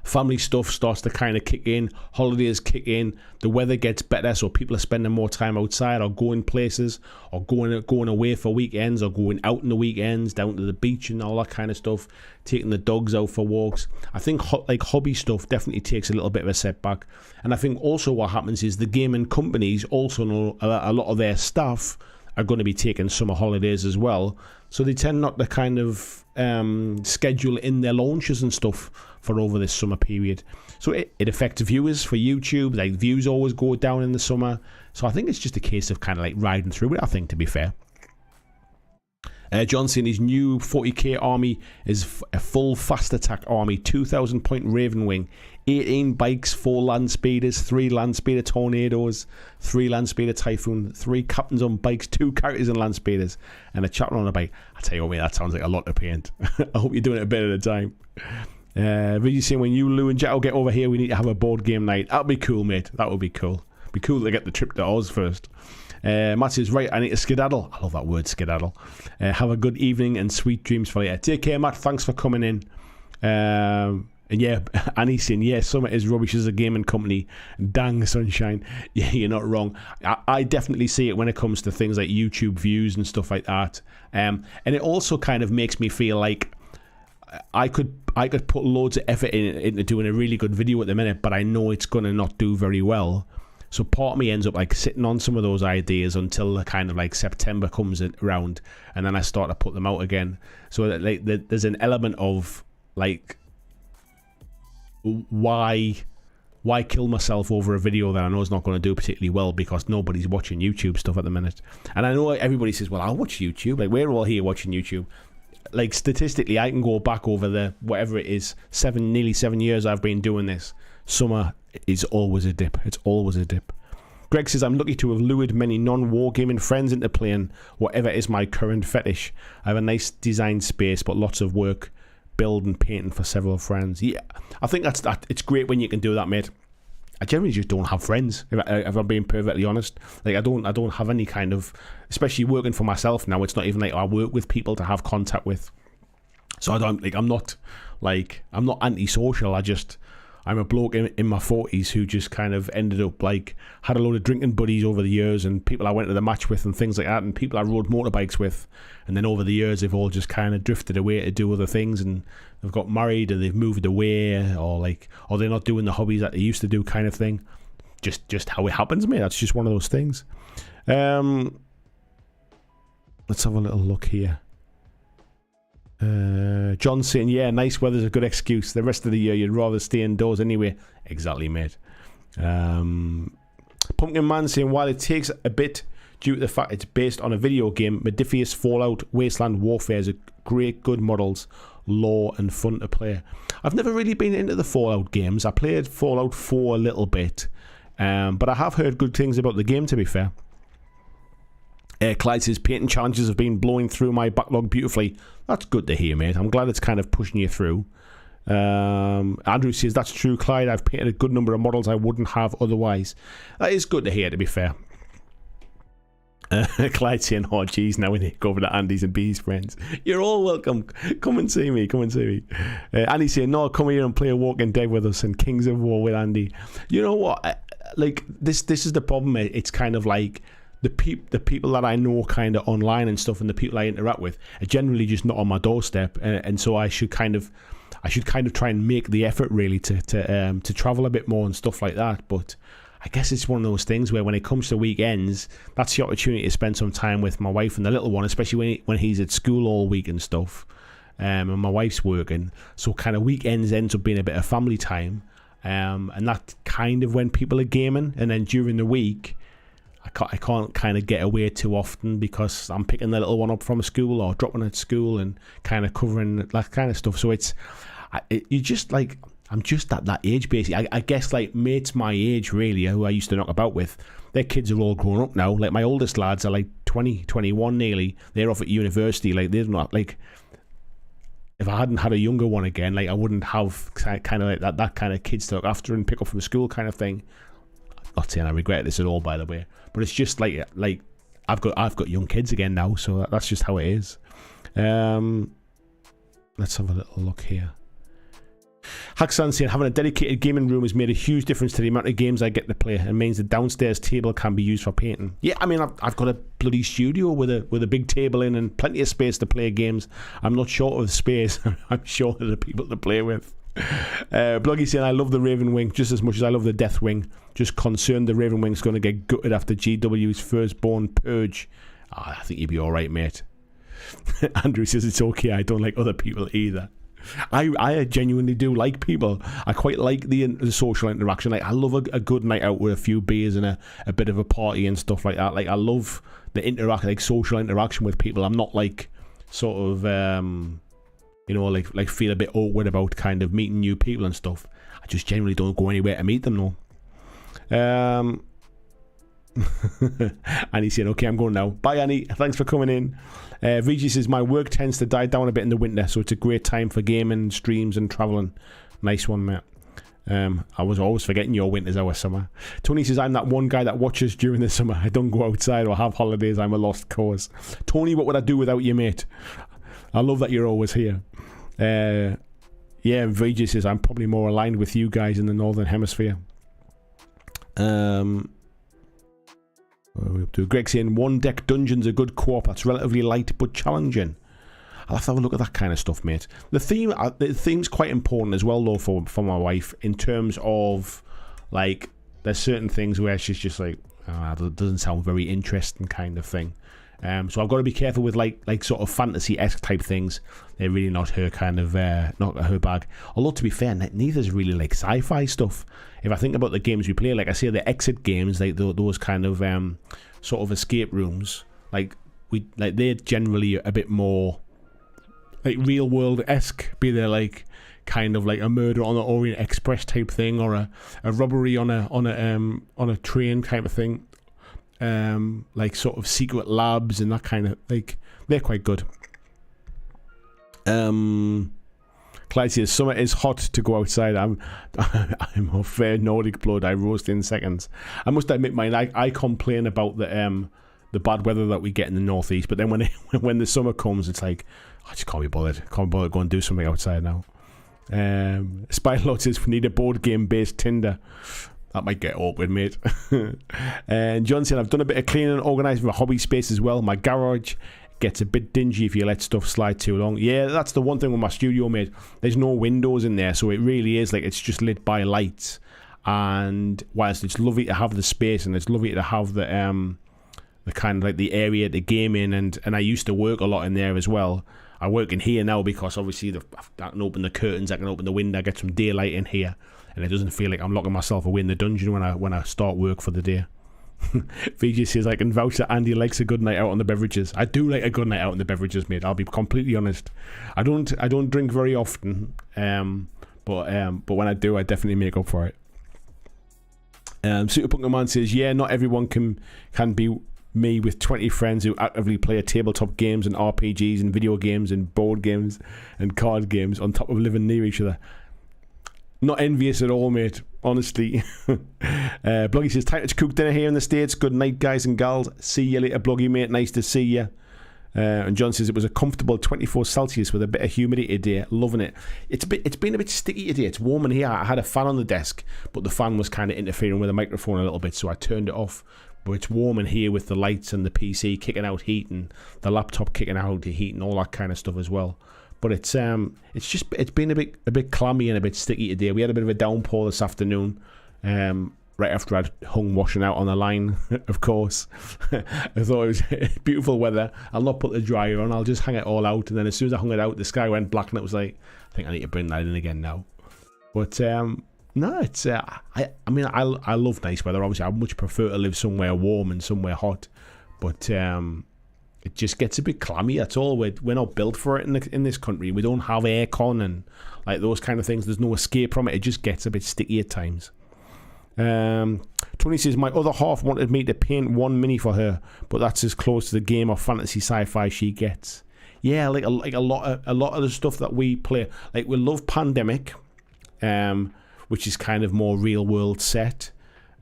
Family stuff starts to kind of kick in, holidays kick in, the weather gets better, so people are spending more time outside or going places or going away for weekends or going out in the weekends down to the beach and all that kind of stuff, taking the dogs out for walks. I think like hobby stuff definitely takes a little bit of a setback, and I think also what happens is the gaming companies also know a lot of their staff are going to be taking summer holidays as well, so they tend not to kind of schedule in their launches and stuff for over this summer period. So it affects viewers for YouTube. Like, views always go down in the summer, so I think it's just a case of kind of like riding through it, I think, to be fair. John saying his new 40k army is a full fast attack army, 2,000 point Raven Wing, 18 bikes, 4 land speeders, 3 land speeder tornadoes, 3 land speeder typhoon, 3 captains on bikes, 2 characters and land speeders, and a chapter on a bike. I tell you what, mate, that sounds like a lot to paint. I hope you're doing it a bit at a time. Really saying, when you, Lou and Jack will get over here, we need to have a board game night. That'll be cool, mate. That would be cool. Be cool to get the trip to Oz first. Matt says, right, I need to skedaddle. I love that word, skedaddle. Have a good evening and sweet dreams for you. Take care, Matt. Thanks for coming in. And yeah, Annie's saying, yeah, summer is rubbish as a gaming company. Dang, sunshine. Yeah, you're not wrong. I definitely see it when it comes to things like YouTube views and stuff like that. And it also kind of makes me feel like I could put loads of effort into doing a really good video at the minute, but I know it's going to not do very well. So part of me ends up like sitting on some of those ideas until kind of like September comes around, and then I start to put them out again. So that, like, there's an element of like, why kill myself over a video that I know is not going to do particularly well because nobody's watching YouTube stuff at the minute. And I know everybody says, well, I'll watch YouTube. Like, we're all here watching YouTube. Like, statistically, I can go back over the whatever it is, nearly 7 years I've been doing this. Summer is always a dip. It's always a dip. Greg says, I'm lucky to have lured many non-wargaming friends into playing whatever is my current fetish. I have a nice designed space, but lots of work, build and painting for several friends. Yeah, I think that. It's great when you can do that, mate. I generally just don't have friends, if I'm being perfectly honest. Like, I don't have any kind of, especially working for myself now, it's not even like I work with people to have contact with. So I'm not antisocial. I'm a bloke in my 40s who just kind of ended up like, had a load of drinking buddies over the years and people I went to the match with and things like that, and people I rode motorbikes with, and then over the years they've all just kind of drifted away to do other things, and they've got married and they've moved away, or they're not doing the hobbies that they used to do, kind of thing. Just how it happens, mate. That's just one of those things. Let's have a little look here. John saying, yeah, nice weather's a good excuse. The rest of the year you'd rather stay indoors anyway. Exactly, mate. Pumpkin Man saying, while it takes a bit due to the fact it's based on a video game, Modiphius, Fallout, Wasteland Warfare is a great, good models, lore and fun to play. I've never really been into the Fallout games. I played Fallout 4 a little bit, but I have heard good things about the game, to be fair. Clyde says, painting challenges have been blowing through my backlog beautifully. That's good to hear, mate. I'm glad it's kind of pushing you through. Andrew says, that's true, Clyde. I've painted a good number of models I wouldn't have otherwise. That is good to hear, to be fair. Clyde saying, oh geez, now we need to go over to Andy's and B's friends. You're all welcome. Come and see me. Andy saying, no, come here and play a Walking Dead with us and Kings of War with Andy. You know what? Like, this is the problem. It's kind of like the people that I know kind of online and stuff, and the people I interact with are generally just not on my doorstep, and so I should kind of try and make the effort really to travel a bit more and stuff like that. But I guess it's one of those things where when it comes to weekends, that's the opportunity to spend some time with my wife and the little one, especially when he's at school all week and stuff, and my wife's working. So kind of weekends ends up being a bit of family time, and that's kind of when people are gaming. And then during the week, I can't kind of get away too often because I'm picking the little one up from school or dropping her at school and kind of covering that kind of stuff. So you just like, I'm just at that age basically. I guess like mates my age really, who I used to knock about with, their kids are all grown up now. Like my oldest lads are like 20, 21 nearly. They're off at university. Like they're not like, if I hadn't had a younger one again, like I wouldn't have kind of like that kind of kids to look after and pick up from school kind of thing. I'm not saying I regret this at all, by the way, but it's just like I've got young kids again now, so that's just how it is. Let's have a little look here. Haxan saying, having a dedicated gaming room has made a huge difference to the amount of games I get to play, and means the downstairs table can be used for painting. Yeah, I mean, I've got a bloody studio with a big table in and plenty of space to play games. I'm not short of space. I'm short of the people to play with. Bloggy saying, I love the Raven Wing just as much as I love the Death Wing. Just concerned the Raven Wing's going to get gutted after GW's firstborn purge. I think you'd be alright, mate. Andrew says it's okay, I don't like other people either. I genuinely do like people. I quite like the social interaction. Like I love a good night out with a few beers and a bit of a party and stuff like that. Like I love the social interaction with people. I'm not like sort of like feel a bit awkward about kind of meeting new people and stuff. I just generally don't go anywhere to meet them though. Annie saying, okay, I'm going now. Bye, Annie. Thanks for coming in. VG says, my work tends to die down a bit in the winter, so it's a great time for gaming, streams, and travelling. Nice one, mate. I was always forgetting your winter's our summer. Tony says, I'm that one guy that watches during the summer. I don't go outside or have holidays. I'm a lost cause. Tony, what would I do without you, mate? I love that you're always here. Yeah, VG says, I'm probably more aligned with you guys in the Northern Hemisphere. Greg saying, one deck dungeon's a good co-op that's relatively light but challenging. I'll have to have a look at that kind of stuff, mate. The theme's quite important as well though for my wife, in terms of like there's certain things where she's just like, oh, that doesn't sound very interesting kind of thing. So I've got to be careful with like sort of fantasy-esque type things. They're really not her kind of not her bag. Although to be fair, neither's really like sci-fi stuff. If I think about the games we play, like I say, the exit games, like those kind of sort of escape rooms, they're generally a bit more like real world-esque. Be there like kind of like a murder on the Orient Express type thing, or a robbery on a train type of thing. Like sort of secret labs and that kind of, like, they're quite good. Clyde says, summer is hot to go outside. I'm a fair Nordic blood. I roast in seconds. I must admit, mine, I complain about the bad weather that we get in the northeast, but then when the summer comes, it's like, I just can't be bothered. Can't be bothered going and do something outside now. Spylot says, we need a board game based Tinder. That might get awkward, mate. And John said, I've done a bit of cleaning and organising my hobby space as well. My garage gets a bit dingy if you let stuff slide too long. Yeah, that's the one thing with my studio, mate. There's no windows in there, so it really is like it's just lit by lights. And whilst it's lovely to have the space and it's lovely to have the kind of like the area to game in, and I used to work a lot in there as well. I work in here now because obviously I can open the curtains, I can open the window, get some daylight in here. And it doesn't feel like I'm locking myself away in the dungeon when I start work for the day. VJ says, I can vouch that Andy likes a good night out on the beverages. I do like a good night out on the beverages, mate. I'll be completely honest. I don't drink very often, but when I do, I definitely make up for it. Super Punker Man says, yeah, not everyone can be me with 20 friends who actively play tabletop games and RPGs and video games and board games and card games on top of living near each other. Not envious at all, mate. honestly. Bloggy says, time to cook dinner here in the States. Good night, guys and gals. See you later, Bloggy, mate. Nice to see you. And John says, it was a comfortable 24 Celsius with a bit of humidity today. Loving it. It's been a bit sticky today. It's warm in here. I had a fan on the desk, but the fan was kind of interfering with the microphone a little bit, so I turned it off. But it's warm in here with the lights and the PC kicking out heat and the laptop kicking out the heat and all that kind of stuff as well. But it's been a bit clammy and a bit sticky today. We had a bit of a downpour this afternoon, right after I'd hung washing out on the line, of course. I thought it was beautiful weather. I'll not put the dryer on. I'll just hang it all out. And then as soon as I hung it out, the sky went black, and it was like, I think I need to bring that in again now. But no, it's I mean I love nice weather. Obviously, I much prefer to live somewhere warm and somewhere hot. But it just gets a bit clammy. That's all. We're not built for it in this country. We don't have aircon and like those kind of things. There's no escape from it. It just gets a bit sticky at times. Tony says, my other half wanted me to paint one mini for her, but that's as close to the game of fantasy sci-fi she gets. Yeah, like a lot of the stuff that we play. Like, we love Pandemic, which is kind of more real world set.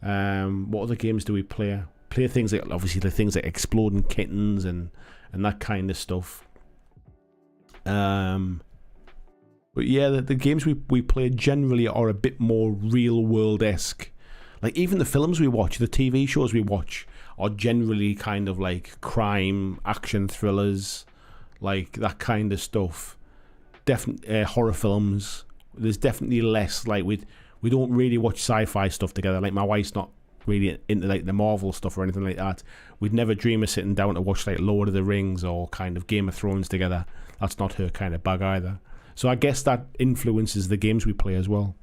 What other games do we play? Play things like, obviously, the things like Exploding Kittens and that kind of stuff. But yeah, the games we play generally are a bit more real world-esque. Like, even the films we watch, the TV shows we watch, are generally kind of like crime, action thrillers, like that kind of stuff. Definitely horror films. There's definitely less, like, we don't really watch sci-fi stuff together. Like, my wife's not really into like the Marvel stuff or anything like that. We'd never dream of sitting down to watch like Lord of the Rings or kind of Game of Thrones together. That's not her kind of bag either. So I guess that influences the games we play as well.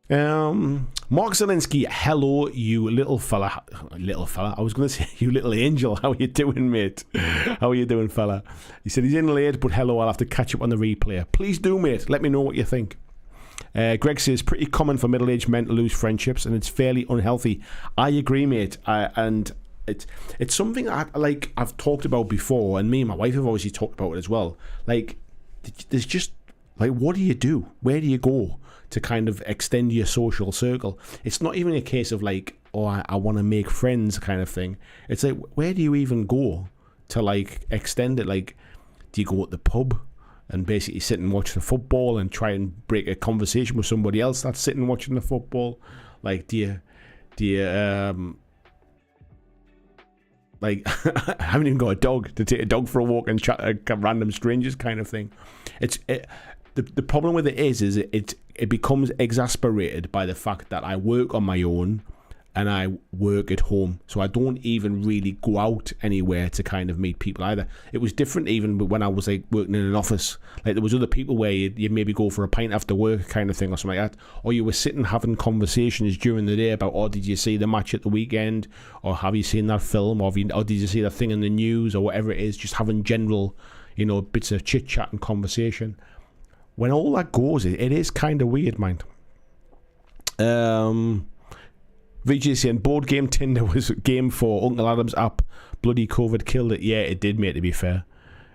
Mark Zielinski, hello, you little fella. I was going to say, you little angel. How are you doing, mate? How are you doing, fella? He said he's in late, but hello, I'll have to catch up on the replay. Please do, mate. Let me know what you think. Greg says, pretty common for middle-aged men to lose friendships, and it's fairly unhealthy. I agree, mate. And it's something I've talked about before, and me and my wife have obviously talked about it as well. Like, there's just, like, what do you do? Where do you go to kind of extend your social circle? It's not even a case of like, oh, I want to make friends kind of thing. It's like, where do you even go to like extend it? Like, do you go at the pub and basically sit and watch the football and try and break a conversation with somebody else that's sitting watching the football? Like, do you like, I haven't even got a dog to take a dog for a walk and chat to random strangers kind of thing. The problem with it is it becomes exasperated by the fact that I work on my own and I work at home, so I don't even really go out anywhere to kind of meet people either. It was different even when I was like working in an office. Like, there was other people where you'd maybe go for a pint after work kind of thing or something like that, or you were sitting having conversations during the day about, oh, did you see the match at the weekend, or have you seen that film, or did you see that thing in the news, or whatever it is, just having general, bits of chit chat and conversation. When all that goes, it is kind of weird, mind. VJ saying, board game Tinder was game 4. Uncle Adam's app. Bloody COVID killed it. Yeah, it did, mate, to be fair.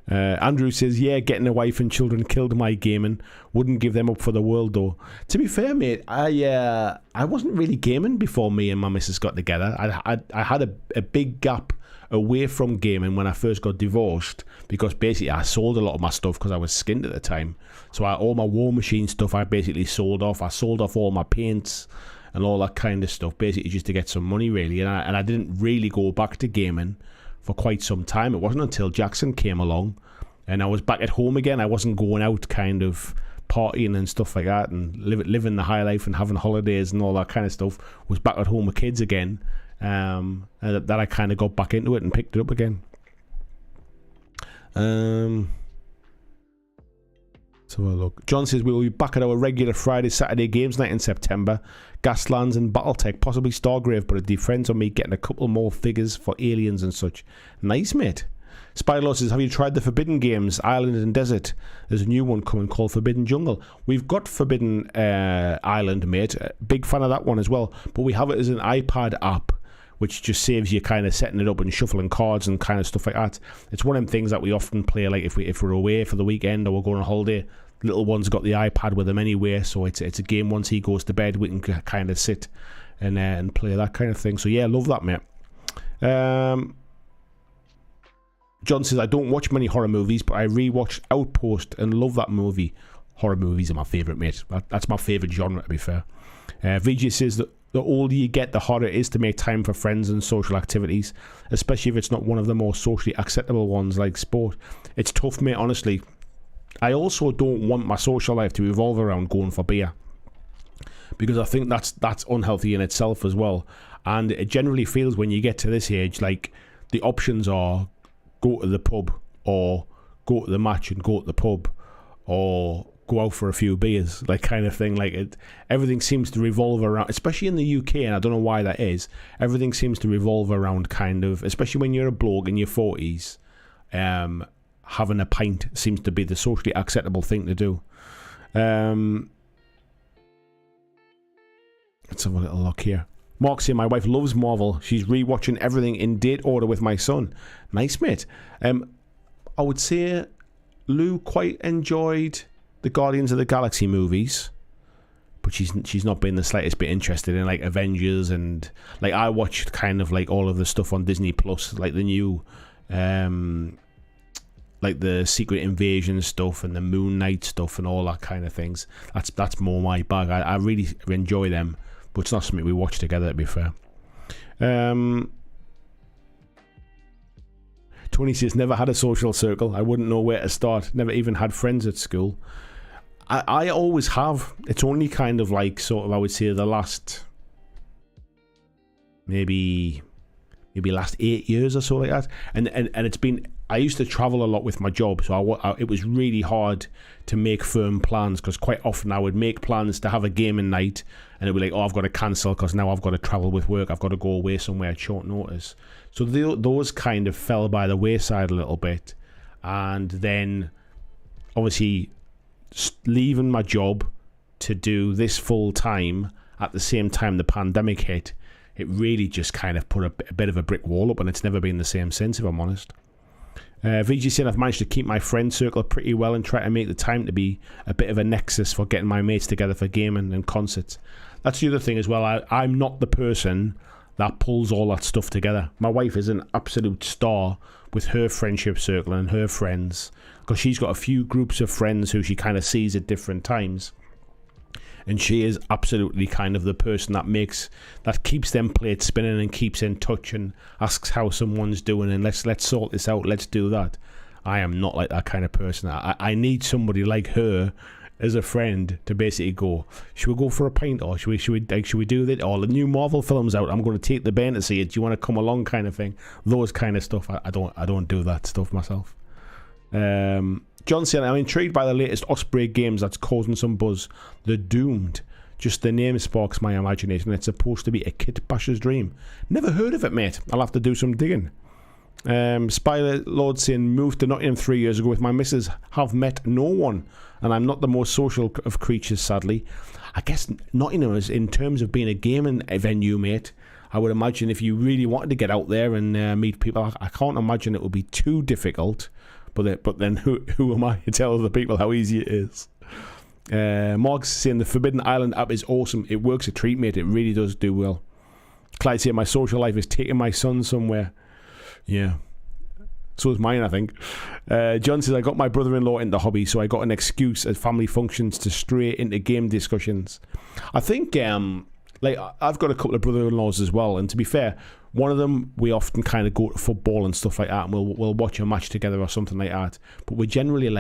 Andrew says, yeah, getting a wife and children killed my gaming. Wouldn't give them up for the world, though. To be fair, mate, I wasn't really gaming before me and my missus got together. I had a big gap away from gaming when I first got divorced, because basically I sold a lot of my stuff because I was skint at the time. So all my War Machine stuff I basically sold off. I sold off all my paints and all that kind of stuff, basically just to get some money, really. And I didn't really go back to gaming for quite some time. It wasn't until Jackson came along and I was back at home again. I wasn't going out kind of partying and stuff like that and living the high life and having holidays and all that kind of stuff. Was back at home with kids again. And that I kind of got back into it and picked it up again. So look, John says we'll be back at our regular Friday, Saturday games night in September. Gaslands and Battletech, possibly Stargrave, but it depends on me getting a couple more figures for aliens and such. Nice, mate. Spiderlaw says, have you tried the Forbidden games, Island and Desert? There's a new one coming called Forbidden Jungle. We've got Forbidden Island, mate. Big fan of that one as well. But we have it as an iPad app, which just saves you kind of setting it up and shuffling cards and kind of stuff like that. It's one of them things that we often play, like if we're away for the weekend or we're going on holiday. Little one's got the iPad with him anyway, so it's a game. Once he goes to bed, we can kind of sit and play that kind of thing. So yeah, love that, mate. John says, I don't watch many horror movies, but I rewatched Outpost and love that movie. Horror movies are my favourite, mate. That's my favourite genre, to be fair. VJ says that the older you get, the harder it is to make time for friends and social activities, especially if it's not one of the more socially acceptable ones like sport. It's tough, mate, honestly. I also don't want my social life to revolve around going for beer, because I think that's unhealthy in itself as well. And it generally feels when you get to this age like the options are go to the pub or go to the match and go to the pub or go out for a few beers, like kind of thing. Like everything seems to revolve around, especially in the UK, and I don't know why that is. Everything seems to revolve around kind of, especially when you're a bloke in your 40s, having a pint seems to be the socially acceptable thing to do. Let's have a little look here. Mark saying, my wife loves Marvel. She's rewatching everything in date order with my son. Nice, mate. I would say Lou quite enjoyed the Guardians of the Galaxy movies, but she's not been the slightest bit interested in like Avengers, and like I watched kind of like all of the stuff on Disney Plus, like the new like the Secret Invasion stuff and the Moon Knight stuff and all that kind of things. That's more my bag. I really enjoy them, but it's not something we watch together, to be fair. Tony says, never had a social circle. I wouldn't know where to start. Never even had friends at school. I always have. It's only kind of like sort of, I would say, the last maybe last 8 years or so like that. And it's been, I used to travel a lot with my job, so it was really hard to make firm plans, because quite often I would make plans to have a gaming night and it'd be like, oh, I've got to cancel because now I've got to travel with work. I've got to go away somewhere at short notice. So those kind of fell by the wayside a little bit. And then obviously leaving my job to do this full time at the same time the pandemic hit, it really just kind of put a bit of a brick wall up, and it's never been the same since, if I'm honest. VG saying, I've managed to keep my friend circle pretty well and try to make the time to be a bit of a nexus for getting my mates together for gaming and concerts. That's the other thing as well. I'm not the person that pulls all that stuff together. My wife is an absolute star with her friendship circle and her friends, because she's got a few groups of friends who she kind of sees at different times, and she is absolutely kind of the person that keeps them plates spinning and keeps in touch and asks how someone's doing and let's sort this out, let's do that. I am not like that kind of person. I need somebody like her as a friend to basically go, should we go for a pint, or should we do that, or the new Marvel film's out, I'm going to take the band to see it, do you want to come along, kind of thing. Those kind of stuff. I don't do that stuff myself. John saying, I'm intrigued by the latest Osprey games that's causing some buzz. The Doomed. Just the name sparks my imagination. It's supposed to be a kit basher's dream. Never heard of it, mate. I'll have to do some digging. Spyler Lord saying, moved to Nottingham 3 years ago with my missus. Have met no one, and I'm not the most social of creatures, sadly. I guess Nottingham is, in terms of being a gaming venue, mate, I would imagine if you really wanted to get out there and meet people, I can't imagine it would be too difficult. But then who am I to tell other people how easy it is? Mark's saying the Forbidden Island app is awesome. It works a treat, mate. It really does do well. Clyde saying, my social life is taking my son somewhere. Yeah. So is mine, I think. John says, I got my brother-in-law into hobby, so I got an excuse at family functions to stray into game discussions. I think, I've got a couple of brother-in-laws as well, and to be fair, one of them, we often kind of go to football and stuff like that, and we'll watch a match together or something like that. But we're generally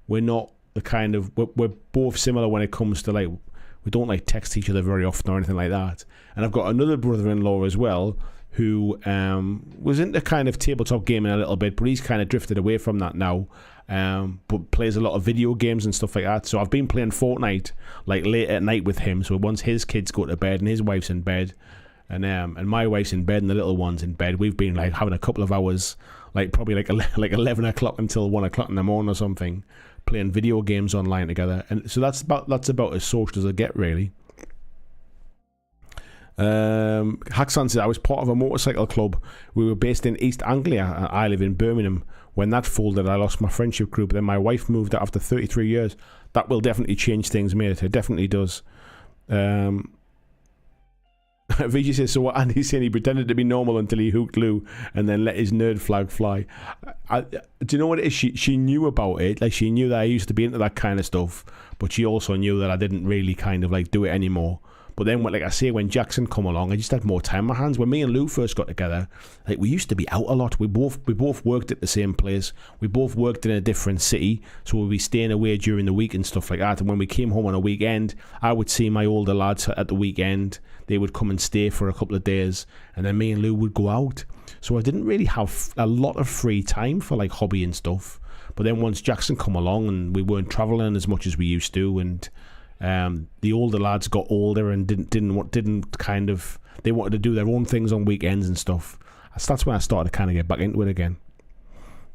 we're not the kind of, we're both similar when it comes to we don't text each other very often or anything like that. And I've got another brother-in-law as well who was into kind of tabletop gaming a little bit, but he's kind of drifted away from that now. But plays a lot of video games and stuff like that. So I've been playing Fortnite late at night with him. So once his kids go to bed and his wife's in bed, and my wife's in bed and the little one's in bed, we've been having a couple of hours, probably 11 o'clock until 1 o'clock in the morning or something, playing video games online together. And so that's about as social as I get, really. Haxan said, I was part of a motorcycle club. We were based in East Anglia. I live in Birmingham. when that folded, I lost my friendship group. Then my wife moved out after 33 years. That will definitely change things, mate. It definitely does. VG says, so what Andy's saying, he pretended to be normal until he hooked Lou and then let his nerd flag fly. Do you know what it is? She knew about it. Like, she knew that I used to be into that kind of stuff, but she also knew that I didn't really kind of like do it anymore. But then, like I say, when Jackson come along, I just had more time on my hands. When me and Lou first got together, like, we used to be out a lot. We both worked at the same place. We both worked in a different city, so we'd be staying away during the week and stuff like that. And when we came home on a weekend, I would see my older lads at the weekend. They would come and stay for a couple of days, and then me and Lou would go out. So I didn't really have a lot of free time for like hobby and stuff. But then once Jackson come along, and we weren't travelling as much as we used to, and the older lads got older and didn't kind of, they wanted to do their own things on weekends and stuff. So that's when I started to kind of get back into it again.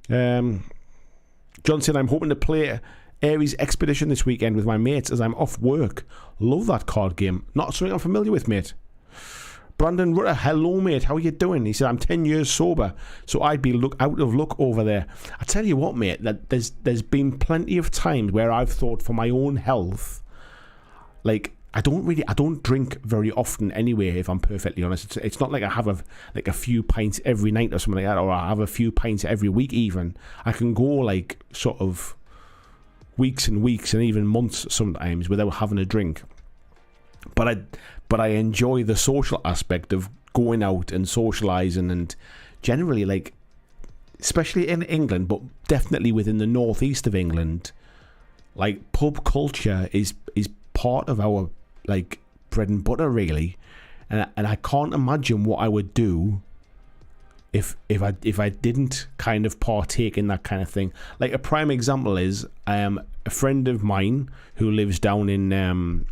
John said, I'm hoping to play Ares Expedition this weekend with my mates as I'm off work. Love that card game. Not something I'm familiar with, mate. Brandon Rutter, hello mate, how are you doing? He said, I'm 10 years sober, so I'd be out of luck over there. I tell you what, mate, that there's been plenty of times where I've thought for my own health, like, I don't drink very often anyway, if I'm perfectly honest. It's not like I have a few pints every night or something like that, or I have a few pints every week even. I can go like sort of weeks and weeks and even months sometimes without having a drink. But I enjoy the social aspect of going out and socialising, and generally, like, especially in England, but definitely within the northeast of England, like, pub culture is part of our, like, bread and butter, really. And I can't imagine what I would do if I didn't kind of partake in that kind of thing. Like, a prime example is a friend of mine who lives down in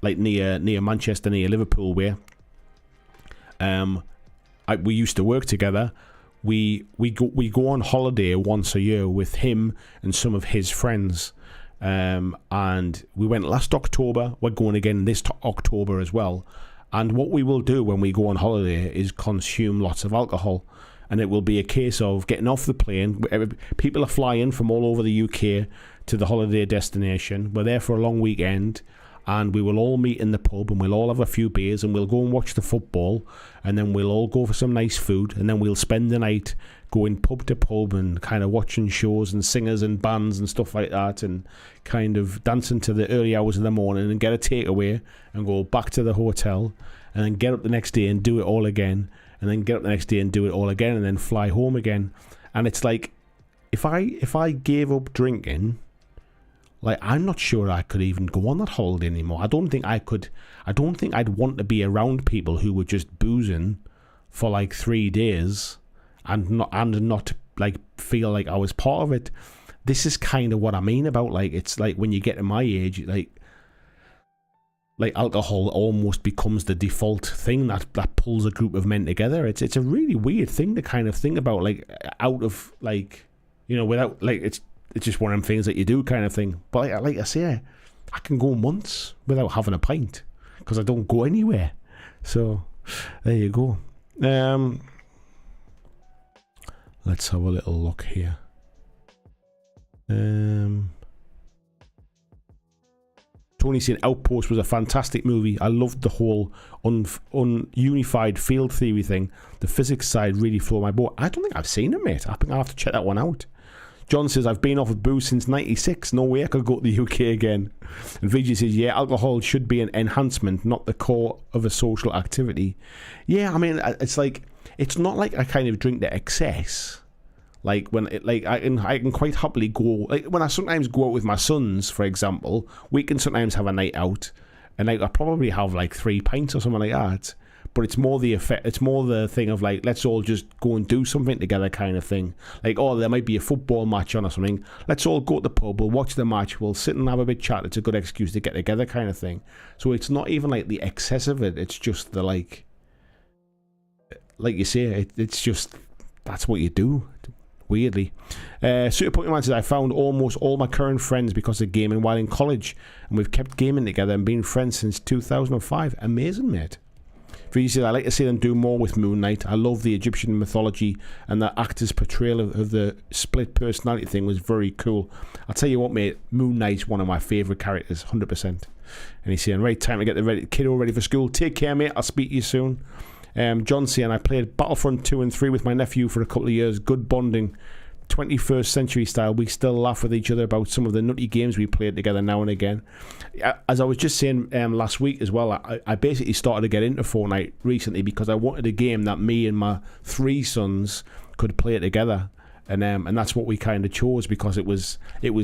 like near Manchester, near Liverpool, where we used to work together. We go on holiday once a year with him and some of his friends, and we went last October. We're going again this October as well. And what we will do when we go on holiday is consume lots of alcohol, and it will be a case of getting off the plane. People are flying from all over the UK to the holiday destination. We're there for a long weekend, and we will all meet in the pub, and we'll all have a few beers, and we'll go and watch the football, and then we'll all go for some nice food, and then we'll spend the night going pub to pub and kind of watching shows and singers and bands and stuff like that, and kind of dancing to the early hours of the morning, and get a takeaway and go back to the hotel, and then get up the next day and do it all again, and then get up the next day and do it all again, and then fly home again. And it's like, if I gave up drinking, like, I'm not sure I could even go on that holiday anymore. I don't think I could. I don't think I'd want to be around people who were just boozing for like 3 days and not like feel like I was part of it. This is kind of what I mean about, like, it's like when you get to my age, like alcohol almost becomes the default thing that pulls a group of men together. It's a really weird thing to kind of think about, like, out of, like, you know, without, like, it's just one of them things that you do kind of thing. But like I say, I can go months without having a pint because I don't go anywhere. So there you go. Let's have a little look here. Tony saying Outpost was a fantastic movie. I loved the whole unified field theory thing. The physics side really floored my boat. I don't think I've seen it, mate. I think I'll have to check that one out. John says, I've been off of booze since 96. No way I could go to the UK again. And VG says, yeah, alcohol should be an enhancement, not the core of a social activity. Yeah, I mean, it's like, it's not like I kind of drink to excess. Like, when it, like, I can quite happily go, like, when I sometimes go out with my sons, for example, we can sometimes have a night out, and like, I probably have like 3 pints or something like that. But it's more the effect. It's more the thing of like, let's all just go and do something together, kind of thing. Like, oh, there might be a football match on or something. Let's all go to the pub. We'll watch the match. We'll sit and have a bit chat. It's a good excuse to get together, kind of thing. So it's not even like the excess of it. It's just the like you say. It's just that's what you do. Weirdly, Super Pokemon says, I found almost all my current friends because of gaming while in college, and we've kept gaming together and been friends since 2005. Amazing, mate. V says, I like to see them do more with Moon Knight. I love the Egyptian mythology, and the actor's portrayal of the split personality thing was very cool. I'll tell you what, mate, Moon Knight's one of my favourite characters, 100%. And he's saying, right, time to get the kiddo ready for school. Take care, mate. I'll speak to you soon. John saying, I played Battlefront 2 and 3 with my nephew for a couple of years. Good bonding. 21st century style. We still laugh with each other about some of the nutty games we played together now and again. As I was just saying last week as well, I basically started to get into Fortnite recently because I wanted a game that me and my 3 sons could play together. And that's what we kind of chose because it was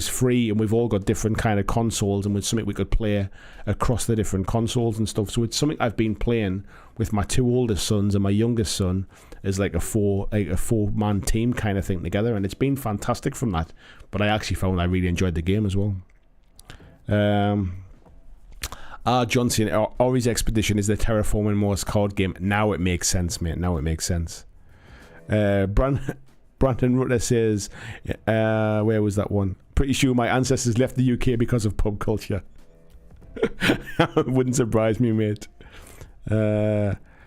free, and we've all got different kind of consoles, and it's something we could play across the different consoles and stuff. So it's something I've been playing with my 2 oldest sons and my youngest son as like a 4-man team kind of thing together, and it's been fantastic from that. But I actually found I really enjoyed the game as well. Johnson, Ori's Expedition is the Terraforming Mars card game. Now it makes sense, mate. Now it makes sense. Brandon Rutter says, where was that one? Pretty sure my ancestors left the UK because of pub culture. Wouldn't surprise me, mate.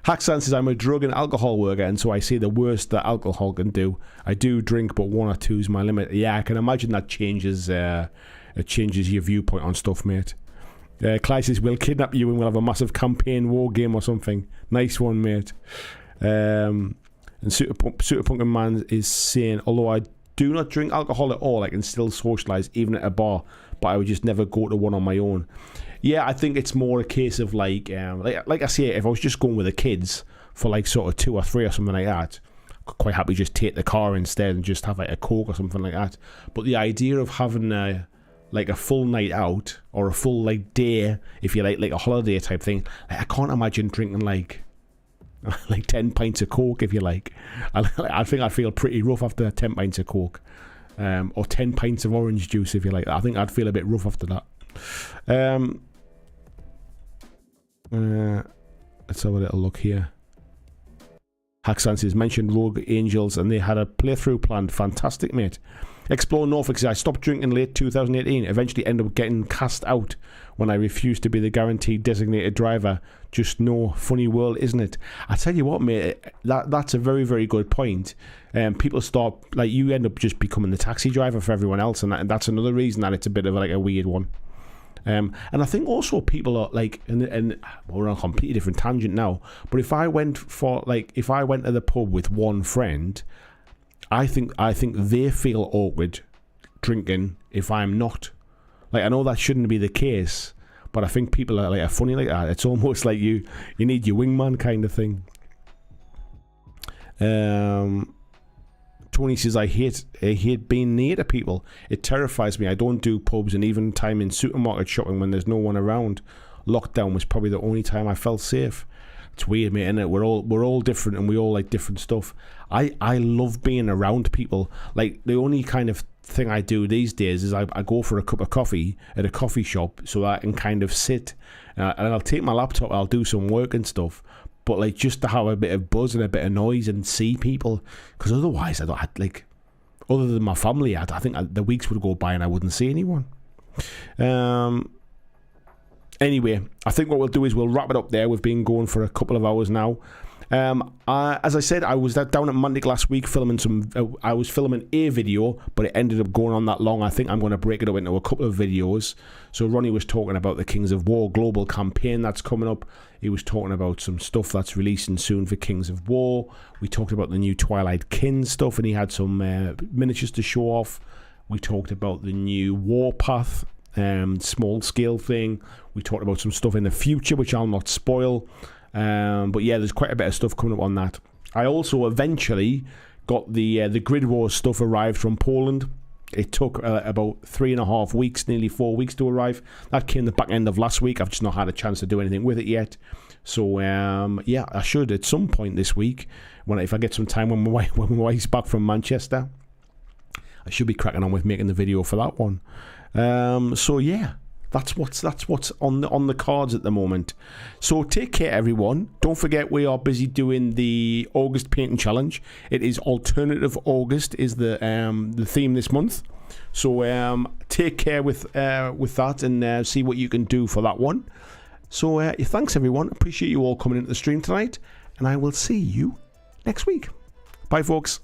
Hacksan says, I'm a drug and alcohol worker, and so I see the worst that alcohol can do. I do drink, but 1 or 2 is my limit. Yeah, I can imagine that changes your viewpoint on stuff, mate. Clyde says, we'll kidnap you and we'll have a massive campaign war game or something. Nice one, mate. And Super Punkin Man is saying, although I do not drink alcohol at all, I can still socialise even at a bar, but I would just never go to one on my own. Yeah, I think it's more a case of like I say, if I was just going with the kids for like sort of 2 or 3 or something like that, I could quite happily just take the car instead and just have like a Coke or something like that. But the idea of having a full night out or a full like day, if you like a holiday type thing, I can't imagine drinking like 10 pints of Coke, if you like. I think I'd feel pretty rough after 10 pints of Coke. Or 10 pints of orange juice, if you like. I think I'd feel a bit rough after that. Let's have a little look here. Hacksansis mentioned Rogue Angels, and they had a playthrough planned. Fantastic, mate. Explore Norfolk says, I stopped drinking late 2018, eventually ended up getting cast out when I refused to be the guaranteed designated driver. Just no funny world, isn't it? I tell you what, mate, that's a very, very good point. People start, like, you end up just becoming the taxi driver for everyone else, and that's another reason that it's a bit of like a weird one. And I think also people are like, and we're on a completely different tangent now, but if I went to the pub with one friend, I think they feel awkward drinking if I'm not. Like, I know that shouldn't be the case, but I think people are funny like that. It's almost like you need your wingman kind of thing. Tony says, I hate being near to people. It terrifies me. I don't do pubs, and even time in supermarket shopping when there's no one around. Lockdown was probably the only time I felt safe. It's weird, mate, isn't it? We're all different, and we all like different stuff. I love being around people. Like, the only kind of thing I do these days is I go for a cup of coffee at a coffee shop so that I can kind of sit, and I'll take my laptop, I'll do some work and stuff, but like just to have a bit of buzz and a bit of noise and see people, because otherwise other than my family, I think the weeks would go by and I wouldn't see anyone. Anyway, I think what we'll do is we'll wrap it up there. We've been going for a couple of hours now. As I said, I was down at Mandic last week filming I was filming a video, but it ended up going on that long. I think I'm going to break it up into a couple of videos. So Ronnie was talking about the Kings of War global campaign that's coming up. He was talking about some stuff that's releasing soon for Kings of War. We talked about the new Twilight Kin stuff, and he had some miniatures to show off. We talked about the new Warpath small scale thing. We talked about some stuff in the future, which I'll not spoil. But yeah, there's quite a bit of stuff coming up on that. I also eventually got the Grid Wars stuff arrived from Poland. It took about 3.5 weeks, nearly 4 weeks to arrive. That came the back end of last week. I've just not had a chance to do anything with it yet. So yeah, I should at some point this week, if I get some time when my wife's back from Manchester, I should be cracking on with making the video for that one. So yeah. That's what's on the cards at the moment. So take care, everyone. Don't forget, we are busy doing the August painting challenge. It is Alternative August is the theme this month. So take care with that and see what you can do for that one. So thanks everyone. Appreciate you all coming into the stream tonight, and I will see you next week. Bye folks.